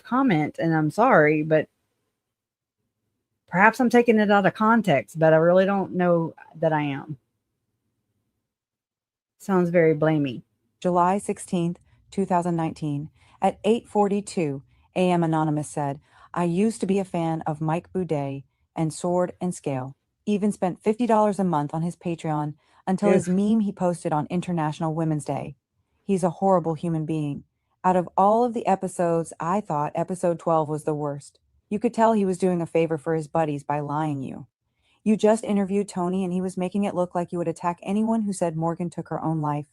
comment, and I'm sorry, but perhaps I'm taking it out of context, but I really don't know that I am. Sounds very blamey. July 16th, 2019 at 8:42 a.m. Anonymous said, I used to be a fan of Mike Boudet and Sword and Scale. Even spent $50 a month on his Patreon until his meme he posted on International Women's Day. He's a horrible human being. Out of all of the episodes, I thought episode 12 was the worst. You could tell he was doing a favor for his buddies by lying you. You just interviewed Tony and he was making it look like you would attack anyone who said Morgan took her own life.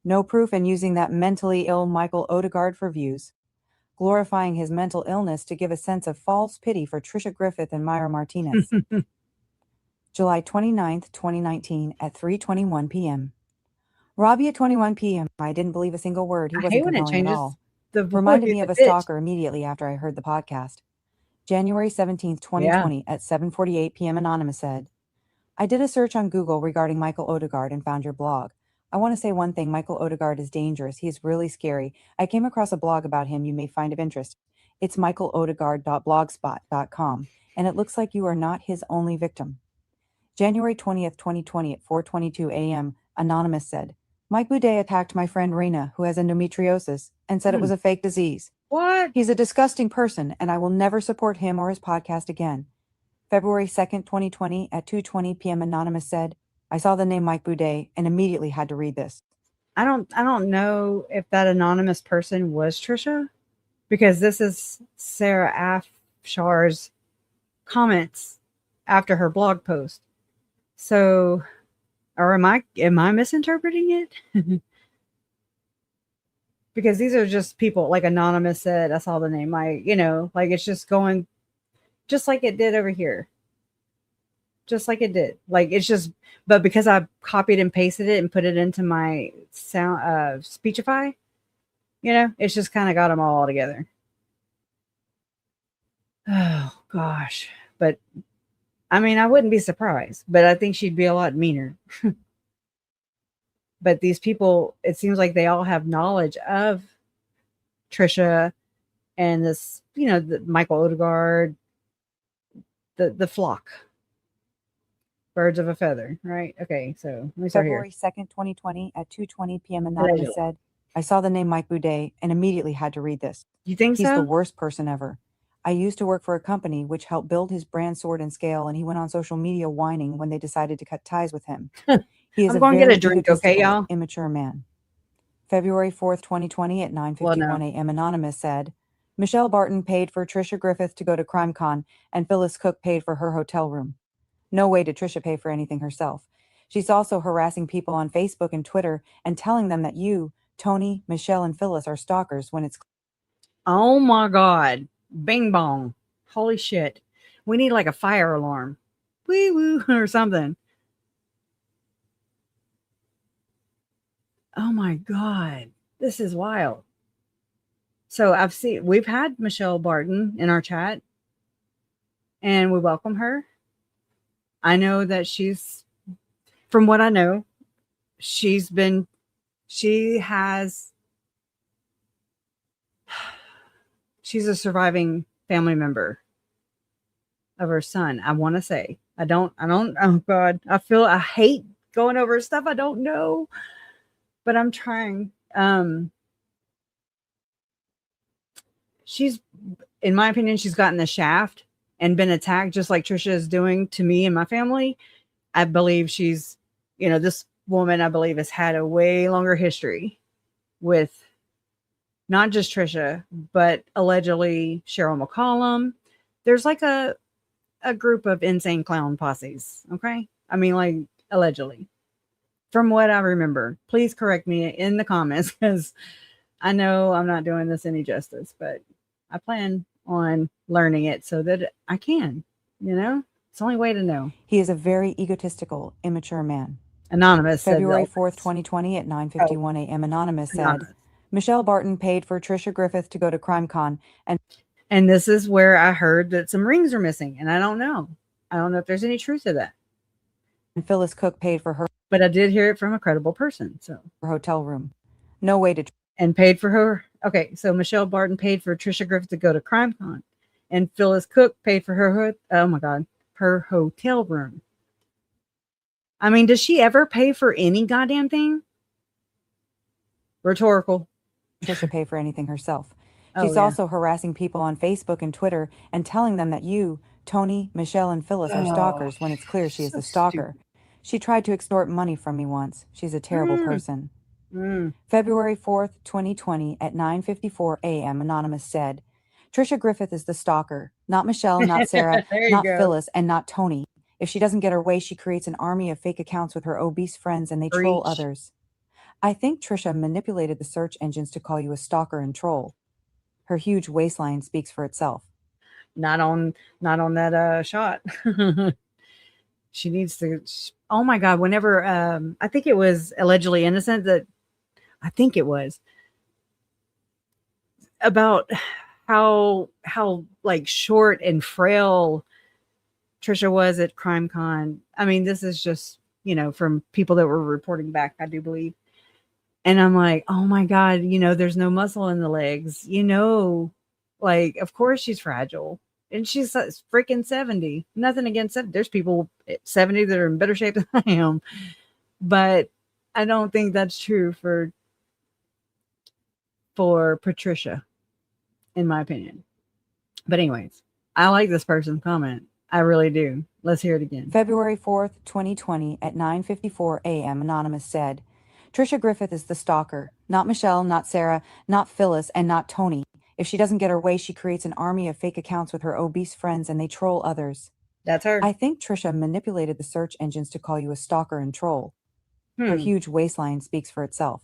No proof, and using that mentally ill Michael Odegaard for views. Glorifying his mental illness to give a sense of false pity for Trisha Griffith and Myra Martinez. July 29th, 2019 at 3:21 p.m. Robbie at 21 p.m. I didn't believe a single word. He wasn't compelling at all. Reminded me of a stalker immediately after I heard the podcast. January 17th, 2020 at 7:48 p.m. Anonymous said, I did a search on Google regarding Michael Odegaard and found your blog. I want to say one thing, Michael Odegaard is dangerous. He is really scary. I came across a blog about him you may find of interest. It's michaelodegaard.blogspot.com, and it looks like you are not his only victim. January 20th, 2020 at 4:22 a.m., Anonymous said, Mike Boudet attacked my friend Rena, who has endometriosis, and said it was a fake disease. What? He's a disgusting person, and I will never support him or his podcast again. February 2nd, 2020 at 2:20 p.m. Anonymous said, I saw the name Mike Boudet and immediately had to read this. I don't know if that anonymous person was Trisha, because this is Sarah Afshar's comments after her blog post. So, or am I misinterpreting it? Because these are just people, like Anonymous said, I saw the name, like it's just going just like it did over here. Just like it did. Like it's just, but because I copied and pasted it and put it into my sound Speechify, it's just kind of got them all together. Oh gosh. But I mean, I wouldn't be surprised, but I think she'd be a lot meaner. But these people, it seems like they all have knowledge of Trisha and this, the Michael Odegaard, the flock. Birds of a feather, right? Okay, so let me start February here. 2nd, 2020 at 2:20 p.m. Anonymous said, I saw the name Mike Boudet and immediately had to read this. You think He's the so? worst person ever. I used to work for a company which helped build his brand Sword and Scale, and he went on social media whining when they decided to cut ties with him. He is I'm a going to get very a drink, okay, egotistical, y'all? immature man. February 4th, 2020 at 9:51 a.m. Anonymous said, Michelle Barton paid for Trisha Griffith to go to CrimeCon, and Phyllis Cook paid for her hotel room. No way did Trisha pay for anything herself. She's also harassing people on Facebook and Twitter and telling them that you, Tony, Michelle, and Phyllis are stalkers when it's... Oh my God. Bing bong. Holy shit. We need like a fire alarm. Wee woo or something. Oh my God. This is wild. So we've had Michelle Barton in our chat and we welcome her. I know that from what I know, she's a surviving family member of her son. I want to say, oh God, I hate going over stuff I don't know, but I'm trying. In my opinion, she's gotten the shaft and been attacked just like Trisha is doing to me and my family. I believe this woman, I believe, has had a way longer history with not just Trisha, but allegedly Cheryl McCollum. There's like a group of insane clown posses. Okay. I mean, like, allegedly, from what I remember. Please correct me in the comments because I know I'm not doing this any justice, but I plan on learning it so that I can, it's the only way to know. He is a very egotistical, immature man. Anonymous February said 4th, 2020 at 9:51 a.m. Anonymous said, Michelle Barton paid for Trisha Griffith to go to CrimeCon, and this is where I heard that some rings are missing, and I don't know if there's any truth to that. And Phyllis Cook paid for her, but I did hear it from a credible person. So her hotel room. No way to... And paid for her. Okay, so Michelle Barton paid for Trisha Griffith to go to CrimeCon, and Phyllis Cook paid for her hotel room. I mean, does she ever pay for any goddamn thing? Rhetorical. Trisha pay for anything herself. She's also harassing people on Facebook and Twitter and telling them that you, Tony, Michelle, and Phyllis are stalkers when it's clear she is the stalker. She tried to extort money from me once. She's a terrible person. February 4th, 2020 at 9:54 a.m. Anonymous said, Trisha Griffith is the stalker, not Michelle, not Sarah, not Phyllis, and not Tony. If she doesn't get her way, she creates an army of fake accounts with her obese friends and they troll others. I think Trisha manipulated the search engines to call you a stalker and troll. Her huge waistline speaks for itself. Not on that shot. She needs to. Oh my God! Whenever I think it was allegedly innocent that I think it was about how like short and frail Trisha was at CrimeCon. I mean, this is just from people that were reporting back, I do believe. And I'm like, oh my God, there's no muscle in the legs, like, of course she's fragile. And she's freaking 70. Nothing against 70. There's people at 70 that are in better shape than I am. But I don't think that's true for Patricia, in my opinion. But anyways, I like this person's comment. I really do. Let's hear it again. February 4th, 2020 at 9:54 a.m. Anonymous said, Trisha Griffith is the stalker, not Michelle, not Sarah, not Phyllis, and not Tony. If she doesn't get her way, she creates an army of fake accounts with her obese friends and they troll others. That's her. I think Trisha manipulated the search engines to call you a stalker and troll. Her huge waistline speaks for itself.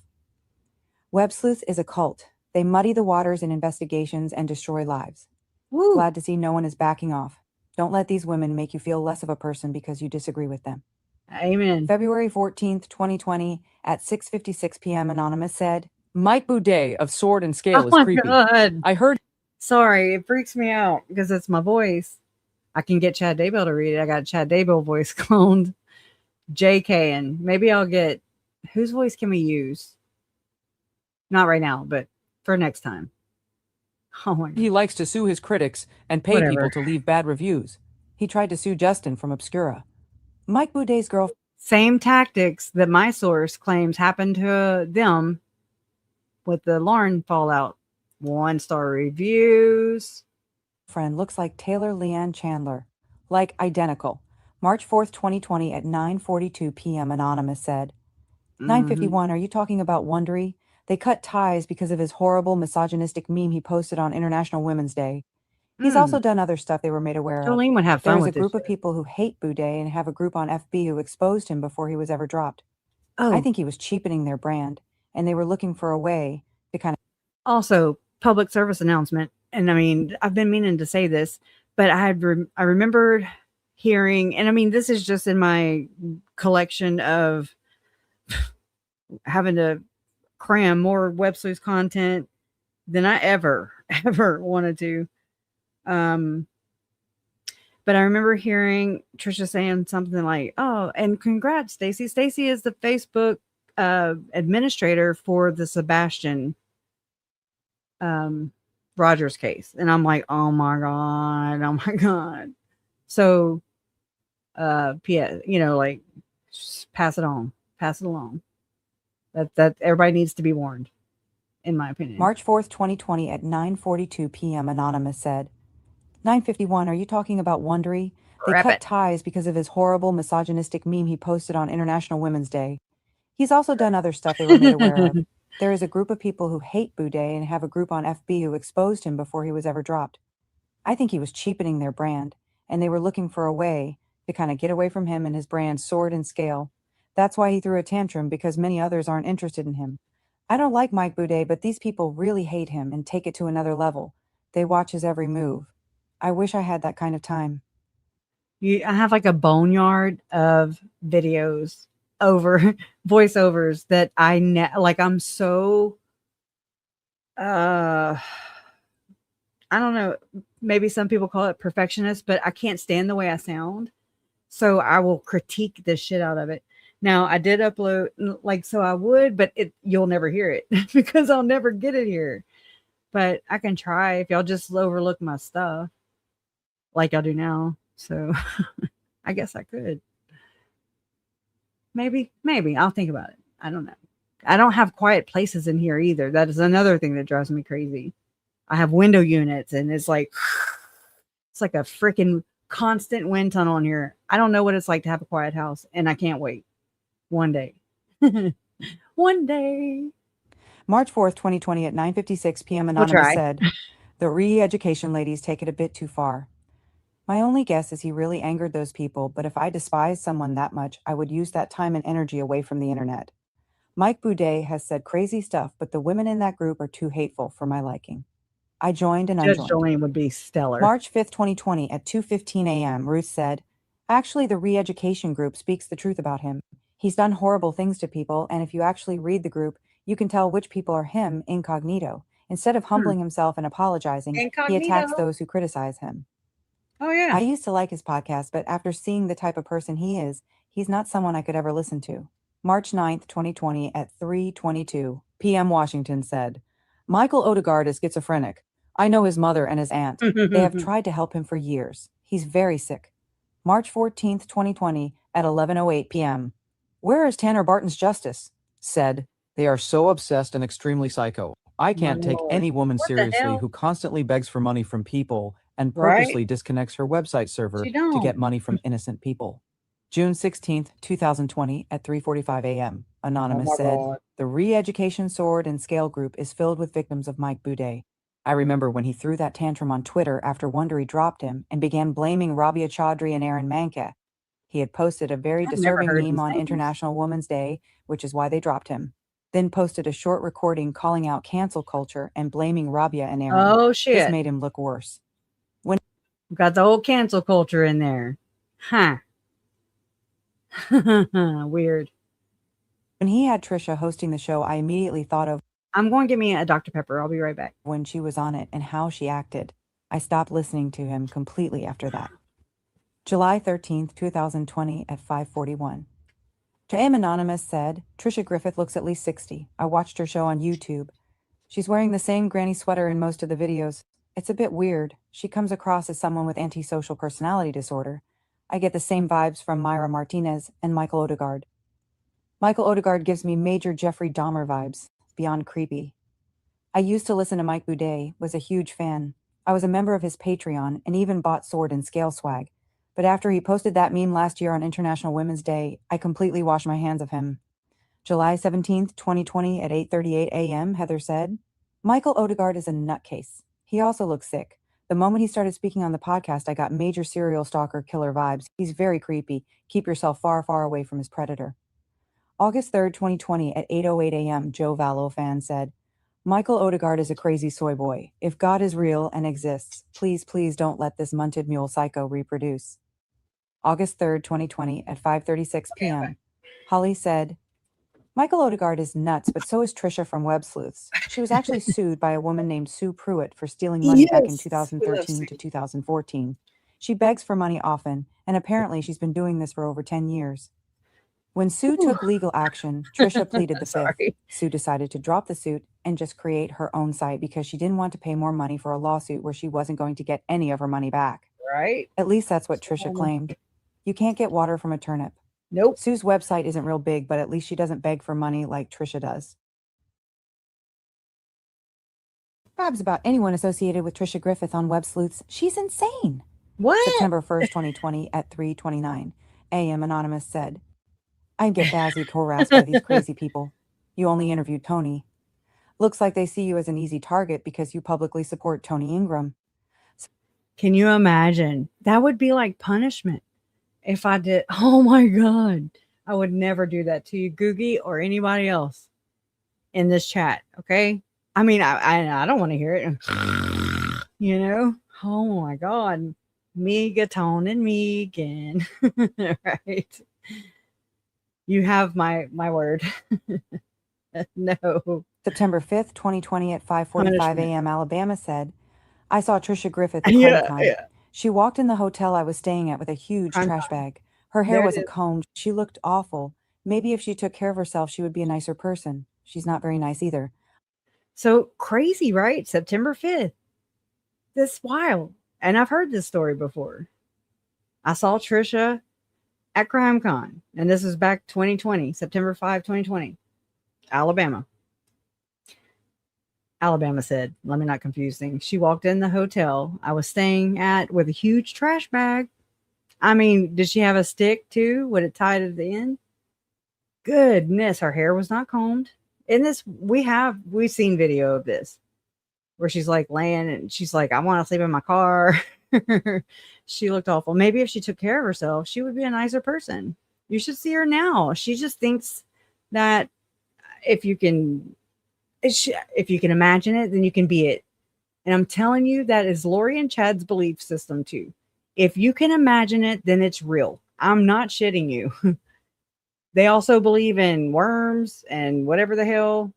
Web sleuth is a cult. They muddy the waters in investigations and destroy lives. Woo. Glad to see no one is backing off. Don't let these women make you feel less of a person because you disagree with them. Amen. February 14th, 2020 at 6:56 p.m. Anonymous said, Mike Boudet of Sword and Scale is creepy. God. I heard. Sorry, it freaks me out because it's my voice. I can get Chad Daybell to read it. I got Chad Daybell voice cloned. JK, and maybe I'll get whose voice can we use? Not right now, but for next time. Oh my God. He likes to sue his critics and pay people to leave bad reviews. He tried to sue Justin from Obscura. Mike Boudet's girlfriend. Same tactics that my source claims happened to them with the Lauren fallout. 1-star reviews. Friend looks like Taylor Leanne Chandler. Like identical. March 4th, 2020 at 9:42 p.m. Anonymous said. 9:51, are you talking about Wondery? They cut ties because of his horrible misogynistic meme he posted on International Women's Day. He's also done other stuff they were made aware of. Jolene would have fun There's with a group this of people who hate Boudet and have a group on FB who exposed him before he was ever dropped. Oh. I think he was cheapening their brand, and they were looking for a way to kind of... Also, public service announcement, and I mean, I've been meaning to say this, but I remember hearing, and I mean, this is just in my collection of having to cram more Web Sleuths content than I ever wanted to. But I remember hearing Trisha saying something like, "Oh, and congrats, Stacy. Stacy is the Facebook administrator for the Sebastian Rogers case." And I'm like, "Oh my God." So yeah, like just pass it along. That everybody needs to be warned, in my opinion. March 4th, 2020 at 9:42 p.m. Anonymous said. 9:51, are you talking about Wondery? They cut ties because of his horrible misogynistic meme he posted on International Women's Day. He's also done other stuff they were made aware of. There is a group of people who hate Boudet and have a group on FB who exposed him before he was ever dropped. I think he was cheapening their brand, and they were looking for a way to kind of get away from him and his brand Sword and Scale. That's why he threw a tantrum, because many others aren't interested in him. I don't like Mike Boudet, but these people really hate him and take it to another level. They watch his every move. I wish I had that kind of time. I have like a boneyard of videos over voiceovers that I'm so I don't know, maybe some people call it perfectionist, but I can't stand the way I sound, so I will critique the shit out of it. Now I did upload, so I would, but you'll never hear it because I'll never get it here. But I can try if y'all just overlook my stuff like y'all do now. So I guess I could. Maybe I'll think about it. I don't know. I don't have quiet places in here either. That is another thing that drives me crazy. I have window units, and it's like a freaking constant wind tunnel in here. I don't know what it's like to have a quiet house, and I can't wait. One day. One day. March 4th, 2020 at 9:56 p.m. Anonymous said, the re-education ladies take it a bit too far. My only guess is he really angered those people, but if I despise someone that much, I would use that time and energy away from the internet. Mike Boudet has said crazy stuff, but the women in that group are too hateful for my liking. I joined and unjoined. Judge Jolene would be stellar. March 5th, 2020 at 2:15 a.m., Ruth said, actually, the re-education group speaks the truth about him. He's done horrible things to people, and if you actually read the group, you can tell which people are him incognito. Instead of humbling himself and apologizing, he attacks those who criticize him. Oh, yeah. I used to like his podcast, but after seeing the type of person he is, he's not someone I could ever listen to. March 9th, 2020 at 3:22 p.m. Washington said, Michael Odegaard is schizophrenic. I know his mother and his aunt. They have tried to help him for years. He's very sick. March 14th, 2020 at 11:08 p.m. Where is Tanner Barton's justice? Said, they are so obsessed and extremely psycho. I can't take any woman seriously who constantly begs for money from people and purposely disconnects her website server to get money from innocent people. June 16th, 2020 at 3:45 a.m. Anonymous said, the Re-Education Sword and Scale group is filled with victims of Mike Boudet. I remember when he threw that tantrum on Twitter after Wondery dropped him and began blaming Rabia Chaudhry and Aaron Manka. He had posted a very disturbing meme on International Women's Day, which is why they dropped him. Then posted a short recording calling out cancel culture and blaming Rabia and Aaron. Oh, shit. This made him look worse. We've got the whole cancel culture in there. Huh. Weird. When he had Trisha hosting the show, I immediately thought of, I'm going to get me a Dr. Pepper. I'll be right back. When she was on it and how she acted. I stopped listening to him completely after that. July 13th, 2020 at 5:41. J.M. Anonymous said, Trisha Griffith looks at least 60. I watched her show on YouTube. She's wearing the same granny sweater in most of the videos. It's a bit weird. She comes across as someone with antisocial personality disorder. I get the same vibes from Myra Martinez and Michael Odegaard. Michael Odegaard gives me major Jeffrey Dahmer vibes, beyond creepy. I used to listen to Mike Boudet, was a huge fan. I was a member of his Patreon and even bought sword and scale swag. But after he posted that meme last year on International Women's Day, I completely washed my hands of him. July 17th, 2020 at 8:38 a.m., Heather said, Michael Odegaard is a nutcase. He also looks sick. The moment he started speaking on the podcast, I got major serial stalker killer vibes. He's very creepy. Keep yourself far, far away from his predator. August 3rd, 2020 at 8:08 a.m., Joe Vallow fan said, Michael Odegaard is a crazy soy boy. If God is real and exists, please, please don't let this munted mule psycho reproduce. August 3rd, 2020 at 5:36 p.m., Holly said, Michael Odegaard is nuts, but so is Trisha from Web Sleuths. She was actually sued by a woman named Sue Pruitt for stealing money back in 2013 to 2014. She begs for money often, and apparently she's been doing this for over 10 years. When Sue took legal action, Trisha pleaded the fifth. Sue decided to drop the suit and just create her own site because she didn't want to pay more money for a lawsuit where she wasn't going to get any of her money back. Right? At least that's what Trisha claimed. You can't get water from a turnip. Nope. Sue's website isn't real big, but at least she doesn't beg for money like Trisha does. Vibes about anyone associated with Trisha Griffith on Web Sleuths. She's insane. What? September 1st, 2020 at 3:29 a.m. Anonymous said, I get badly harassed by these crazy people. You only interviewed Tony. Looks like they see you as an easy target because you publicly support Tony Ingram. Can you imagine? That would be like punishment. If I did, oh my God, I would never do that to you, Googie, or anybody else in this chat. Okay. I mean, I don't want to hear it. You know, oh my God, Megatone and Megan. Right. You have my word. No. September 5th, 2020 at 5:45 a.m. Alabama said, I saw Trisha Griffith at Yeah, Comic-Con. yeah. She walked in the hotel I was staying at with a huge trash bag. Her hair wasn't combed. She looked awful. Maybe if she took care of herself, she would be a nicer person. She's not very nice either. So crazy, right? September 5th. This wild. And I've heard this story before. I saw Trisha at CrimeCon, and this is back 2020, September 5, 2020, Alabama. Alabama said, let me not confuse things. She walked in the hotel I was staying at with a huge trash bag. I mean, did she have a stick too? Would it tie to the end? Goodness, her hair was not combed. In this, we've seen video of this where she's like laying and she's like, I want to sleep in my car. She looked awful. Maybe if she took care of herself, she would be a nicer person. You should see her now. She just thinks that if you can imagine it, then you can be it. And I'm telling you, that is Lori and Chad's belief system too. If you can imagine it, then it's real. I'm not shitting you. They also believe in worms and whatever the hell,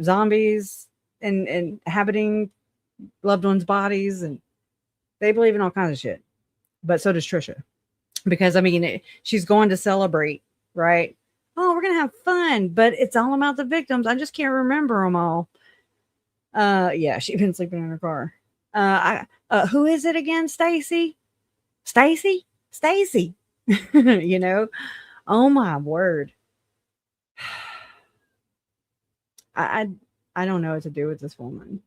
zombies and inhabiting loved ones' bodies. And they believe in all kinds of shit. But so does Trisha. Because, I mean, she's going to celebrate, right? Oh, we're going to have fun, but it's all about the victims. I just can't remember them all. Yeah, she's been sleeping in her car. Who is it again? Stacy? You know? Oh my word. I don't know what to do with this woman.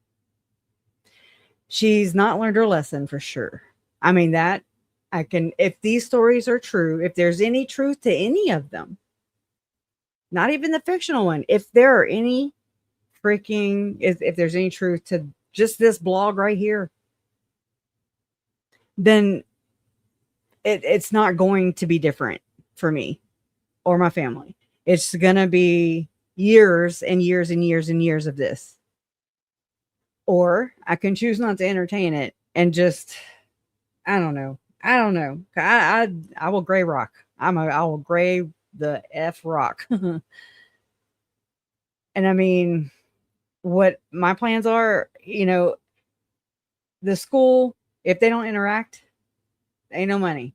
She's not learned her lesson for sure. I mean, that I can, if these stories are true, if there's any truth to any of them, not even the fictional one, if there are any freaking, if there's any truth to just this blog right here, then it's not going to be different for me or my family. It's going to be years and years and years and years of this. Or I can choose not to entertain it and just, I don't know. I will gray rock. I will gray the F rock. And I mean, what my plans are, you know, the school, if they don't interact, ain't no money.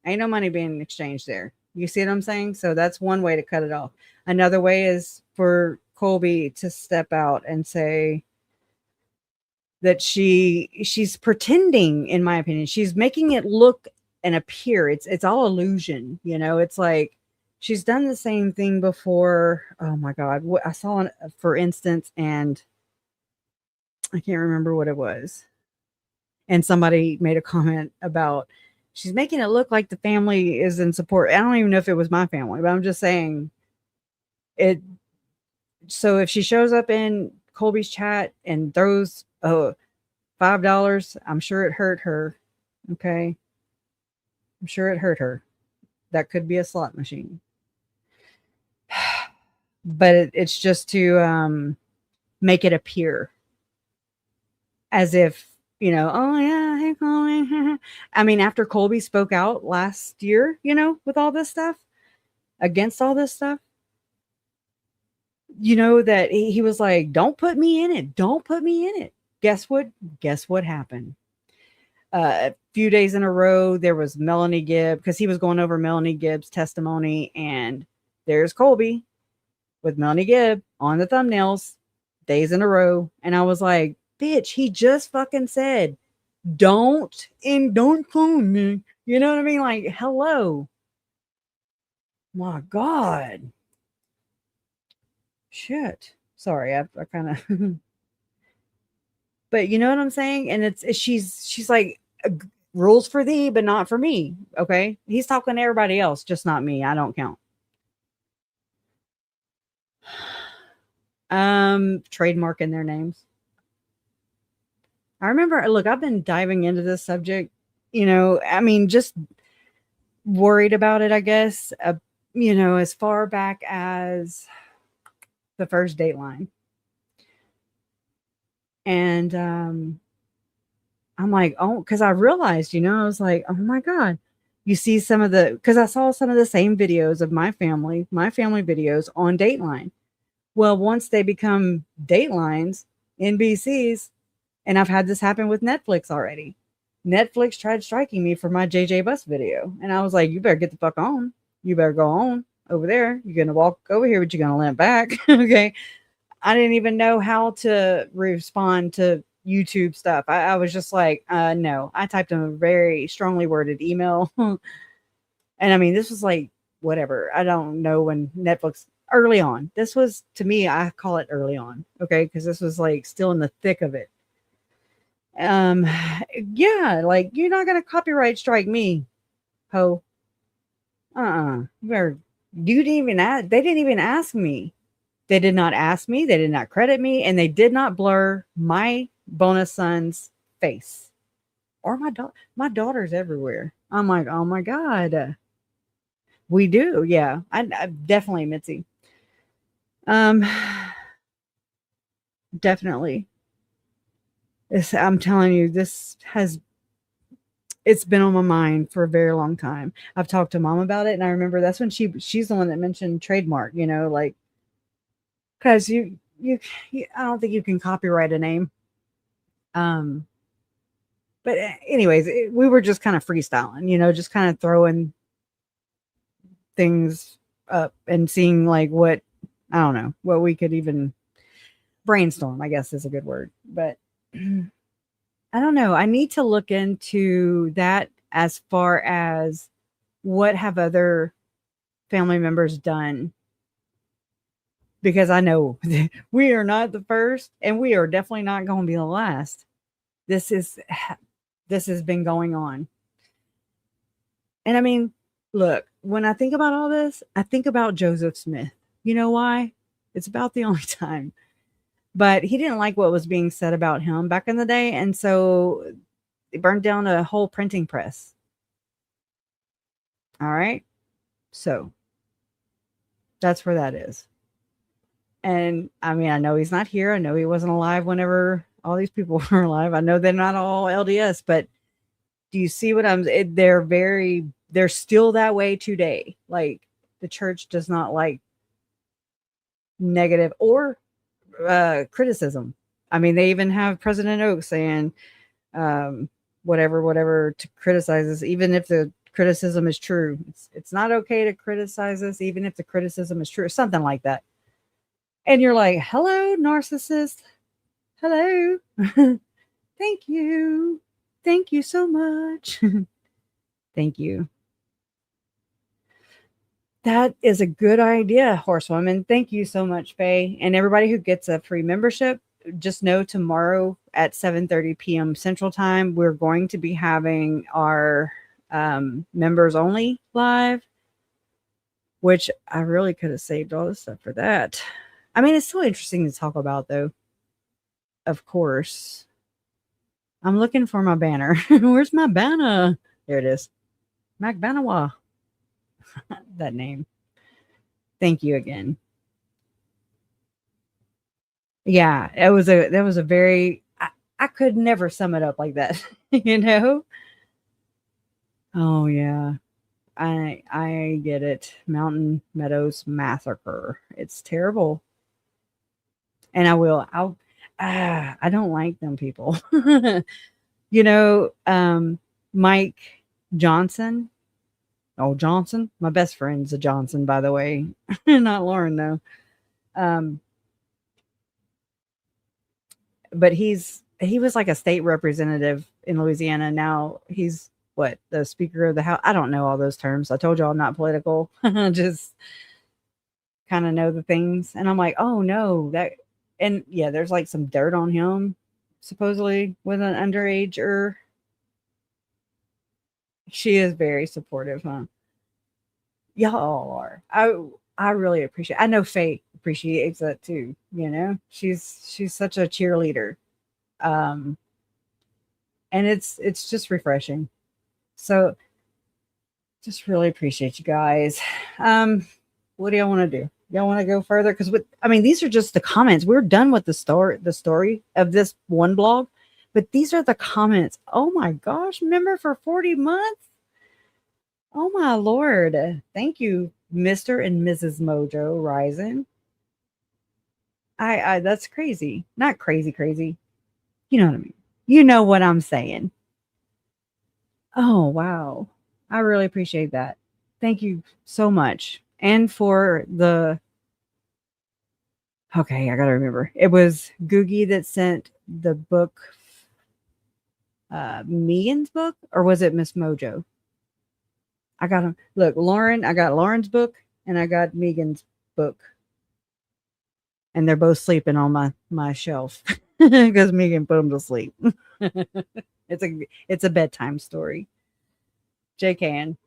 Ain't no money being exchanged there. You see what I'm saying? So that's one way to cut it off. Another way is for Colby to step out and say, that she's pretending, in my opinion. She's making it look and appear. It's all illusion, you know. It's like she's done the same thing before. Oh my God. What I saw, for instance, and I can't remember what it was. And somebody made a comment about she's making it look like the family is in support. I don't even know if it was my family, but I'm just saying it. So if she shows up in Colby's chat and throws $5, I'm sure it hurt her. Okay. I'm sure it hurt her. That could be a slot machine. But it's just to make it appear as if, you know, oh yeah, hey Colby. I mean, after Colby spoke out last year, you know, with all this stuff, against all this stuff, you know, that he was like, don't put me in it. Don't put me in it. Guess what happened? A few days in a row, there was Melanie Gibb, because he was going over Melanie Gibb's testimony, and there's Colby with Melanie Gibb on the thumbnails days in a row. And I was like, bitch, he just fucking said, don't clone me. You know what I mean? Like, hello. My God. Shit. Sorry, I kind of but you know what I'm saying? And she's like, rules for thee, but not for me. Okay. He's talking to everybody else, just not me. I don't count. Trademarking their names. I remember, look, I've been diving into this subject, you know, I mean, just worried about it, I guess, you know, as far back as the first Dateline. And I'm like, oh, because I realized, you know, I was like, oh my God, you see some of the, because I saw some of the same videos of my family videos on Dateline. Well, once they become Datelines, NBCs, and I've had this happen with Netflix already. Netflix tried striking me for my JJ Bus video. And I was like, you better get the fuck on. You better go on over there. You're going to walk over here, but you're going to limp back. Okay. I didn't even know how to respond to YouTube stuff. I was just like, no. I typed in a very strongly worded email. And I mean, this was like, whatever. I don't know when Netflix, early on. This was, to me, I call it early on. Okay. Because this was like still in the thick of it. Yeah, like, you're not going to copyright strike me, ho. You didn't even ask. They didn't even ask me. They did not ask me. They did not credit me. And they did not blur my bonus son's face or my daughter's everywhere. I'm like, oh my God. We do. Yeah, I definitely, Mitzi. Definitely. I'm telling you, it's been on my mind for a very long time. I've talked to Mom about it, and I remember that's when she's the one that mentioned trademark, you know, like, because you I don't think you can copyright a name. But anyways, we were just kind of freestyling, you know, just kind of throwing things up and seeing like what, I don't know, what we could even brainstorm, I guess is a good word. But I don't know. I need to look into that as far as what have other family members done, because I know we are not the first, and we are definitely not going to be the last. This has been going on. And I mean, look, when I think about all this, I think about Joseph Smith. You know why? It's about the only time. But he didn't like what was being said about him back in the day. And so they burned down a whole printing press. All right. So that's where that is. And I mean, I know he's not here. I know he wasn't alive whenever all these people were alive. I know they're not all LDS, but do you see what they're still that way today. Like, the church does not like negative or criticism. I mean, they even have President Oak saying whatever to criticize us, even if the criticism is true. It's not okay to criticize us, even if the criticism is true, something like that. And you're like, hello, narcissist. Hello. Thank you. Thank you so much. Thank you. That is a good idea, horsewoman. Thank you so much, Faye. And everybody who gets a free membership, just know tomorrow at 7:30 p.m. Central Time, we're going to be having our members only live, which I really could have saved all this stuff for that. I mean, it's still interesting to talk about, though. Of course. I'm looking for my banner. Where's my banner? There it is. Mac Banawa. That name. Thank you again. Yeah, that was a very I could never sum it up like that, you know? Oh yeah. I get it. Mountain Meadows Massacre. It's terrible. And I don't like them people. You know, Mike Johnson. Oh, Johnson. My best friend's a Johnson, by the way. Not Lauren, though. But he was like a state representative in Louisiana. Now he's the Speaker of the House. I don't know all those terms. I told you I'm not political. Just kind of know the things. And I'm like, oh no, and yeah, there's like some dirt on him, supposedly with an underager. She is very supportive, huh? Y'all are. I really appreciate. I know Faye appreciates that too. You know, she's such a cheerleader, and it's just refreshing. So, just really appreciate you guys. What do y'all want to do? Y'all want to go further? Because these are just the comments. We're done with the story of this one blog, but these are the comments. Oh my gosh! Member for 40 months. Oh my Lord. Thank you, Mr. and Mrs. Mojo Rising. I that's crazy. Not crazy. You know what I mean? You know what I'm saying. Oh, wow. I really appreciate that. Thank you so much. And for okay, I got to remember. It was Googie that sent the book, Megan's book, or was it Miss Mojo? I got them. Look, Lauren, I got Lauren's book and I got Megan's book. And they're both sleeping on my shelf because Megan put them to sleep. It's a bedtime story. JKN.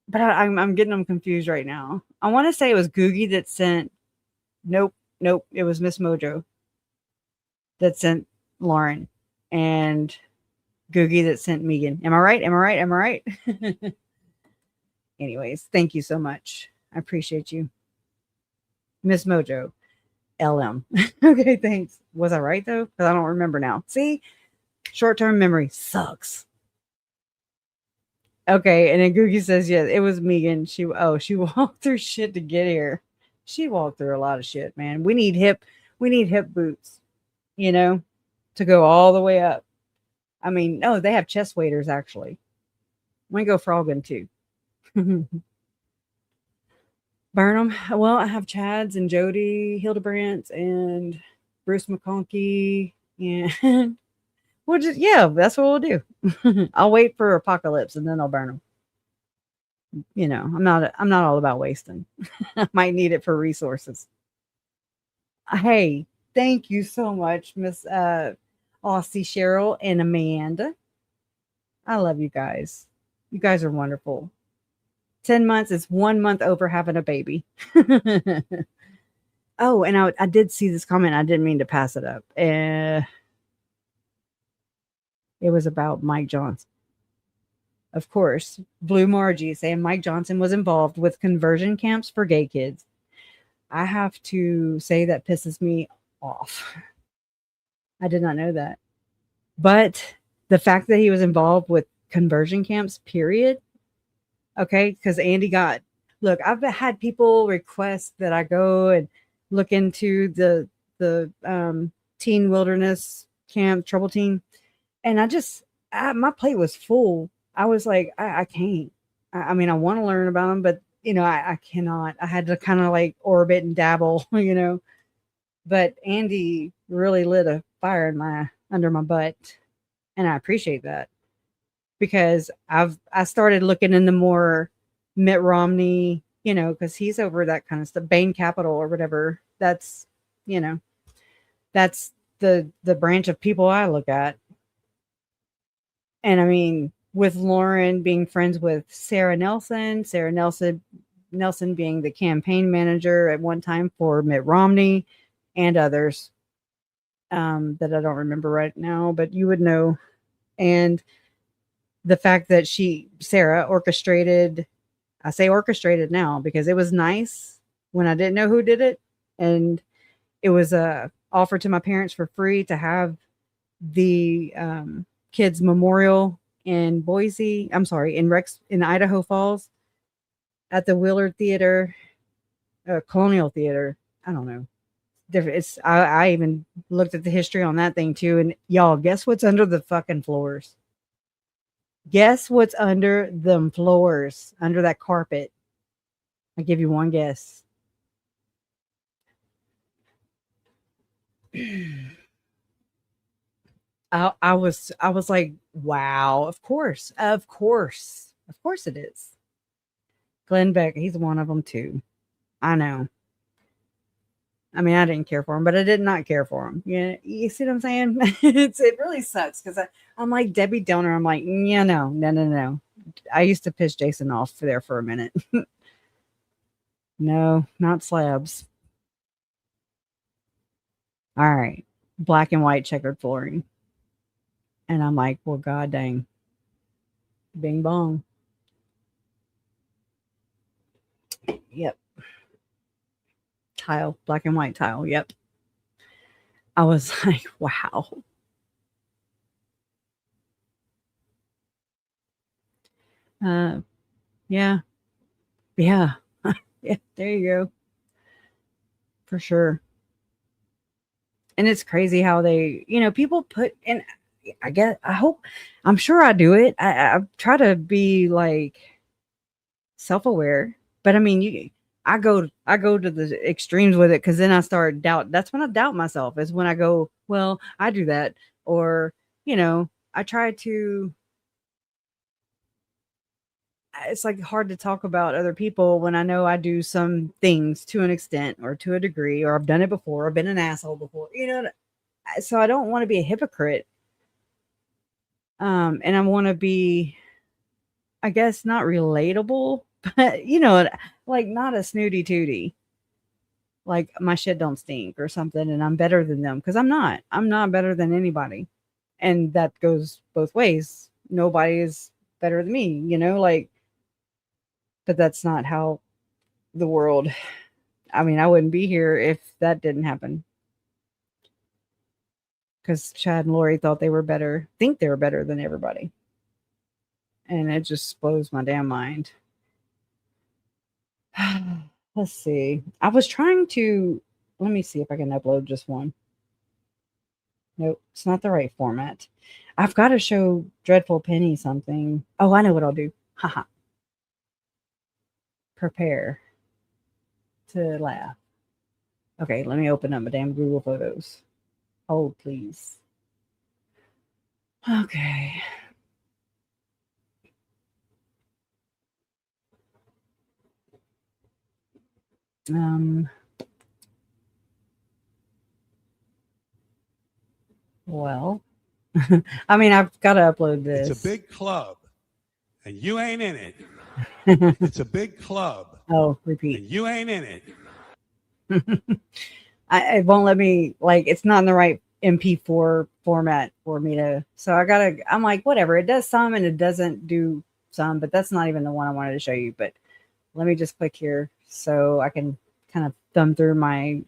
But I'm getting them confused right now. I want to say it was Googie that sent. Nope. It was Miss Mojo that sent Lauren and Googie that sent Megan. Am I right? Anyways, thank you so much. I appreciate you. Miss Mojo. LM. Okay, thanks. Was I right though? Because I don't remember now. See? Short-term memory sucks. Okay, and then Googie says, yes, it was Megan. She walked through shit to get here. She walked through a lot of shit, man. We need hip boots, you know, to go all the way up. I mean, no, they have chest waders actually. We go frogging too. Burnham. Well, I have Chads and Jody Hildebrandt and Bruce McConkie, and that's what we'll do. I'll wait for apocalypse and then I'll burn them. You know, I'm not all about wasting. I might need it for resources. Hey, thank you so much, Miss Aussie Cheryl and Amanda. I love you guys. You guys are wonderful. 10 months is 1 month over having a baby. Oh, and I did see this comment. I didn't mean to pass it up. It was about Mike Johnson. Of course, Blue Margie saying Mike Johnson was involved with conversion camps for gay kids. I have to say that pisses me off. I did not know that. But the fact that he was involved with conversion camps, period. Okay, because look, I've had people request that I go and look into the teen wilderness camp, trouble teen. And my plate was full. I was like, I can't. I mean, I want to learn about them, but you know, I cannot. I had to kind of like orbit and dabble, you know. But Andy really lit a fire under my butt. And I appreciate that because I started looking into more Mitt Romney, you know, because he's over that kind of stuff, Bain Capital or whatever. That's, you know, that's the branch of people I look at. And I mean, with Lauren being friends with Sarah Nelson being the campaign manager at one time for Mitt Romney and others that I don't remember right now, but you would know. And the fact that Sarah orchestrated, I say orchestrated now because it was nice when I didn't know who did it. And it was offered to my parents for free to have the kids memorial in Boise. I'm sorry, in Idaho Falls at the Willard Theater, Colonial Theater. I don't know. Different. It's I even looked at the history on that thing too. And y'all, guess what's under the fucking floors? Guess what's under them floors, under that carpet? I'll give you one guess. I was like, wow, of course it is. Glenn Beck, he's one of them too. I know. I mean, I didn't care for him, but I did not care for him. Yeah, you see what I'm saying? It really sucks because I'm like Debbie Downer. I'm like, yeah, no. I used to piss Jason off there for a minute. No, not slabs. All right, black and white checkered flooring, and I'm like, well, god dang, bing bong. Yep. Tile, black and white tile. Yep. I was like, wow. Yeah. Yeah. Yeah, there you go. For sure. And it's crazy how they, you know, people put in, I'm sure I do it. I try to be like self-aware, but I mean, I go to the extremes with it because then I start doubt. That's when I doubt myself, is when I go, well, I do that. Or, you know, I try to, it's like hard to talk about other people when I know I do some things to an extent or to a degree, or I've done it before, I've been an asshole before, you know, so I don't want to be a hypocrite. And I want to be, I guess, not relatable, but you know, like not a snooty tooty, like my shit don't stink or something and I'm better than them, because I'm not better than anybody. And that goes both ways. Nobody is better than me, you know, like, but that's not how the world, I mean, I wouldn't be here if that didn't happen. Because Chad and Lori think they were better than everybody. And it just blows my damn mind. Let's see. I was trying to, let me see if I can upload just one. Nope, it's not the right format. I've got to show Dreadful Penny something. Oh, I know what I'll do. Haha. Prepare to laugh. Okay, let me open up my damn Google Photos. Hold, please. Okay. Well, I mean, I've got to upload this. It's a big club, and you ain't in it. It's a big club. Oh, repeat. And you ain't in it. It won't let me, like, it's not in the right MP4 format for me to, so I'm like, whatever. It does some and it doesn't do some, but that's not even the one I wanted to show you. But let me just click here so I can kind of thumb through my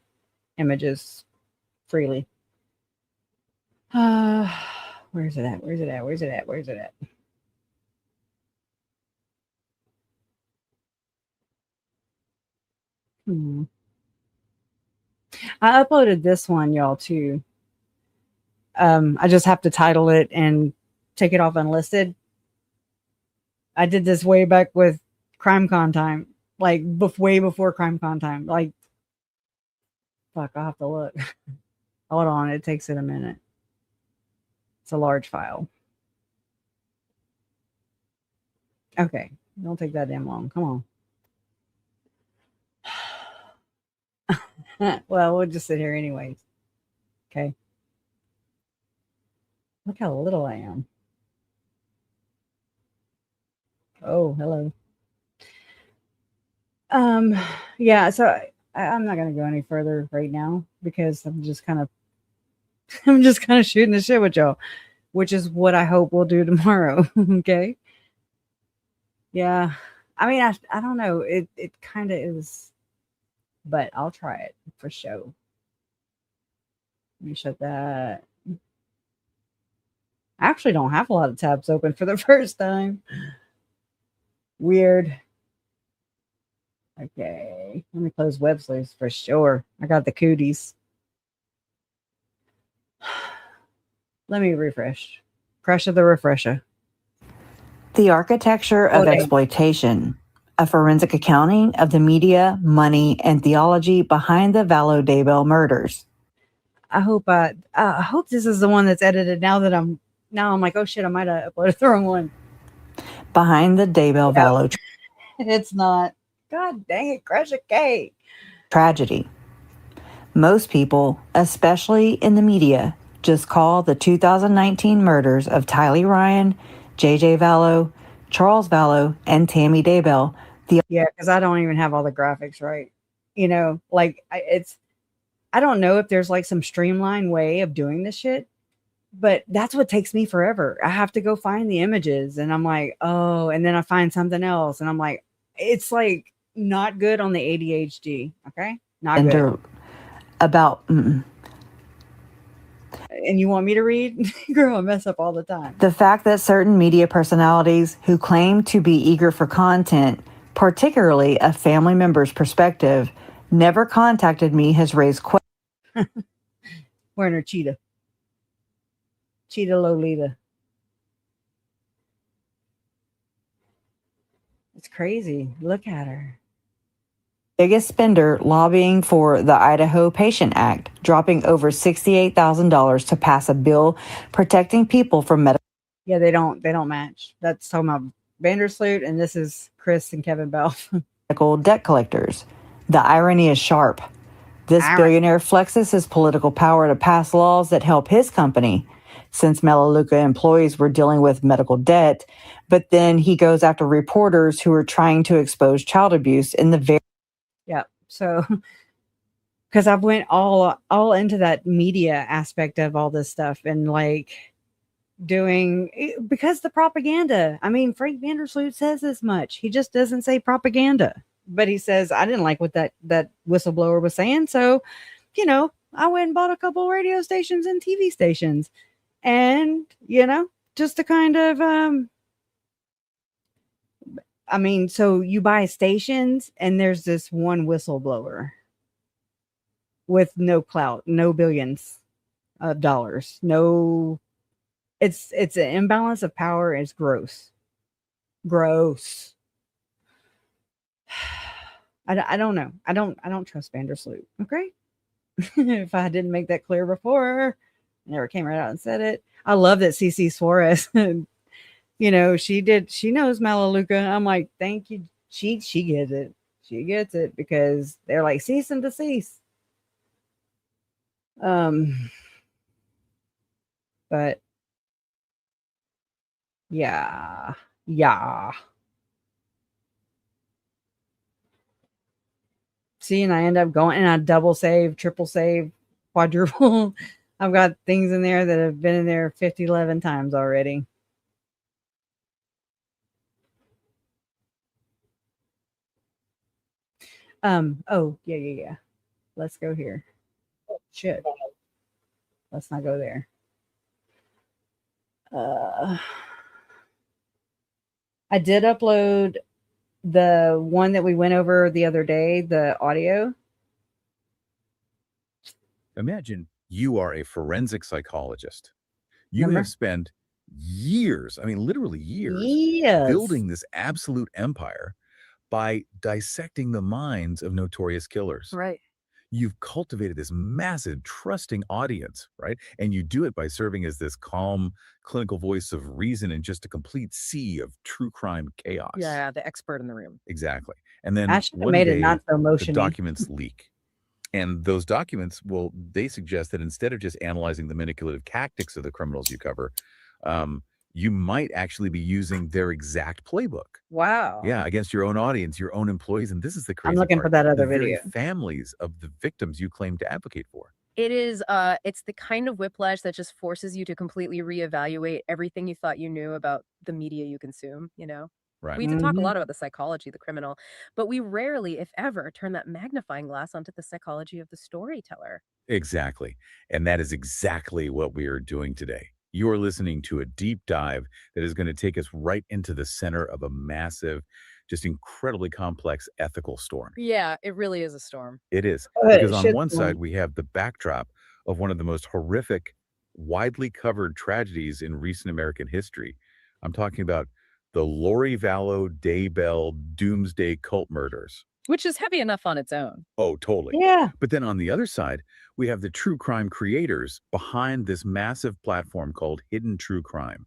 images freely. Where's it at? I uploaded this one, y'all, too. I just have to title it and take it off unlisted. I did this way back with CrimeCon time, like way before CrimeCon time. Like, fuck, I'll have to look. Hold on, it takes it a minute. It's a large file. Okay, don't take that damn long. Come on. Well, we'll just sit here anyways. Okay. Look how little I am. Oh, hello. Yeah, so I'm not gonna go any further right now because I'm just kind of shooting the shit with y'all, which is what I hope we'll do tomorrow. Okay. Yeah. I mean, I don't know. It kind of is, but I'll try it for show. Let me shut that. I actually don't have a lot of tabs open for the first time. Weird. Okay. Let me close web slaves for sure. I got the cooties. Let me refresh. Pressure the refresher. The architecture of exploitation, a forensic accounting of the media, money, and theology behind the Vallow Daybell murders. I hope this is the one that's edited now that I'm like, oh shit, I might have uploaded the wrong one. Behind the Daybell Vallow It's not. God dang it, crush a cake. Tragedy. Most people, especially in the media, just call the 2019 murders of Tylee Ryan, J.J. Vallow, Charles Vallow, and Tammy Daybell. Yeah, because I don't even have all the graphics right. You know, like I don't know if there's like some streamlined way of doing this shit, but that's what takes me forever. I have to go find the images and I'm like, oh, and then I find something else and I'm like, it's like not good on the ADHD. Okay. Not good. And you want me to read? Girl, I mess up all the time. The fact that certain media personalities who claim to be eager for content, particularly a family member's perspective, never contacted me has raised questions. Wearing her cheetah. Cheetah Lolita. It's crazy. Look at her. Biggest spender lobbying for the Idaho Patient Act, dropping over $68,000 to pass a bill protecting people from medical. Yeah, they don't match. That's talking about Vandersloot, and this is Chris and Kevin Bell. Medical debt collectors. The irony is sharp. This billionaire flexes his political power to pass laws that help his company, since Melaleuca employees were dealing with medical debt, but then he goes after reporters who are trying to expose child abuse in the very. Yeah. So, because I went all into that media aspect of all this stuff and like because the propaganda. I mean, Frank Vandersloot says as much. He just doesn't say propaganda, but he says, I didn't like what that whistleblower was saying. So, you know, I went and bought a couple radio stations and TV stations and, you know, just to kind of, I mean, so you buy stations and there's this one whistleblower with no clout, no billions of dollars, no, it's an imbalance of power. It's gross. I don't know. I don't trust Vandersloot. Okay. If I didn't make that clear before, I never came right out and said it. I love that CC Suarez, you know, she knows Melaleuca. I'm like, thank you. She gets it. She gets it because they're like cease and desist. But yeah. See, and I end up going and I double save, triple save, quadruple. I've got things in there that have been in there 11 times already. Oh, yeah. Let's go here. Oh, shit. Let's not go there. I did upload the one that we went over the other day, the audio. Imagine you are a forensic psychologist. You have spent years, I mean, literally years, building this absolute empire by dissecting the minds of notorious killers. Right. you've cultivated this massive trusting audience, right? And you do it by serving as this calm clinical voice of reason in just a complete sea of true crime chaos. Yeah, the expert in the room. Exactly. And then I should have one made it day not so the motiony. documents leak. And those documents, well, they suggest that instead of just analyzing the manipulative tactics of the criminals you cover, you might actually be using their exact playbook. Wow. Yeah, against your own audience, your own employees. And this is the crazy I'm looking part, for that other the very video. families of the victims you claim to advocate for. It is, it's the kind of whiplash that just forces you to completely reevaluate everything you thought you knew about the media you consume, you know? Right. We talk a Mhm. lot about the psychology of the criminal, but we rarely, if ever, turn that magnifying glass onto the psychology of the storyteller. Exactly. And that is exactly what we are doing today. You are listening to a deep dive that is going to take us right into the center of a massive, just incredibly complex ethical storm. Yeah, it really is a storm. It is. Go ahead, Because on one shitstorm. side, we have the backdrop of one of the most horrific, widely covered tragedies in recent American history. I'm talking about the Lori Vallow Daybell Doomsday cult murders. Which is heavy enough on its own. Oh, totally. Yeah. But then on the other side, we have the true crime creators behind this massive platform called Hidden True Crime.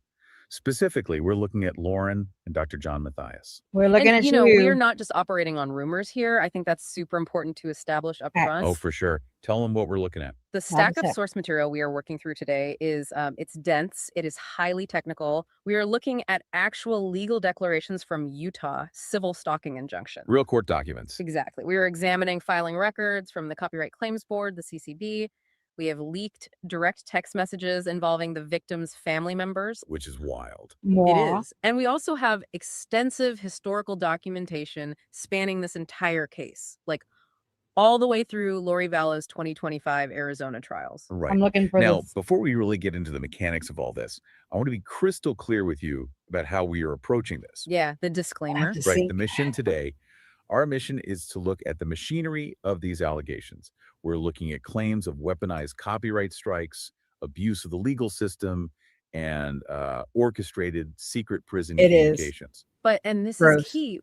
Specifically, we're looking at Lauren and Dr. John Matthias. We're looking And, at you know, we're not just operating on rumors here. I think that's super important to establish up front. Oh, for sure. Tell them what we're looking at. The stack of Habitat. source material we are working through today is it's dense, it is highly technical. We are looking at actual legal declarations from Utah civil stalking injunction. Real court documents. Exactly. We are examining filing records from the Copyright Claims Board, the CCB. We have leaked direct text messages involving the victim's family members. Which is wild. It Mwah. is. And we also have extensive historical documentation spanning this entire case, like all the way through Lori Vallow's 2025 Arizona trials. Right. I'm looking for Now, this. before we really get into the mechanics of all this, I want to be crystal clear with you about how we are approaching this. Yeah, the disclaimer. to Right. see. The mission today, our mission is to look at the machinery of these allegations. We're looking at claims of weaponized copyright strikes, abuse of the legal system, and orchestrated secret prison It is. communications. And this Gross. is key.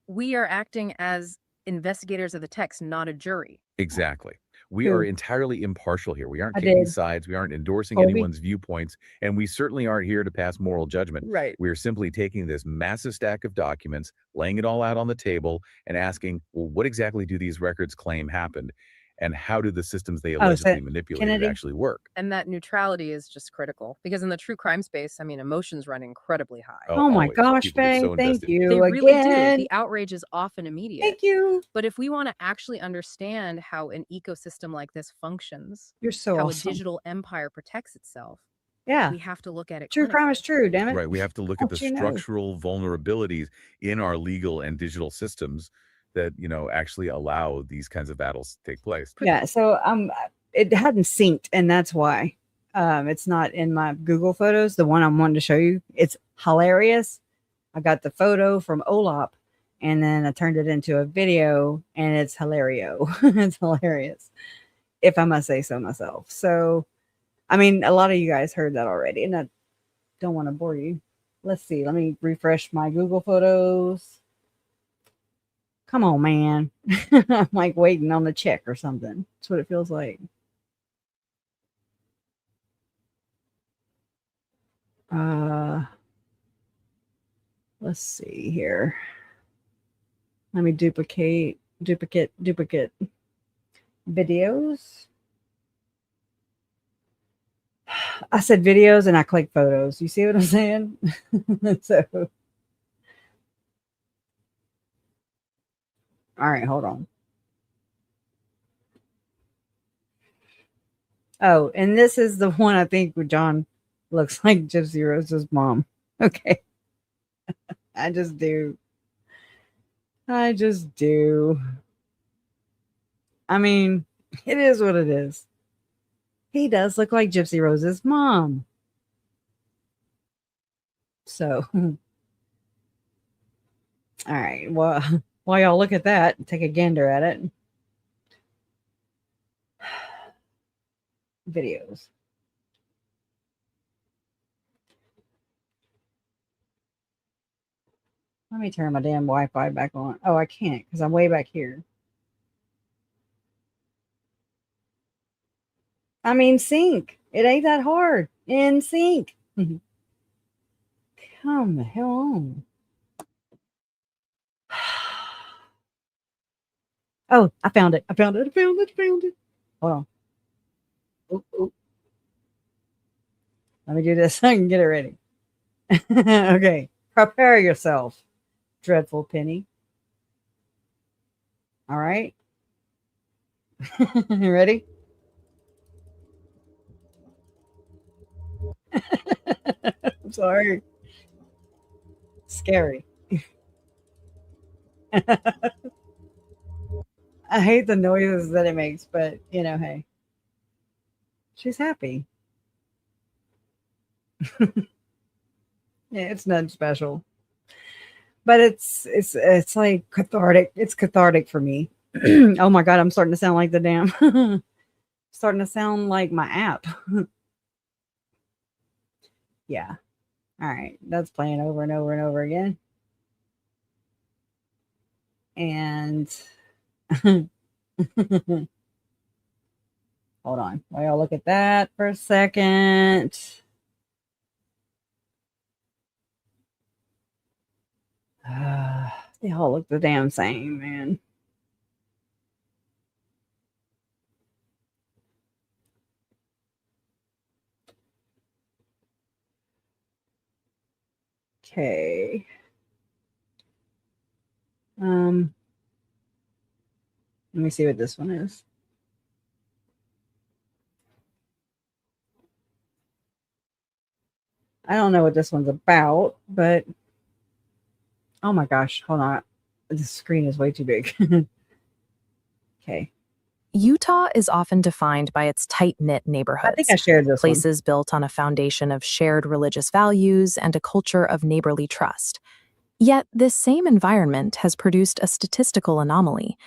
We are acting as investigators of the text, not a jury. Exactly. We Who? are entirely impartial here. We aren't I taking did. sides. We aren't endorsing Bulby. anyone's viewpoints. And we certainly aren't here to pass moral judgment. Right. We are simply taking this massive stack of documents, laying it all out on the table, and asking, well, what exactly do these records claim happened? And how do the systems they Oh, allegedly so manipulated Kennedy? actually work? And that neutrality is just critical because in the true crime space, I mean, emotions run incredibly high. Oh my always. gosh, People get Faye. so Thank invested. They you really do. again. The outrage is often immediate. Thank you. But if we want to actually understand how an ecosystem like this functions, You're so how awesome. a digital empire protects itself, Yeah. we have to look at it. True crime is true, damn it. Right. We have to look at the Don't you know? structural vulnerabilities in our legal and digital systems that, actually allow these kinds of battles to take place. Yeah, so it hadn't synced, and that's why it's not in my Google Photos. The one I'm wanting to show you, it's hilarious. I got the photo from Olap, and then I turned it into a video, and it's hilario. It's hilarious, if I must say so myself. So, I mean, a lot of you guys heard that already, and I don't want to bore you. Let's see. Let me refresh my Google Photos. Come on, man. I'm like waiting on the check or something. That's what it feels like. Let's see here. Let me duplicate videos. I said videos and I clicked photos. You see what I'm saying? So, all right, hold on. Oh, and this is the one I think where John looks like Gypsy Rose's mom. Okay. I just do. I mean, it is what it is. He does look like Gypsy Rose's mom. So, all right. Well, while y'all look at that, take a gander at it. Videos. Let me turn my damn Wi-Fi back on. Oh, I can't because I'm way back here. I mean, sync. It ain't that hard. In sync. Come the hell on. Oh, I found it. Found it. Hold on. Oop. Let me do this so I can get it ready. Okay. Prepare yourself, dreadful penny. All right. You ready? I'm sorry. Scary. I hate the noises that it makes, but hey. She's happy. Yeah, it's nothing special. But it's like cathartic. It's cathartic for me. Oh my God, I'm starting to sound like the damn starting to sound like my app. Yeah. All right. That's playing over and over and over again. And hold on. While y'all look at that for a second. They all look the damn same, man. Okay. Let me see what this one is. I don't know what this one's about, but oh my gosh, hold on. The screen is way too big. Okay. Utah is often defined by its tight-knit neighborhoods. I think I shared this places built on a foundation of shared religious values and a culture of neighborly trust. Yet, this same environment has produced a statistical anomaly.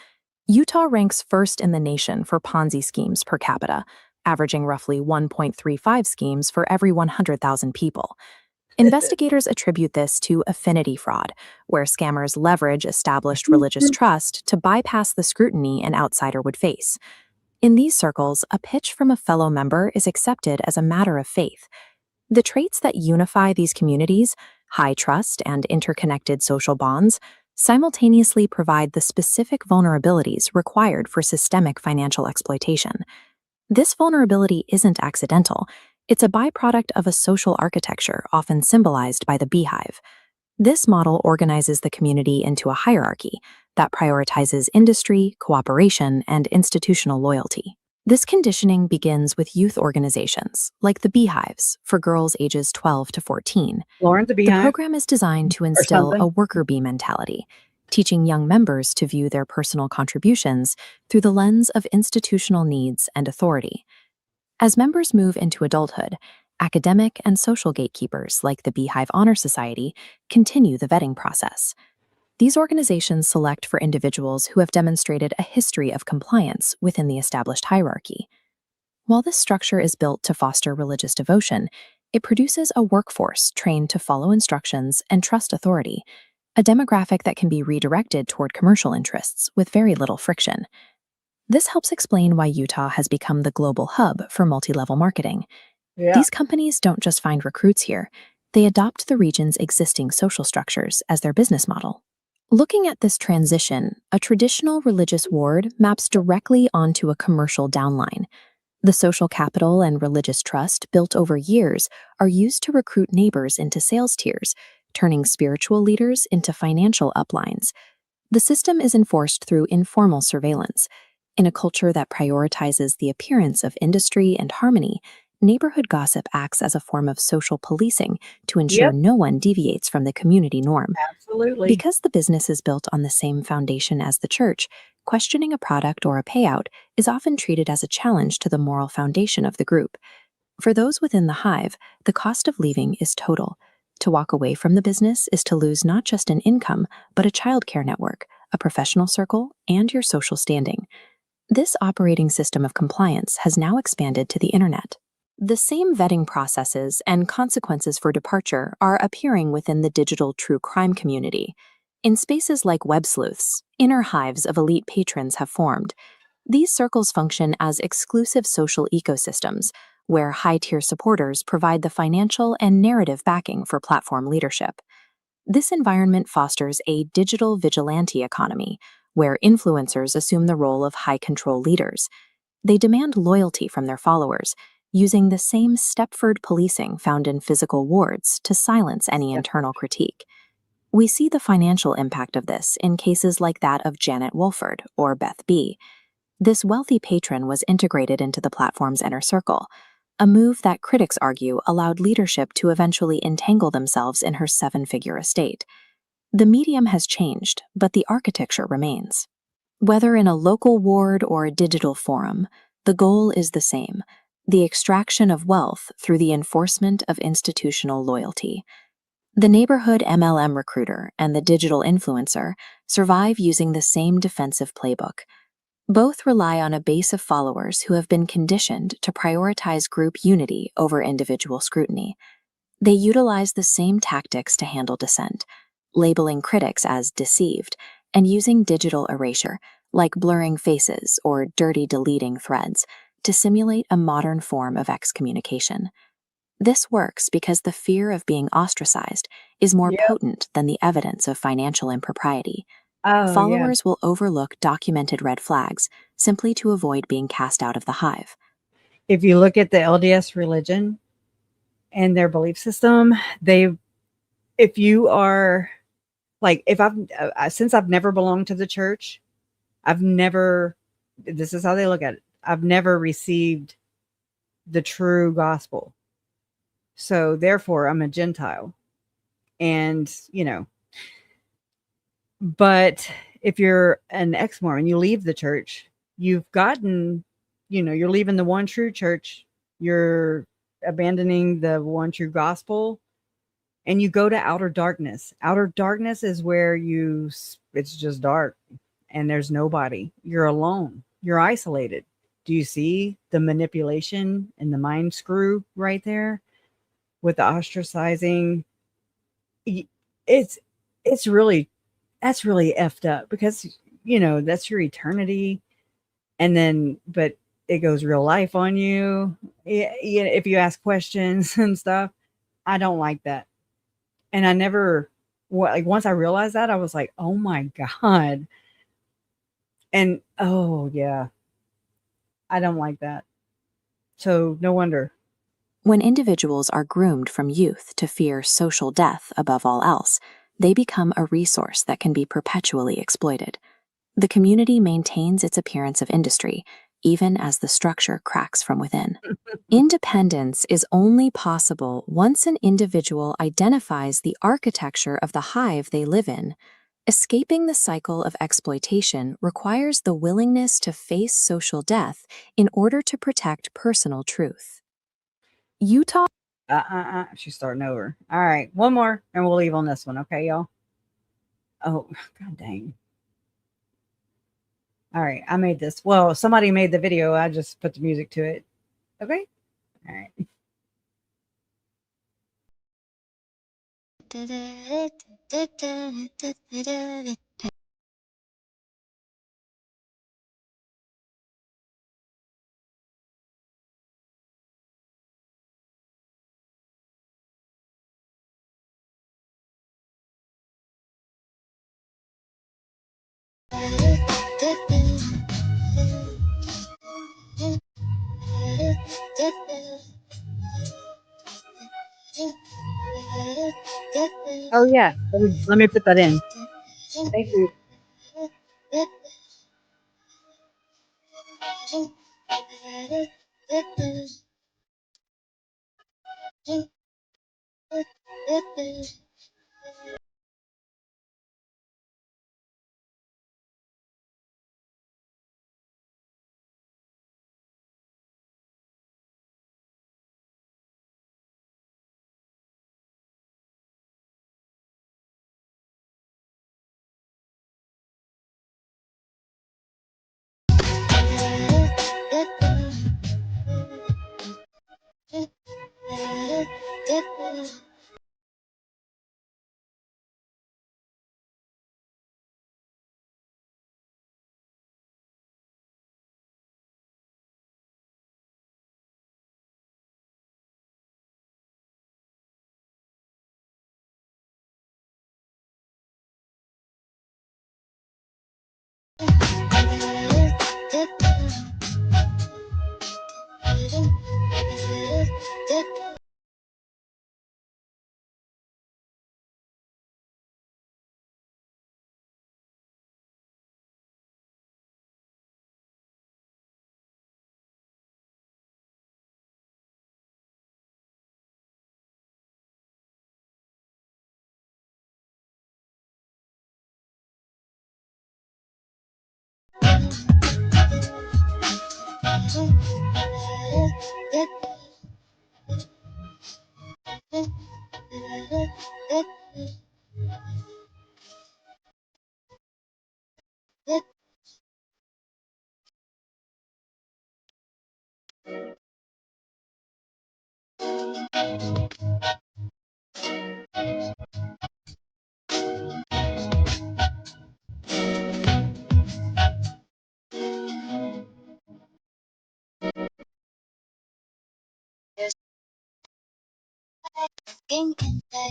Utah ranks first in the nation for Ponzi schemes per capita, averaging roughly 1.35 schemes for every 100,000 people. Investigators attribute this to affinity fraud, where scammers leverage established religious trust to bypass the scrutiny an outsider would face. In these circles, a pitch from a fellow member is accepted as a matter of faith. The traits that unify these communities, high trust and interconnected social bonds, simultaneously provide the specific vulnerabilities required for systemic financial exploitation. This vulnerability isn't accidental. It's a byproduct of a social architecture often symbolized by the beehive. This model organizes the community into a hierarchy that prioritizes industry, cooperation, and institutional loyalty. This conditioning begins with youth organizations, like the Beehives, for girls ages 12 to 14. Lauren, the Beehive? The program is designed to instill a worker bee mentality, teaching young members to view their personal contributions through the lens of institutional needs and authority. As members move into adulthood, academic and social gatekeepers like the Beehive Honor Society continue the vetting process. These organizations select for individuals who have demonstrated a history of compliance within the established hierarchy. While this structure is built to foster religious devotion, it produces a workforce trained to follow instructions and trust authority, a demographic that can be redirected toward commercial interests with very little friction. This helps explain why Utah has become the global hub for multi-level marketing. Yeah. These companies don't just find recruits here, they adopt the region's existing social structures as their business model. Looking at this transition, a traditional religious ward maps directly onto a commercial downline. The social capital and religious trust built over years are used to recruit neighbors into sales tiers, turning spiritual leaders into financial uplines. The system is enforced through informal surveillance. In a culture that prioritizes the appearance of industry and harmony, neighborhood gossip acts as a form of social policing to ensure no one deviates from the community norm. Absolutely. Because the business is built on the same foundation as the church, questioning a product or a payout is often treated as a challenge to the moral foundation of the group. For those within the hive, the cost of leaving is total. To walk away from the business is to lose not just an income, but a childcare network, a professional circle, and your social standing. This operating system of compliance has now expanded to the internet. The same vetting processes and consequences for departure are appearing within the digital true crime community. In spaces like web sleuths, inner hives of elite patrons have formed. These circles function as exclusive social ecosystems, where high-tier supporters provide the financial and narrative backing for platform leadership. This environment fosters a digital vigilante economy, where influencers assume the role of high-control leaders. They demand loyalty from their followers, using the same Stepford policing found in physical wards to silence any internal critique. We see the financial impact of this in cases like that of Janet Wolford or Beth B. This wealthy patron was integrated into the platform's inner circle, a move that critics argue allowed leadership to eventually entangle themselves in her seven-figure estate. The medium has changed, but the architecture remains. Whether in a local ward or a digital forum, the goal is the same: the extraction of wealth through the enforcement of institutional loyalty. The neighborhood MLM recruiter and the digital influencer survive using the same defensive playbook. Both rely on a base of followers who have been conditioned to prioritize group unity over individual scrutiny. They utilize the same tactics to handle dissent, labeling critics as deceived and using digital erasure, like blurring faces or dirty deleting threads, to simulate a modern form of excommunication. This works because the fear of being ostracized is more potent than the evidence of financial impropriety. Followers will overlook documented red flags simply to avoid being cast out of the hive. If you look at the LDS religion and their belief system, if you are like, since I've never belonged to the church, this is how they look at it. I've never received the true gospel. So therefore I'm a Gentile. And, but if you're an ex-Mormon, you leave the church, you've gotten, you're leaving the one true church, you're abandoning the one true gospel, and you go to outer darkness. Outer darkness is where it's just dark and there's nobody. You're alone. You're isolated. Do you see the manipulation and the mind screw right there with the ostracizing? That's really effed up, because that's your eternity. And then, but it goes real life on you. If you ask questions and stuff, I don't like that. And I never, once I realized that, I was like, oh my God. And oh yeah, I don't like that. So no wonder. When individuals are groomed from youth to fear social death above all else, they become a resource that can be perpetually exploited. The community maintains its appearance of industry, even as the structure cracks from within. Independence is only possible once an individual identifies the architecture of the hive they live in. Escaping the cycle of exploitation requires the willingness to face social death in order to protect personal truth. Utah. She's starting over. All right, one more and we'll leave on this one. Okay, y'all? Oh, God dang. All right, I made this. Well, somebody made the video. I just put the music to it. Okay? All right. Oh yeah, let me put that in. Thank you.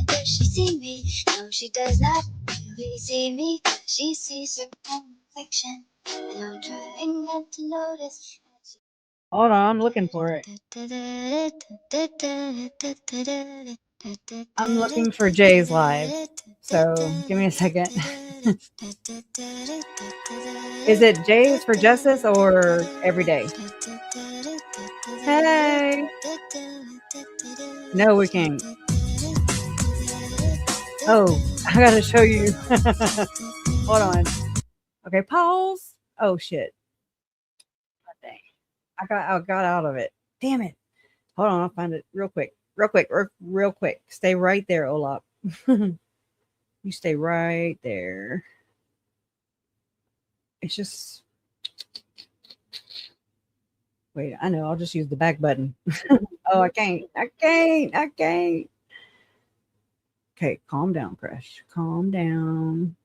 Does she see me? No, she does not really see me. She sees her own reflection, and I'm trying not to notice. Hold on, I'm looking for it. I'm looking for Jay's live. So give me a second. Is it Jay's for Justice or Everyday? Hey. No, we can't. Oh, I gotta show you. Hold on. Okay, pause. Oh shit. Oh, dang. I got out of it. Damn it. Hold on, I'll find it real quick. Real quick. Stay right there, Olap. You stay right there. It's just wait, I know, I'll just use the back button. Oh, I can't. Okay, calm down, Crush. Calm down.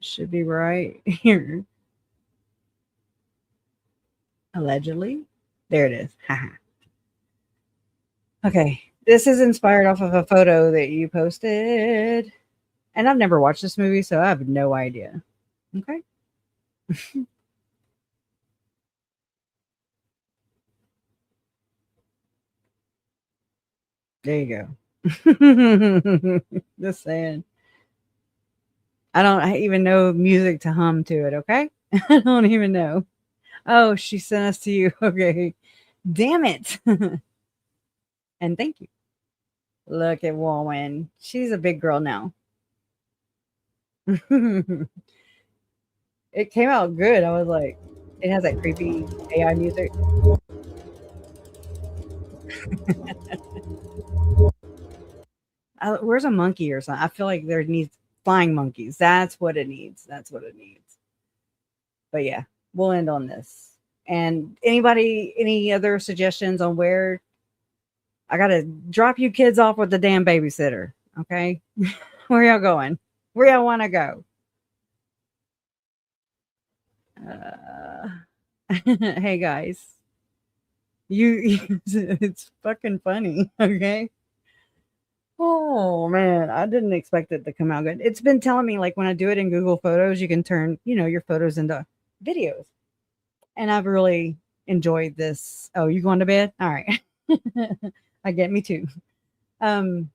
Should be right here. Allegedly. There it is. Haha. Okay. This is inspired off of a photo that you posted. And I've never watched this movie, so I have no idea. Okay. There you go. Just saying. I don't even know music to hum to it, okay? I don't even know. Oh, she sent us to you. Okay. Damn it. And thank you. Look at Woman. She's a big girl now. It came out good. I was like, it has that creepy AI music. Where's a monkey or something? I feel like there needs flying monkeys. That's what it needs. But yeah, we'll end on this. And anybody, any other suggestions on where I gotta drop you kids off with the damn babysitter? Okay, where y'all going? Where y'all want to go? Hey guys, it's fucking funny. Okay. Oh man, I didn't expect it to come out good. It's been telling me like when I do it in Google Photos, you can turn, your photos into videos. And I've really enjoyed this. Oh, you going to bed? All right. I get me too. But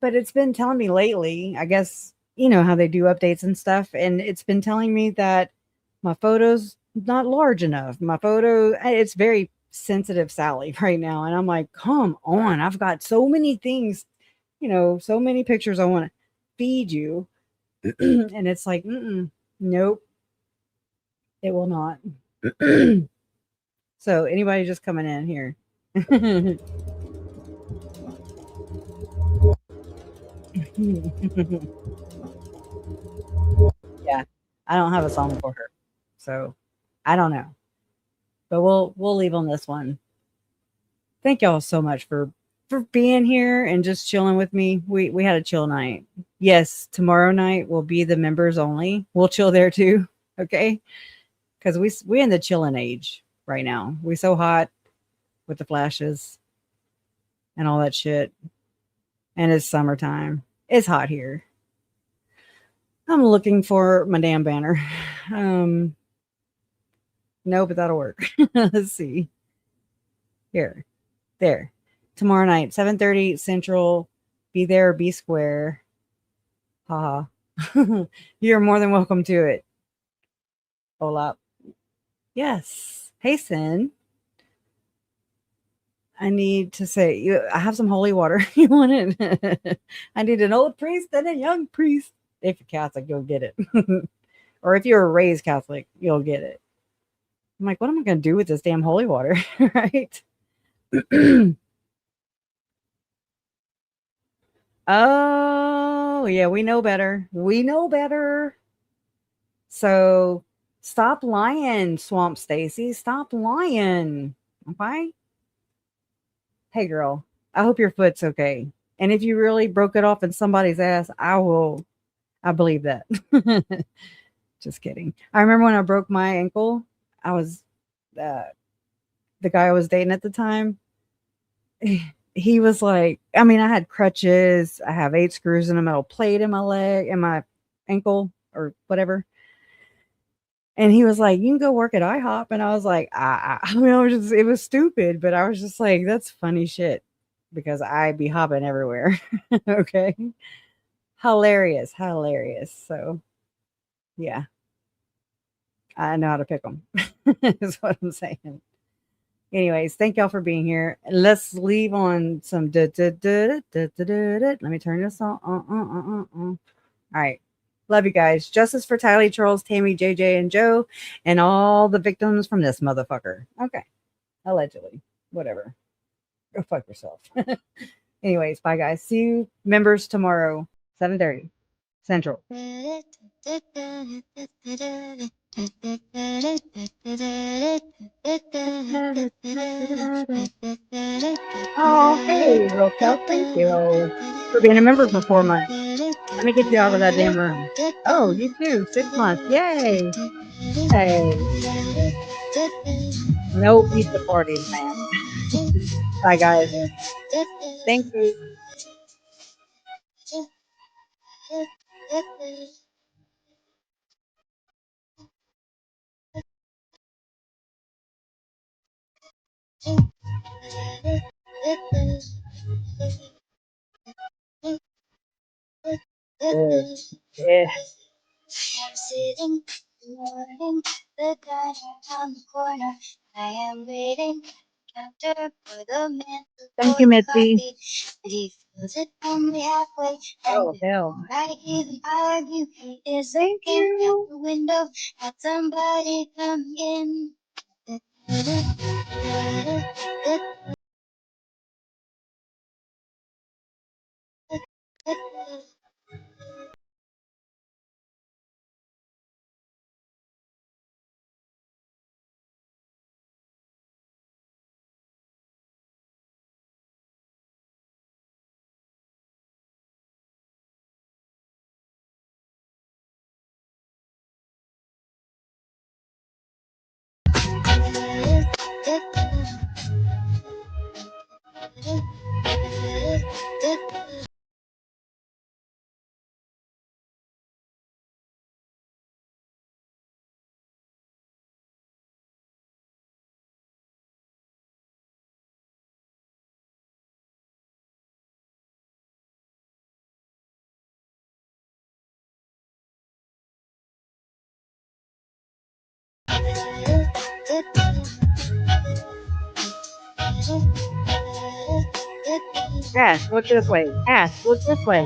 it's been telling me lately, I guess, how they do updates and stuff. And it's been telling me that my photo's not large enough. My photo, it's very sensitive Sally right now. And I'm like, come on, I've got so many things, so many pictures I want to feed you. And it's like, nope, it will not. So anybody just coming in here? Yeah, I don't have a song for her, so I don't know. But we'll leave on this one. Thank y'all so much for being here and just chilling with me. We had a chill night. Yes, tomorrow night will be the members only. We'll chill there too, okay? Because we in the chilling age right now. We so hot with the flashes and all that shit. And it's summertime. It's hot here. I'm looking for my damn banner. No, but that'll work. Let's see. Here. There. Tomorrow night, 7:30 Central. Be there, be square. Haha. You're more than welcome to it. Hola. Yes. Hey, Sin. I need to say, I have some holy water. You want it? I need an old priest and a young priest. If you're Catholic, you'll get it. Or if you were raised Catholic, you'll get it. I'm like, what am I going to do with this damn holy water? Right? Oh, yeah, we know better. We know better. So stop lying, Swamp Stacy. Stop lying. Okay? Hey, girl, I hope your foot's okay. And if you really broke it off in somebody's ass, I believe that. Just kidding. I remember when I broke my ankle, I was, the guy I was dating at the time, he was like, I mean, I had crutches. I have 8 screws and a metal plate in my leg and my ankle or whatever. And he was like, you can go work at IHOP. And I was like, I mean, it was stupid, but I was just like, that's funny shit because I be hopping everywhere. Okay. Hilarious. So yeah, I know how to pick them is what I'm saying. Anyways, thank y'all for being here. Let's leave on some let me turn this on. All right. Love you guys. Justice for Tylee, Charles, Tammy, JJ, and Joe, and all the victims from this motherfucker. Okay. Allegedly. Whatever. Go fuck yourself. Anyways, bye guys. See you members tomorrow, 7:30 Central. Oh, hey, Rokel, thank you for being a member for 4 months. Let me get you out of that damn room. Oh, you too. 6 months. Yay. Hey. No pizza parties, man. Bye, guys. Thank you. Yeah. I'm sitting in the morning, the diner on the corner. I am waiting counter for the man to Thank pour you, the Mitzi. coffee, and he fills it only halfway. Oh, And hell. before I even argue, he is Thank looking out you. the window at somebody coming in. Ash, look this way. Ash, look this way.